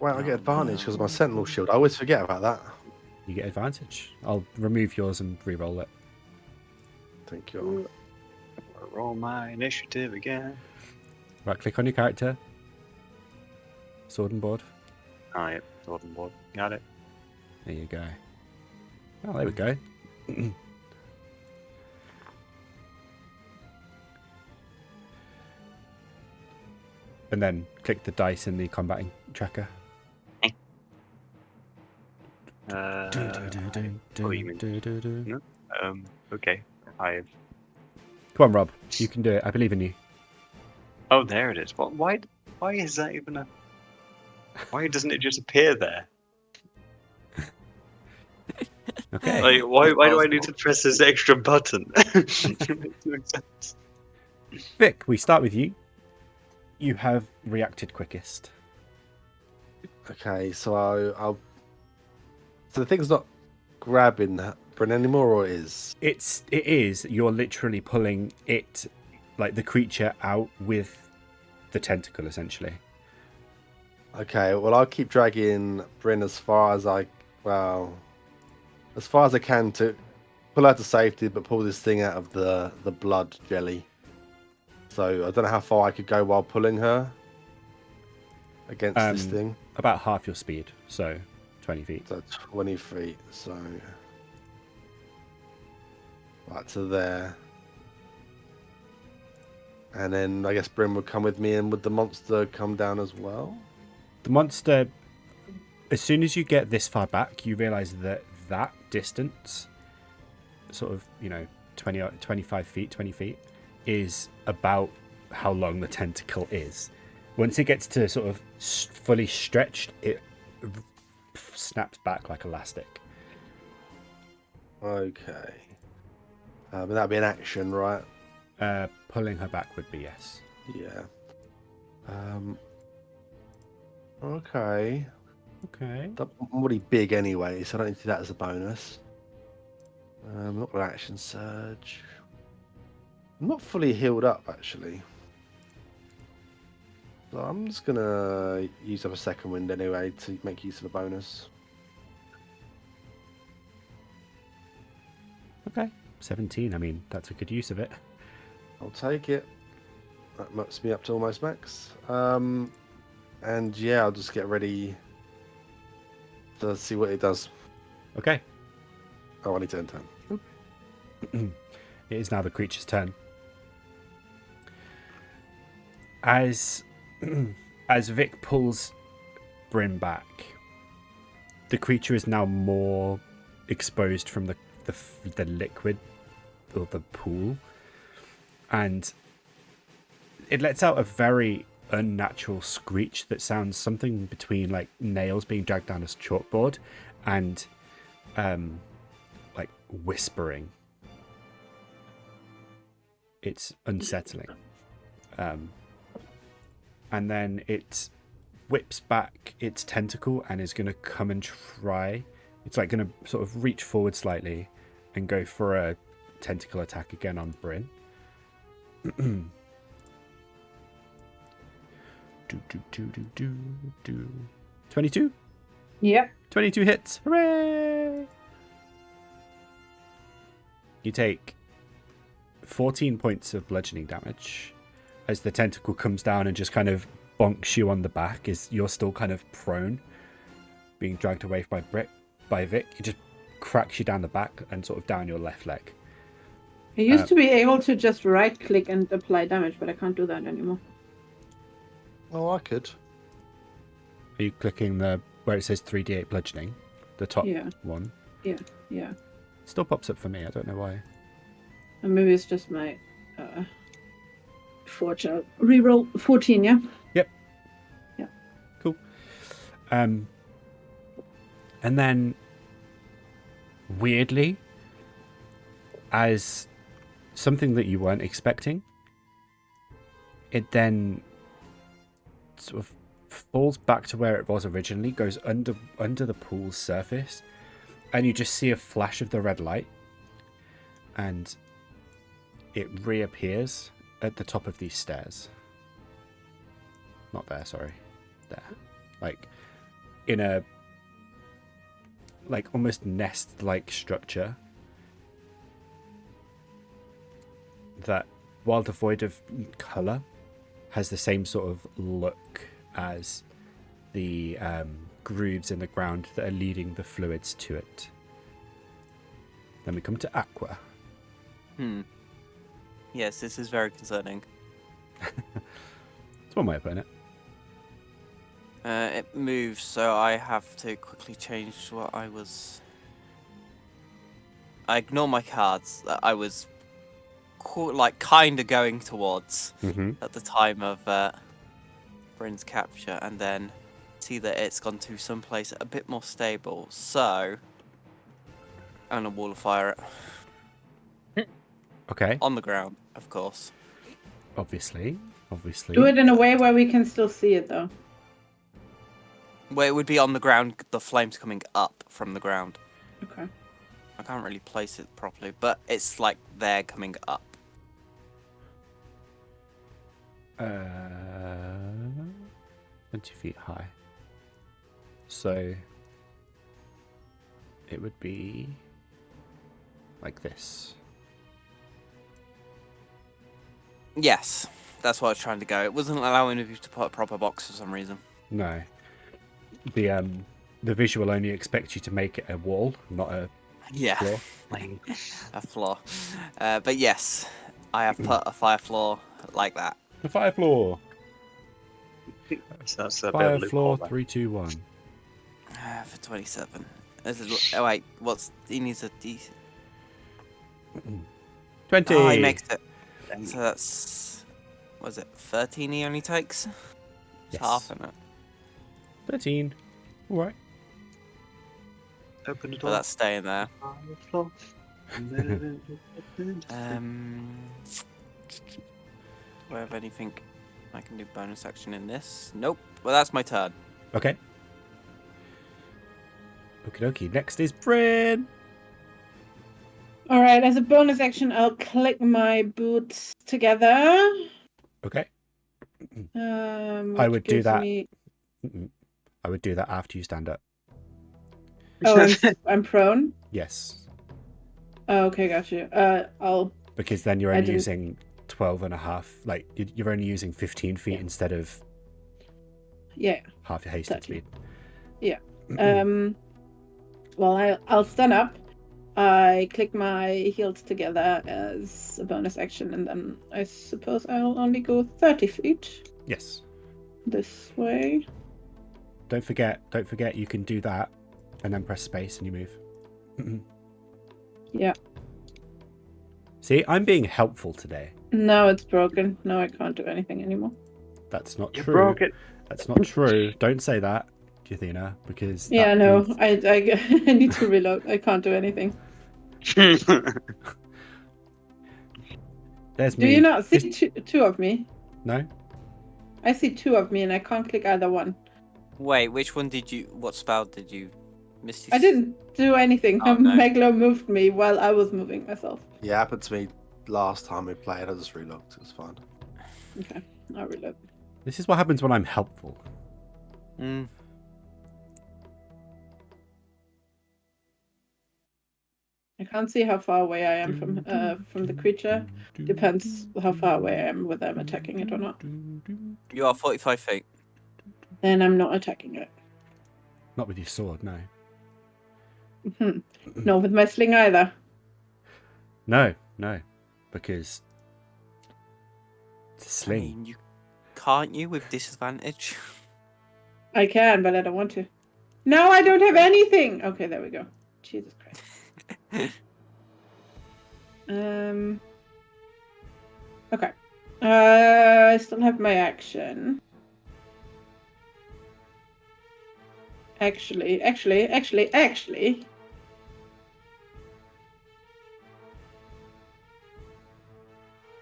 Well, I get advantage because of my Sentinel shield. I always forget about that. You get advantage. I'll remove yours and re-roll it. Thank you. Roll my initiative again. Right, click on your character. Sword and board. Oh, yep. Sword and board. Got it. There you go. Oh, there we go. And then click the dice in the combating tracker. Oh, you mean... No? Okay. Come Come on, Rob. You can do it. I believe in you. Oh, there it is. What? Why is that even a... Why doesn't it just appear there? Okay. Like, why do I need to press this extra button? It makes no sense. Vic, we start with you. You have reacted quickest. Okay, so I'll. So the thing's not grabbing Bryn anymore, or it is? It is. You're literally pulling it, like the creature, out with the tentacle, essentially. Okay, well I'll keep dragging Bryn as far as I can to pull her to safety, but pull this thing out of the blood jelly. So I don't know how far I could go while pulling her against this thing. About half your speed, so 20 feet. So 20 feet, so right to there. And then I guess Bryn would come with me, and would the monster come down as well? The monster, as soon as you get this far back, you realise that that distance, sort of, 25 feet, 20 feet, is about how long the tentacle is. Once it gets to sort of fully stretched, it snaps back like elastic. Okay. But that'd be an action, right? Pulling her back would be yes. Yeah. Okay. Okay. I'm already big anyway, so I don't need to do that as a bonus. Not an action surge. I'm not fully healed up, actually. So I'm just going to use up a second wind anyway to make use of a bonus. Okay. 17, I mean, that's a good use of it. I'll take it. That mucks me up to almost max. And yeah, I'll just get ready to see what it does. Okay. Oh, I need to end turn. It is now the creature's turn. As Vic pulls Bryn back, the creature is now more exposed from the liquid or the pool, and it lets out a very unnatural screech that sounds something between like nails being dragged down a chalkboard and like whispering. It's unsettling. And then it whips back its tentacle and is going to come and try. It's like going to sort of reach forward slightly and go for a tentacle attack again on Bryn. 22? Yep. 22 hits. Hooray! You take 14 points of bludgeoning damage as the tentacle comes down and just kind of bonks you on the back as you're still kind of prone, being dragged away by Vic. It just cracks you down the back and sort of down your left leg. I used to be able to just right click and apply damage, but I can't do that anymore. Oh, I could. Are you clicking where it says 3d8 bludgeoning? The top one? Yeah. It still pops up for me. I don't know why. And maybe it's just my fortune. Reroll 14, yeah? Yep. Yeah. Cool. And then, weirdly, as something that you weren't expecting, it then sort of falls back to where it was originally, goes under the pool's surface, and you just see a flash of the red light, and it reappears at the top of these stairs. Not there, sorry. There. Like, in a, like, almost nest-like structure that, while devoid of colour, has the same sort of look as the grooves in the ground that are leading the fluids to it. Then we come to Aqua. Yes, this is very concerning. That's one way of putting it. It moves, so I have to quickly change what I was... I ignore my cards that I was kind of going towards at the time of Bryn's capture, and then see that it's gone to someplace a bit more stable. So I'm gonna wall of fire it Okay. on the ground, of course. Obviously. Do it in a way where we can still see it, though. Where it would be on the ground, the flames coming up from the ground. Okay. I can't really place it properly, but it's like they're coming up. 20 feet high. So it would be like this. Yes, that's what I was trying to go. It wasn't allowing me to put a proper box for some reason. No. The visual only expects you to make it a wall, not a Yeah, floor. a floor. But yes, I have put a fire floor like that. The fire floor. So that's a bit Fire of a floor loophole 3, 2, 1. For 27. Oh wait, he needs a D. 20. Oh, he makes it. So that's, what is it, 13 he only takes? It's Yes. half in it. 13. All right. Open the But door. that's staying there. Floor. Do I have anything I can do bonus action in this? Nope. Well, that's my turn. Okay. Okie dokie. Next is Bryn. All right. As a bonus action, I'll click my boots together. Okay. I would do that. I would do that after you stand up. Oh, I'm prone. Yes. Oh, okay, got you. I'll. Because then you're I only didn't- using 12 and a half. Like, you're only using 15 feet instead of Yeah. half your hasted 13. speed. Yeah. Well, I'll stand up. I click my heels together as a bonus action, and then I suppose I'll only go 30 feet Yes. this way. Don't forget you can do that and then press space and you move. Yeah. See, I'm being helpful today. Now it's broken. Now I can't do anything anymore. That's not You true. broke it. That's not true. Don't say that, Yathina, because Yeah, that no, means- I need to reload. I can't do anything. There's Do me. you not see two of me? No? I see two of me, and I can't click either one. Wait, which one did you... What spell did you... Misty... I didn't do anything. Oh, no. Meglo moved me while I was moving myself. Yeah, happened to me last time we played. I just relooked. It was fine. Okay, I'll reload. This is what happens when I'm helpful. Mm. I can't see how far away I am from the creature. Depends how far away I am, whether I'm attacking it or not. You are 45 feet. Then I'm not attacking it. Not with your sword, no. No, with my sling either. No. Because it's a I sling. mean, can't you with disadvantage? I can, but I don't want to. No, I don't have anything. Okay, there we go. Jesus Christ. Okay. I still have my action. Actually.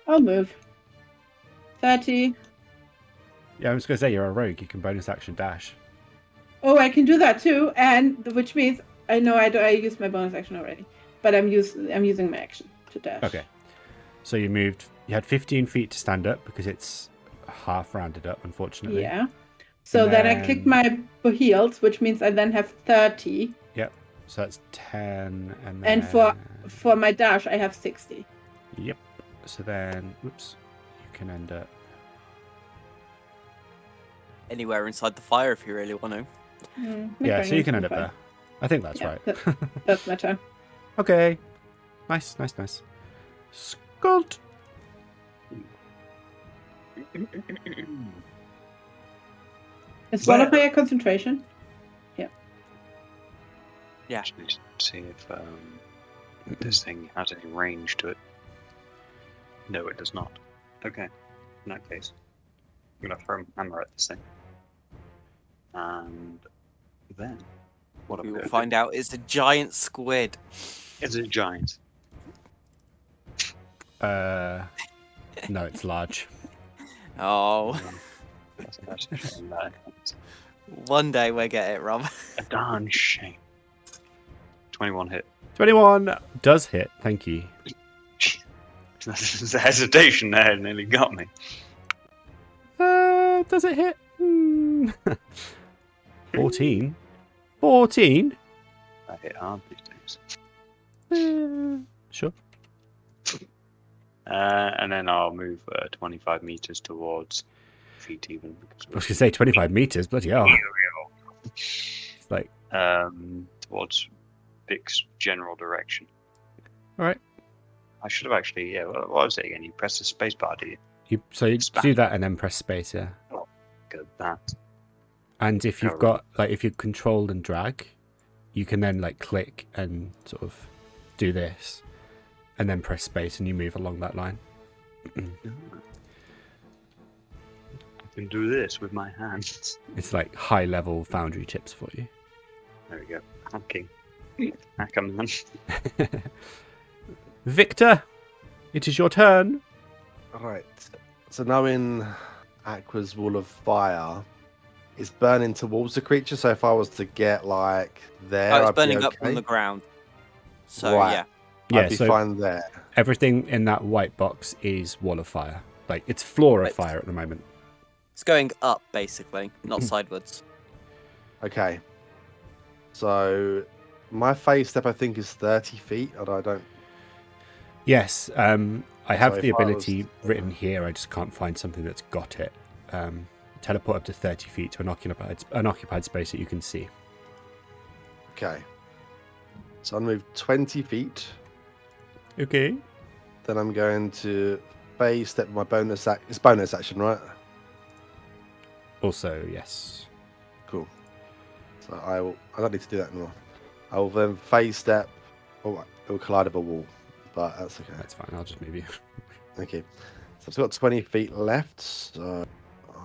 I'll move. 30. Yeah, I was going to say you're a rogue. You can bonus action dash. Oh, I can do that too, and which means I know I used my bonus action already, but I'm using my action to dash. Okay. So you had 15 feet to stand up because it's half rounded up, unfortunately. Yeah. So And then I kick my heels, which means I then have 30. Yep. So that's 10, and then. And for my dash, I have 60. Yep. So then, whoops, you can end up. Anywhere inside the fire if you really want to. Yeah, so you can end up fine. there. I think that's right. That's my turn. Okay. Nice. Sköld. Is one of my concentration? Yeah. Just need to see if this thing has any range to it. No, it does not. Okay. In that case, I'm gonna throw a hammer at this thing. And then what We I'm will gonna find out it's a giant squid. Is it giant? No, it's large. Oh, That's a shame, that. one day we'll get it, Rob. A darn shame. 21 hit. 21 does hit. Thank you. There's a hesitation there, it nearly got me. Does it hit? 14. 14. I hit hard these days. Sure. And then I'll move 25 meters towards feet even. I was going to say 25 meters. Bloody hell. It's like, towards Vic's general direction. all right. I should have actually, yeah, what was it again? You press the space bar, do you? You do that and then press space, yeah. Good at that. And if you've got, like, if you control and drag, you can then, like, click and sort of do this. And then press space and you move along that line. I can do this with my hands. It's like high-level foundry tips for you. There we go. Hacking. Hack 'em then. Victor, it is your turn. Alright. So knowing Aqua's wall of fire is burning towards the creature, so if I was to get like there, Oh, it's I'd be burning up from okay? the ground. So, Right. yeah. Yeah, I'd be so fine there. everything in that white box is wall of fire. Like, it's floor of Right. fire at the moment. It's going up, basically, not sideways. Okay. So my phase step I think is 30 feet, and I don't. Yes, I have So the if I ability was- written here. I just can't find something that's got it. Teleport up to 30 feet to an occupied space that you can see. Okay. So I'll move 20 feet. Okay. Then I'm going to phase step my bonus action. It's bonus action, right? Also, yes. Cool. So I don't need to do that anymore. I will then phase step. Oh, it will collide with a wall, but that's okay. That's fine. I'll just move you. Okay. So I've got 20 feet left, so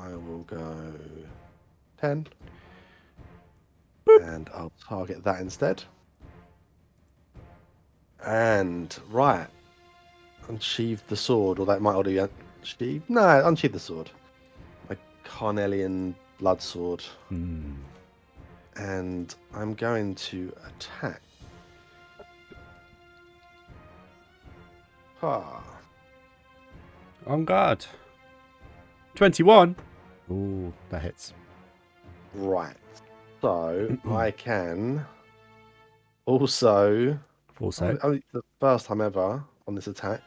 I will go 10. And I'll target that instead. And, right. Unsheathe the sword, or that might already unsheathe. No, unsheathe the sword. My Carnelian blood sword. And I'm going to attack. On guard. 21. Ooh, that hits. Right. So I can also. Also. Only the first time ever on this attack.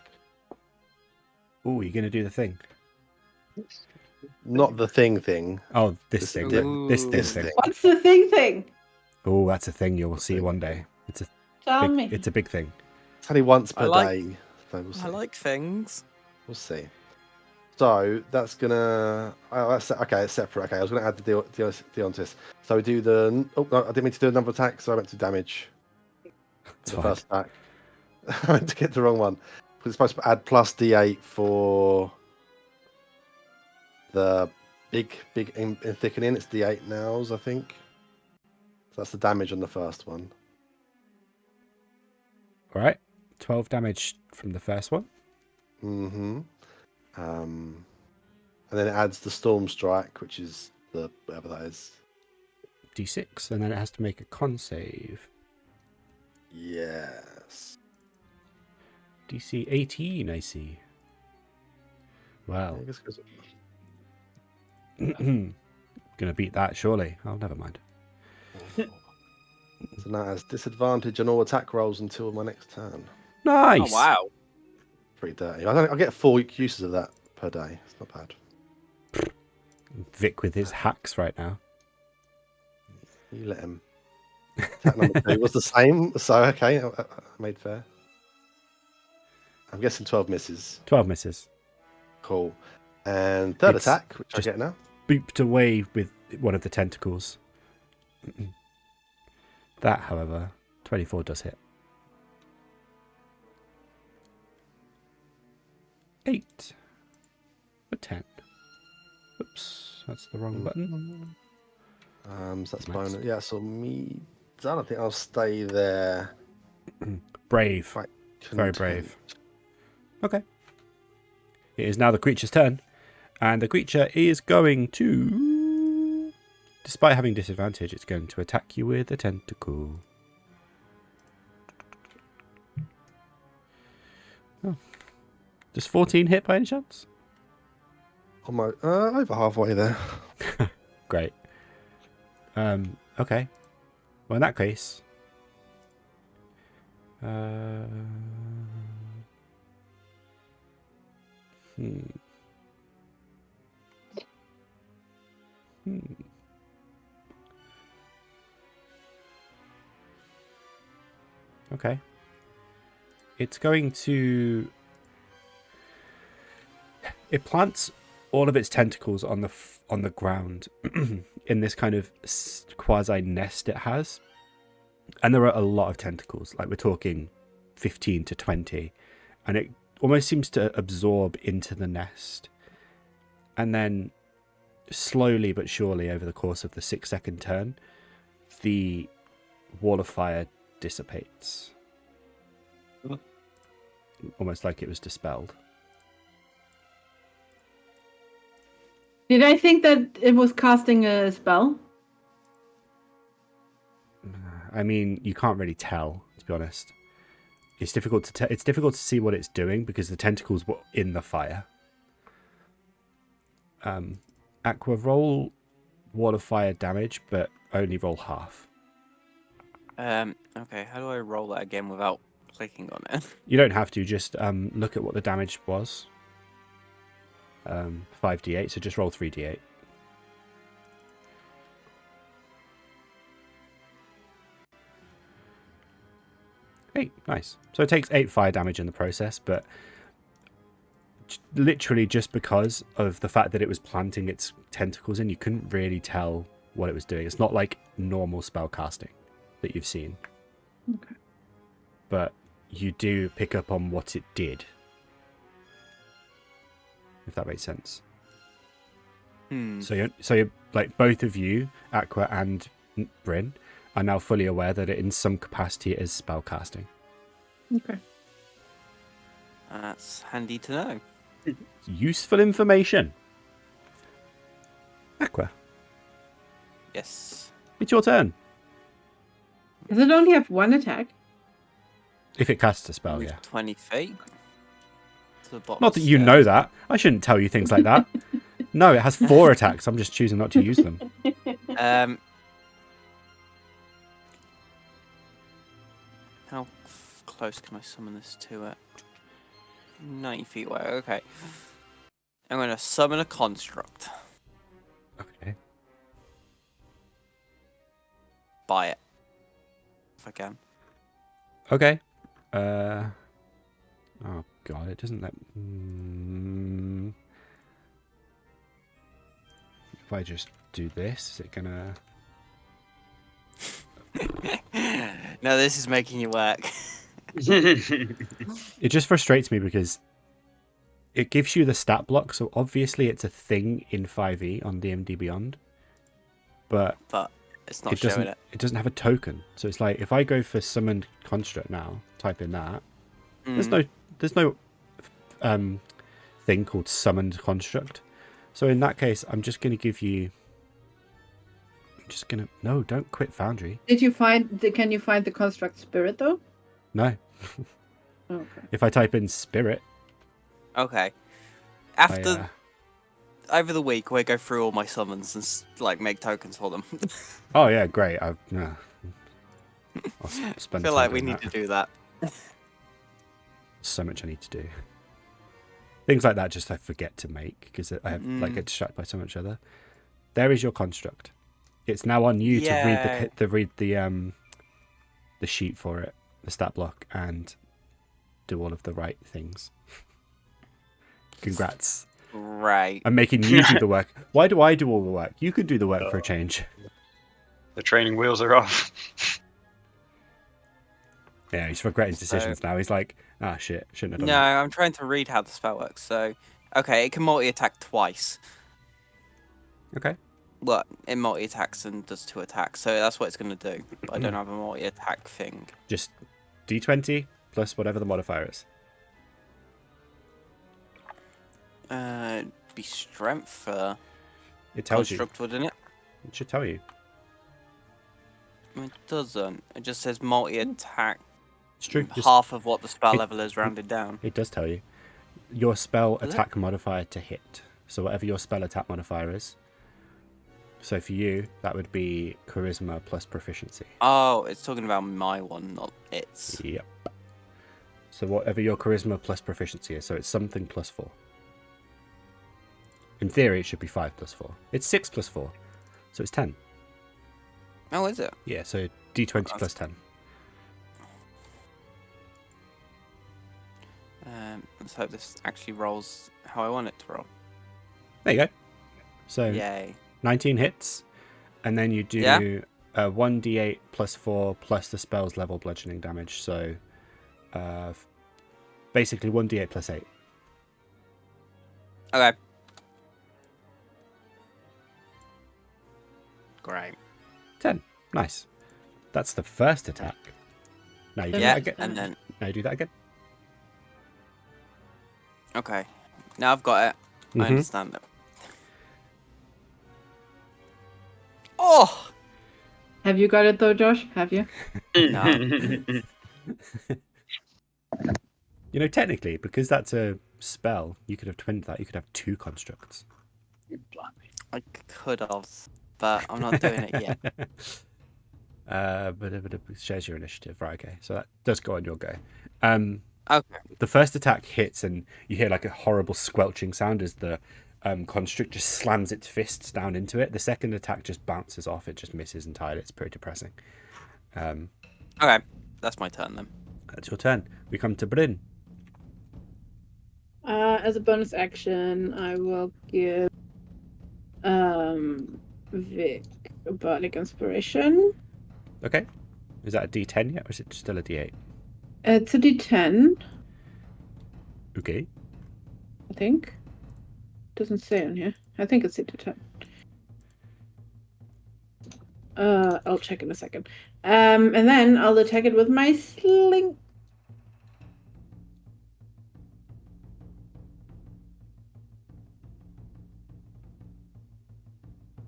Ooh, you're going to do the thing. Not the thing. Oh, this This- thing. Ooh. This thing. What's the thing? Oh, that's a thing you'll see one day. It's a Tell big, me. it's a big thing. It's only once I per like- day. So we'll see. I like things. We'll see. So that's gonna. Okay, it's separate. Okay, I was gonna add the deal onto this. So we do the. Oh no, I didn't mean to do a number attack. So I meant to damage. It's The fine. first attack. I meant to get the wrong one. Because it's supposed to add plus D8 for the big in thickening. It's D8 nows, I think. So that's the damage on the first one. All right. 12 damage from the first one. Mm-hmm. And then it adds the storm strike, which is the whatever that is. D6. And then it has to make a con save. Yes. DC 18, I see. Well, I guess it goes- gonna beat that surely. Oh, never mind. So now it has disadvantage on all attack rolls until my next turn. Nice. Oh wow. Pretty dirty. I get 4 uses of that per day. It's not bad. Vic with his hacks right now. You let him. Attack number 2 was the same, so okay, I made fair. I'm guessing 12 misses. 12 misses. Cool. And third It's attack, which I just- get now. Booped away with one of the tentacles. That, however, 24 does hit. 8 for 10. Oops, that's the wrong button. So that's Nice. bonus. Yeah, so me. I don't think I'll stay there. Brave. Right. Very brave. Okay. It is now the creature's turn. And the creature is going to... Despite having disadvantage, it's going to attack you with a tentacle. Oh. Does 14 hit by any chance? Almost over halfway there. Great. Okay. Well, in that case... Okay. It's going to... It plants all of its tentacles on the ground in this kind of quasi nest it has. And there are a lot of tentacles. Like, we're talking 15 to 20. And it almost seems to absorb into the nest. And then slowly but surely over the course of the 6-second turn, the wall of fire dissipates. Almost like it was dispelled. Did I think that it was casting a spell? I mean, you can't really tell, to be honest. It's difficult to it's difficult to see what it's doing because the tentacles were in the fire. Aqua, roll wall of fire damage, but only roll half. Okay, how do I roll that again without clicking on it? You don't have to, just look at what the damage was. 5d8, so just roll 3d8. Eight, nice. So it takes 8 fire damage in the process, but literally just because of the fact that it was planting its tentacles in, you couldn't really tell what it was doing. It's not like normal spell casting that you've seen. Okay. But you do pick up on what it did. If that makes sense. So you're like, both of you, Aqua and Bryn, are now fully aware that it in some capacity is spell casting. Okay. That's handy to know. It's useful information. Aqua, Yes. it's your turn. Does it only have one attack? If it casts a spell, Move yeah. 20 feet. To the bottom Not of that the you know stairs. that. I shouldn't tell you things like that. No, it has 4 attacks. I'm just choosing not to use them. How close can I summon this to it? 90 feet away. Okay. I'm going to summon a construct. Okay. Buy it. If I can. Okay. Oh god, it doesn't let. If I just do this, is it gonna? No, this is making you work. It just frustrates me because it gives you the stat block, so obviously it's a thing in 5e on D&D Beyond, but But it's not it doesn't. showing it. It doesn't have a token, so it's like if I go for summoned construct now, type in that. There's no thing called summoned construct. So in that case, I'm just going to give you. I'm just going to. No, don't quit Foundry. Did you find? Can you find the construct spirit though? No. Okay. If I type in spirit, Okay. After over the week, we go through all my summons and like make tokens for them. Oh yeah, great. I'll I spend feel time like we doing need that. to do that. So much I need to do. Things like that just I forget to make because I have like get distracted by so much other. There is your construct. It's now on you to read the sheet for it, the stat block, and do all of the right things. Congrats. Right. I'm making you do the work. Why do I do all the work? You could do the work for a change. The training wheels are off. Yeah, he's regretting decisions now. He's like, shit, shouldn't have done No, that. I'm trying to read how the spell works. So, okay, it can multi-attack twice. Okay. Well, it multi-attacks and does 2 attacks, so that's what it's going to do. But I don't have a multi-attack thing. Just d20 plus whatever the modifier is. Be strength for It tells construct, wouldn't it? you. It should tell you. It doesn't. It just says multi-attack. It's true. Just, Half of what the spell it- level is rounded down. it does tell you. Your spell Does it? attack modifier to hit. So whatever your spell attack modifier is. So for you, that would be charisma plus proficiency. Oh, it's talking about my one, not its. Yep. So whatever your charisma plus proficiency is, so it's something plus 4. In theory, it should be 5 plus 4. It's 6 plus 4, so it's 10. Oh, is it? Yeah, so d20 plus 10. Let's hope this actually rolls how I want it to roll. There you go. So Yay. 19 hits, and then you do Yeah. 1d8 plus 4 plus the spell's level bludgeoning damage. So basically 1d8 plus 8. Okay. Great. 10. Nice. That's the first attack. Now you do Yeah, that again. and then Now you do that again. okay. Now I've got it. I Mhm. understand it. Oh Have you got it though, Josh? Have you? no. You know, technically, because that's a spell, you could have twinned that. You could have 2 constructs. I could have, but I'm not doing it yet. But it shares your initiative. Right, okay. So that does go on your go. Okay. The first attack hits, and you hear like a horrible squelching sound as the constrict just slams its fists down into it. The second attack just bounces off. It just misses entirely. It's pretty depressing. Okay. That's my turn then. That's your turn. We come to Bryn. As a bonus action, I will give Vic a bardic inspiration. Okay. Is that a D10 yet, or is it still a D8? It's a D10, Okay. I think. Doesn't say on here. I think it's a D10. I'll check in a second. And then I'll attack it with my sling.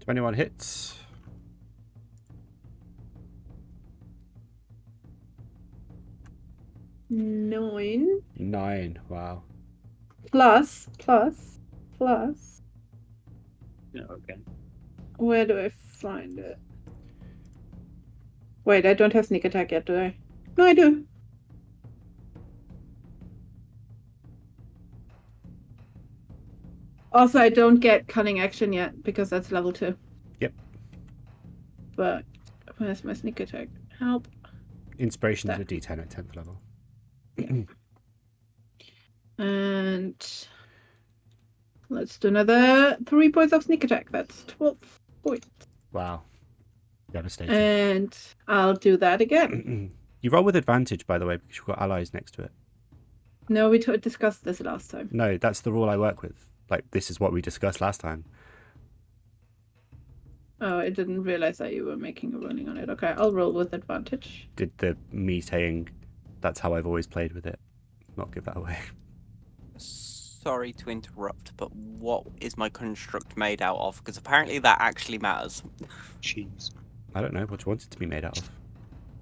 Anyone hits. Nine 9. Wow. plus. Yeah, okay. Where do I find it? Wait, I don't have sneak attack yet, do I? No, I do. Also, I don't get cunning action yet because that's level 2. Yep. But where's my sneak attack? Help. Inspiration is That. a D10 at 10th level. And let's do another 3 points of sneak attack. That's 12 points. Wow. Devastating. And I'll do that again. You roll with advantage, by the way, because you've got allies next to it. No, we discussed this last time. No, that's the rule I work with. Like, this is what we discussed last time. Oh, I didn't realize that you were making a running on it. Okay, I'll roll with advantage. Did the me saying that's how I've always played with it not give that away? Sorry to interrupt, but what is my construct made out of? Because apparently that actually matters. Cheese. I don't know what you want it to be made out of.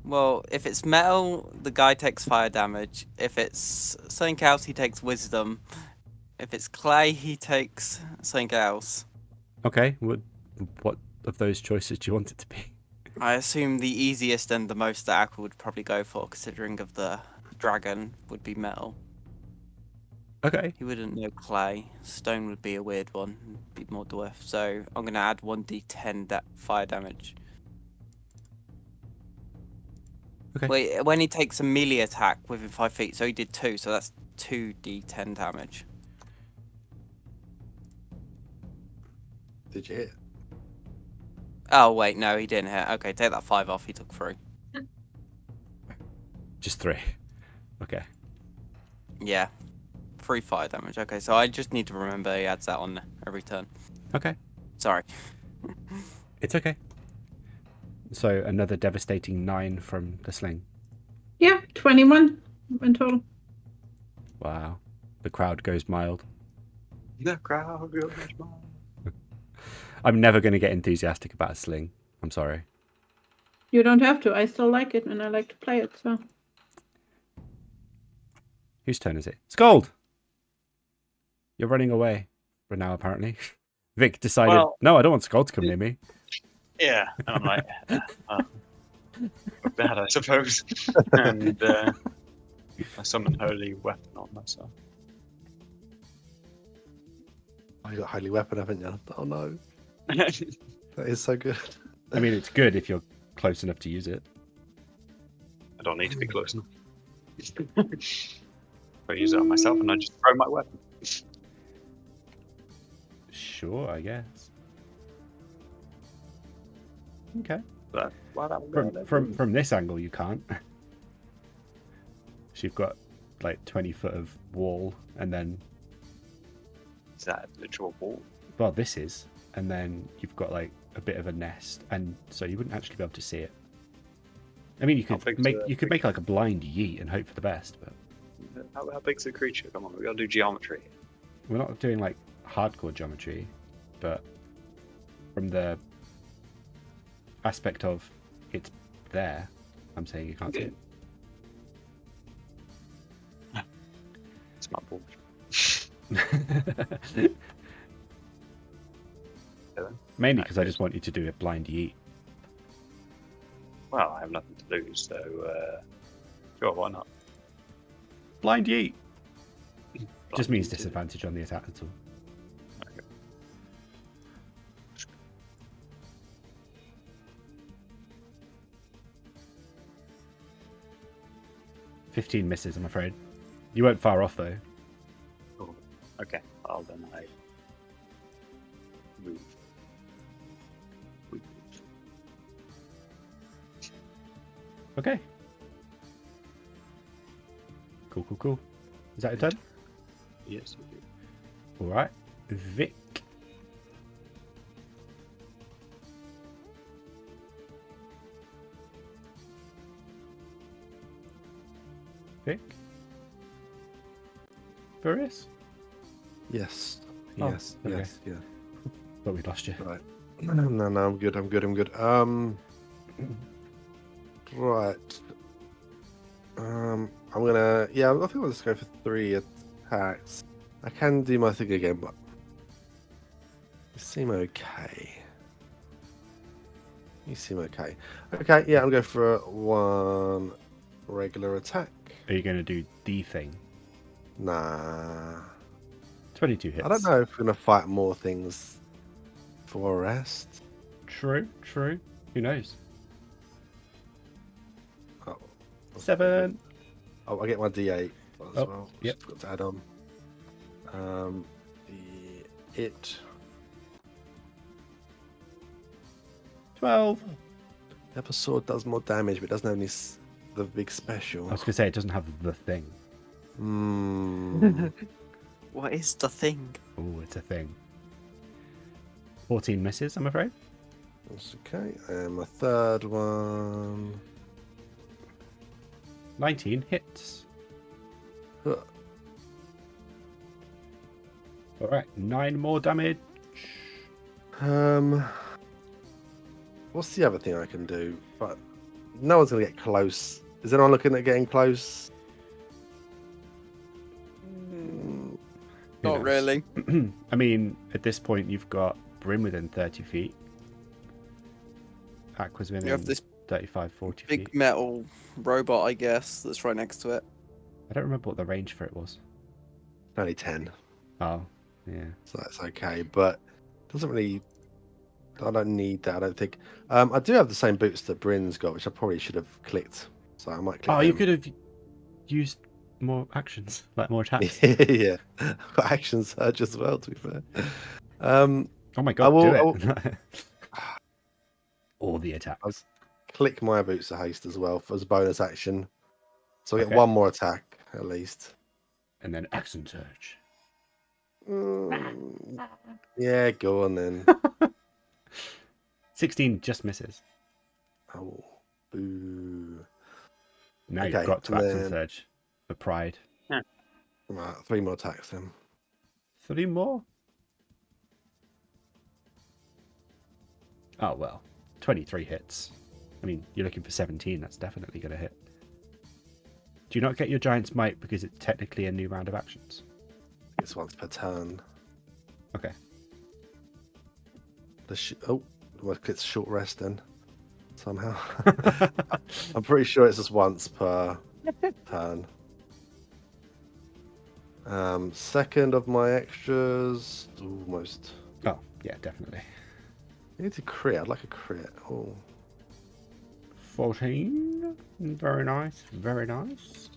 Well, if it's metal, the guy takes fire damage. If it's something else, he takes wisdom. If it's clay, he takes something else. Okay, what of those choices do you want it to be? I assume the easiest and the most that Aqua would probably go for, considering of the dragon, would be metal. Okay. He wouldn't know clay. Stone would be a weird one, be more dwarf. So I'm gonna add 1d10 fire damage. Okay. Wait, when he takes a melee attack within 5 feet, so he did 2, so that's 2d10 damage. Did you hit? Oh wait, no, he didn't hit. Okay, take that 5 off. He took 3. Just 3. Okay. Yeah, 3 fire damage. Okay, so I just need to remember he adds that on every turn. Okay. Sorry. It's okay. So another devastating 9 from the sling. Yeah, 21 in total. Wow. The crowd goes mild. The crowd goes wild. I'm never going to get enthusiastic about a sling. I'm sorry. You don't have to. I still like it, and I like to play it. So Whose turn is it? Sköld! You're running away for now, apparently. Vic decided, Well- no, I don't want Sköld to come near me. Yeah, and I'm like, bad, I suppose. And I summon holy weapon on myself. Oh, you got holy weapon, haven't you? Oh no, I that is so good. I mean, it's good if you're close enough to use it. don't need to be close enough. I use it on myself and I just throw my weapon. Sure, I guess. Okay. But why that would From this angle, you can't. So you've got like 20 foot of wall, and then, is that a literal wall? well, this is, and then you've got like a bit of a nest, and so you wouldn't actually be able to see it. I mean, you How could big's make like a blind yeet and hope for the best, but How big's the creature? Come on, we gotta do geometry. we're not doing like hardcore geometry, but from the aspect of it's there, I'm saying you can't see it. It's my ball. Mainly because I just want you to do a blind yeet. Well, I have nothing to lose, so sure, why not? Blind yeet just Blind means yeet. disadvantage on the attack. That's all. Okay. 15 misses, I'm afraid. You weren't far off though. Cool. Okay, well then I move. We move. Okay. Cool. Is that your turn? Yes, you do. All right, Vic. Vic. Furious? Yes, Oh, yes, okay. yes, yeah. But we lost you. Right. No, I'm good. Right. I'm gonna. Yeah, I think I'll just go for 3 attacks. I can do my thing again, but you seem okay. Okay, yeah, I'll go for 1 regular attack. Are you going to do the thing? Nah. 22 hits. I don't know if we're gonna fight more things for a rest. True. Who knows? Oh, 7. Oh, I get my D8 as Oh, well. yep. Forgot to add on. It 12. the upper sword does more damage, but it doesn't have any the big I special. was going to say it doesn't have the thing. What is the thing? Oh, it's a thing. 14 misses, I'm afraid. That's okay. And my third one. 19 hits. Huh. All right, 9 more damage. What's the other thing I can do? But no one's gonna get close. Is anyone looking at getting close? Who Not knows? really. I mean, at this point, you've got Bryn within 30 feet. Aqua's within You have this 35, 40 big feet. metal robot, I guess, that's right next to it. I don't remember what the range for it was. Only 10, Oh, yeah. so that's okay. But doesn't really. I don't need that. I don't think. I do have the same boots that Bryn's got, which I probably should have clicked. So I might click. Oh, you them. could have used more actions, like more attacks. Yeah, got action surge as well. To be fair. Oh my god, will- I do will- it. All the attacks. Click my boots of haste as well as a bonus action. So I get Okay. one more attack at least. And then action surge. Yeah, go on then. 16 just misses. Oh, boo. Now Okay, you've got to and action then- surge for pride. Right, 3 more attacks then. 3 more? Oh, well. 23 hits. I mean, you're looking for 17. That's definitely going to hit. Do you not get your Giant's Might because it's technically a new round of actions? It's once per turn. Okay. Well, it's short rest then. Somehow. I'm pretty sure it's just once per turn. Second of my extras. Almost. Oh, yeah, definitely. I need to crit. I'd like a crit. Oh. 14. Very nice. Very nice.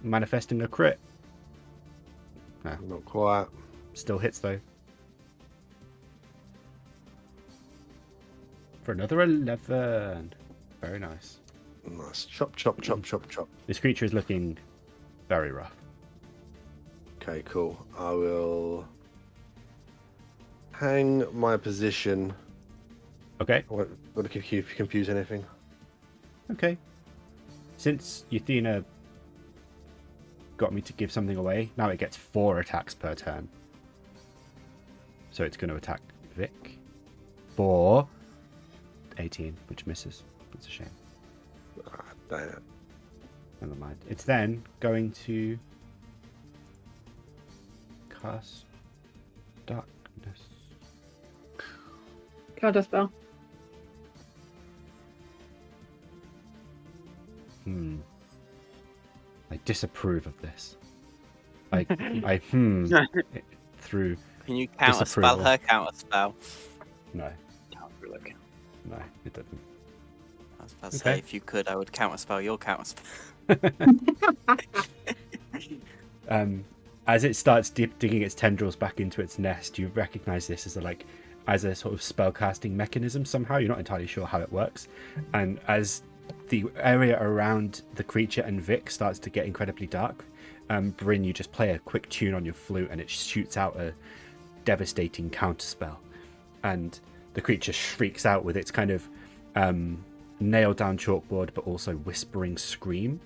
Manifesting a crit. Not quite. Still hits, though. For another 11. Very nice. Nice. Chop, chop, chop, chop, chop. This creature is looking very rough. Okay, cool. I will hang my position. Okay. I won't want to confuse anything. Okay. Since Yathina got me to give something away, now it gets 4 attacks per turn. So it's going to attack Vic for 18, which misses. That's a shame. Ah, dang it. Never mind. It's then going to cast darkness. Counter spell. I disapprove of this. I through Can you counter spell Disapproval. her counter spell? no, Can't really count. no, it doesn't. I was about to Okay. say, if you could, I would counter spell your counter spell. As it starts digging its tendrils back into its nest, you recognize this as as a sort of spellcasting mechanism somehow. You're not entirely sure how it works. And as the area around the creature and Vic starts to get incredibly dark, Bryn, you just play a quick tune on your flute and it shoots out a devastating counterspell. And the creature shrieks out with its kind of nailed down chalkboard but also whispering scream.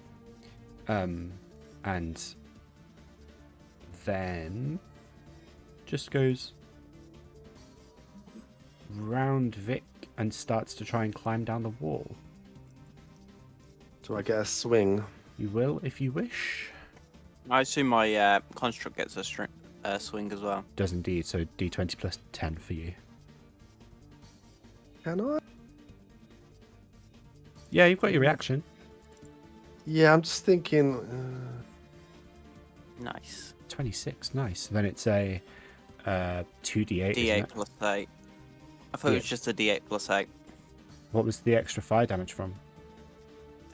And then just goes round Vic and starts to try and climb down the wall. Do I get a swing? You will if you wish. I assume my construct gets a swing as well. Does indeed, so d20 plus 10 for you. Can I? Yeah, you've got your reaction. Yeah, I'm just thinking. Nice. 26, nice. Then it's a 2d8. isn't D8 it? plus 8. I thought it was just a D8 plus 8. What was the extra fire damage from?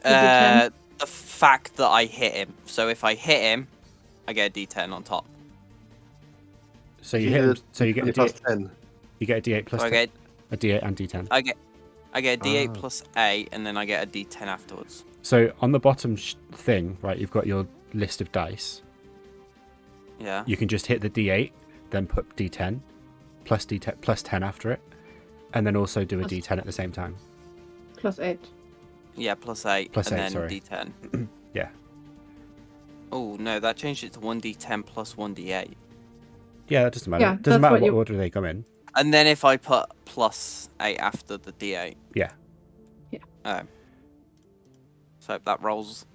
D10? The fact that I hit him. So if I hit him, I get a D10 on top. So you hit him, so you get a plus d8, 10. you get a d8 plus So I 10, get a d8 and d10. I get a D8 Ah. plus 8, and then I get a D10 afterwards. So on the bottom thing, right, you've got your list of dice. Yeah. You can just hit the d8, then put d10, plus d10 plus 10 after it, and then also do a Plus- d10 at the same time. Plus 8. Yeah, plus 8, Plus and 8, then sorry. D10. Yeah. Oh, no, that changed it to 1D10 plus 1D8. Yeah, that doesn't matter. Yeah, It doesn't that's matter what what you- order they come in. And then if I put plus 8 after the D8. Yeah. Oh. So that rolls.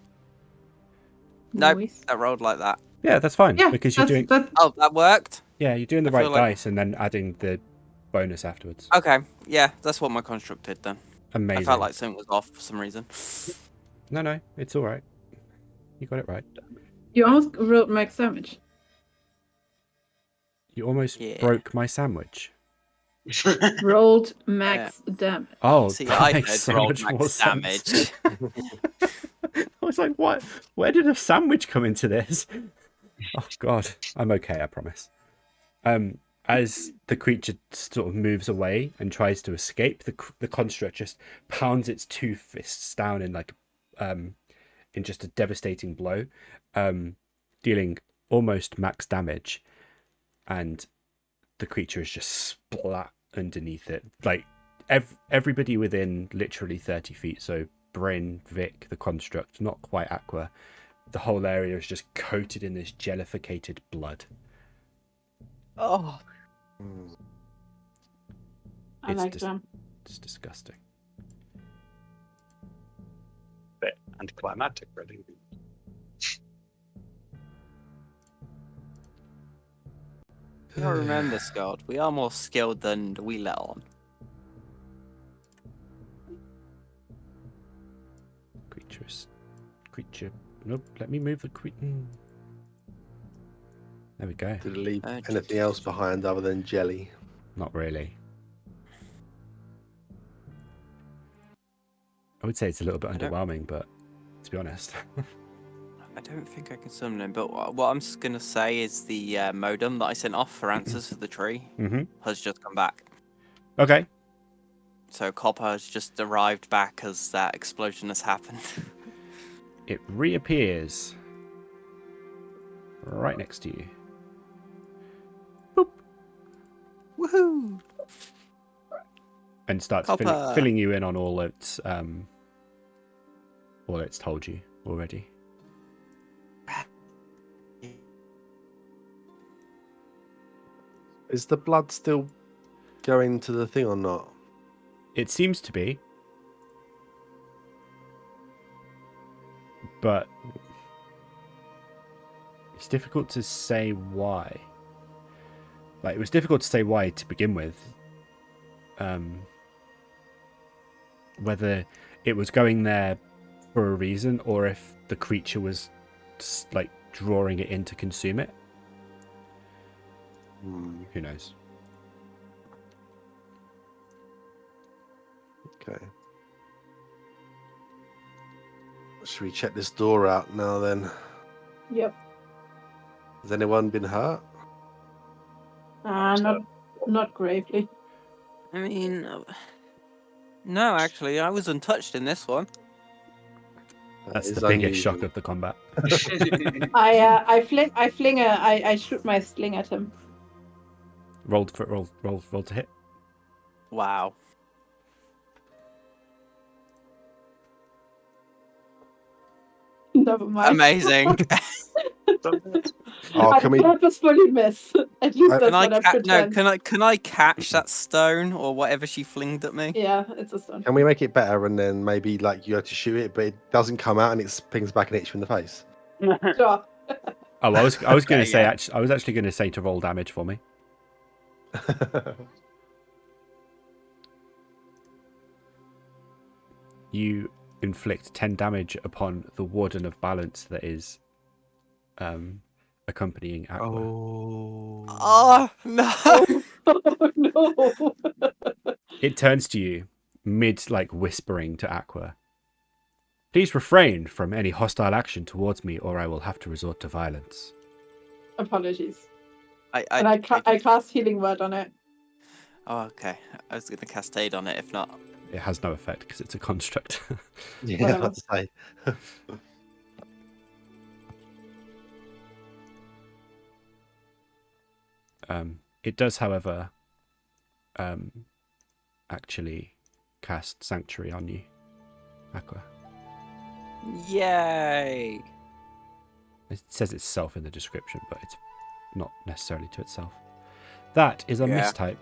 Nope, Nice. that rolled like that. Yeah, that's fine Yeah, because you're doing. Oh, that worked. Yeah, you're doing the I right feel like- dice and then adding the bonus afterwards. Okay, yeah, that's what my construct did then. Amazing. I felt like something was off for some reason. No, it's all right. You got it right. You almost wrote max damage. You almost Yeah. broke my sandwich. Rolled max damage. Oh, See, that I makes said so rolled much more max sense. damage. I was like, what? Where did a sandwich come into this? Oh God, I'm okay, I promise. As the creature sort of moves away and tries to escape, the construct just pounds its two fists down in in just a devastating blow, dealing almost max damage, and the creature is just splat underneath it. Like everybody within literally 30 feet. So Bryn, Vic, the construct, not quite Aqua. The whole area is just coated in this jellificated blood. Oh, I like them. It's disgusting. Bit anticlimactic, really. I remember, Sköld. We are more skilled than we let on. Creature. Nope. Let me move the creature. There we go. Did it leave anything else behind other than jelly? Not really. I would say it's a little bit underwhelming, but to be honest. I don't think I can summon him, but what I'm just going to say is the modem that I sent off for answers for the tree has just come back. Okay. So Copper has just arrived back as that explosion has happened. It reappears right next to you. Boop. Woohoo! And starts Copper. filling you in on all it's told you already. Is the blood still going to the thing or not? It seems to be. But it's difficult to say why. Like, it was difficult to say why to begin with. Whether it was going there for a reason or if the creature was like drawing it in to consume it. Who knows? Okay. Should we check this door out now then? Yep. Has anyone been hurt? Not gravely. I mean, no, actually, I was untouched in this one. That's It's the biggest unusual. shock of the combat. I shoot my sling at him. Roll to hit. Wow. Never mind. Amazing. Oh, I can we? purposefully miss. At least that's Can I what I pretend. can I catch that stone or whatever she flinged at me? Yeah, it's a stone. Can we make it better and then maybe like you have to shoot it, but it doesn't come out and it pings back and hits you in the face? Sure. Oh, I was going to say Yeah. I was actually going to say to roll damage for me. You inflict 10 damage upon the Warden of Balance that is accompanying Aqua. Oh. Oh no! Oh no. It turns to you, mid like whispering to Aqua. Please refrain from any hostile action towards me, or I will have to resort to violence. Apologies. I I cast healing word on it. Oh, okay. I was gonna cast aid on it if not. It has no effect because it's a construct. Yeah, Whatever. I'd say. It does, however, actually cast Sanctuary on you, Aqua. Yay! It says itself in the description, but it's not necessarily to itself. That is a Yeah. mistype.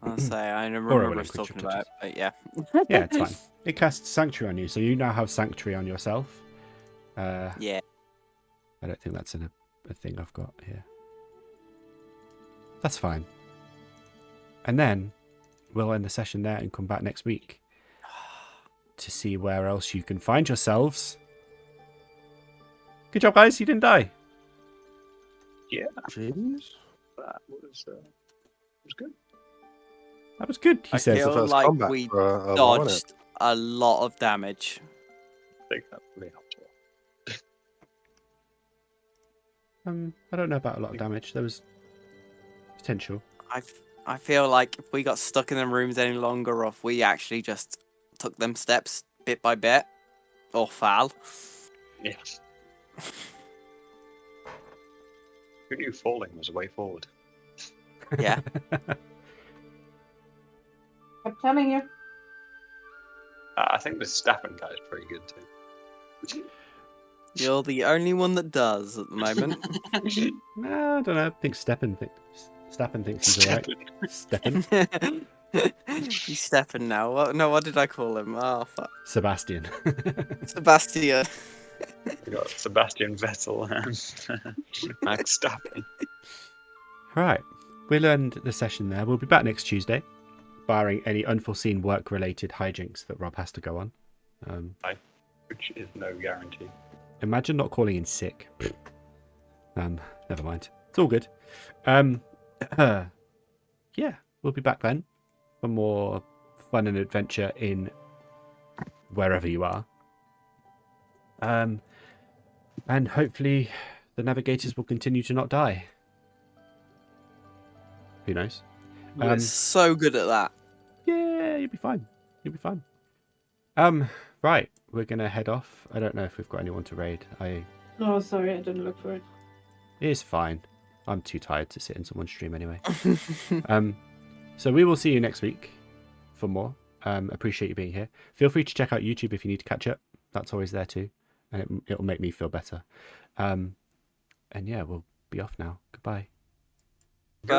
I'll say I Or a remember willing us talking creature about it, but yeah. Yeah, it's fine. It casts Sanctuary on you, so you now have Sanctuary on yourself. Yeah. I don't think that's a thing I've got here. That's fine. And then we'll end the session there and come back next week to see where else you can find yourselves. Good job, guys. You didn't die. Yeah, Jeez. that was good. That was good, he I says. the feel first like combat we for a while, wasn't dodged a lot of damage. I think that really helped. I don't know about a lot of damage. There was potential. I feel like if we got stuck in them rooms any longer, or if we actually just took them steps bit by bit, or fell. Yeah. Who knew falling was a way forward? Yeah. I'm telling you. I think the Stappen guy is pretty good too. You're the only one that does at the moment. No, I don't know. I think Stappen thinks he's alright. Stappen? He's stepping now. What? No, what did I call him? Oh, fuck. Sebastian. Sebastian. We got Sebastian Vettel and Max Stappen. Right. We'll end the session there. We'll be back next Tuesday, barring any unforeseen work-related hijinks that Rob has to go on. Which is no guarantee. Imagine not calling in sick. Never mind. It's all good. Yeah, we'll be back then for more fun and adventure in wherever you are. And hopefully the navigators will continue to not die. Who knows? We're so good at that. Yeah, you'll be fine. You'll be fine. Right, we're gonna head off. I don't know if we've got anyone to raid. Oh, sorry, I didn't look for it. It's fine. I'm too tired to sit in someone's stream anyway. So we will see you next week for more. Appreciate you being here. Feel free to check out YouTube if you need to catch up. That's always there too, and it'll make me feel better. And yeah, we'll be off now. Goodbye. Bye.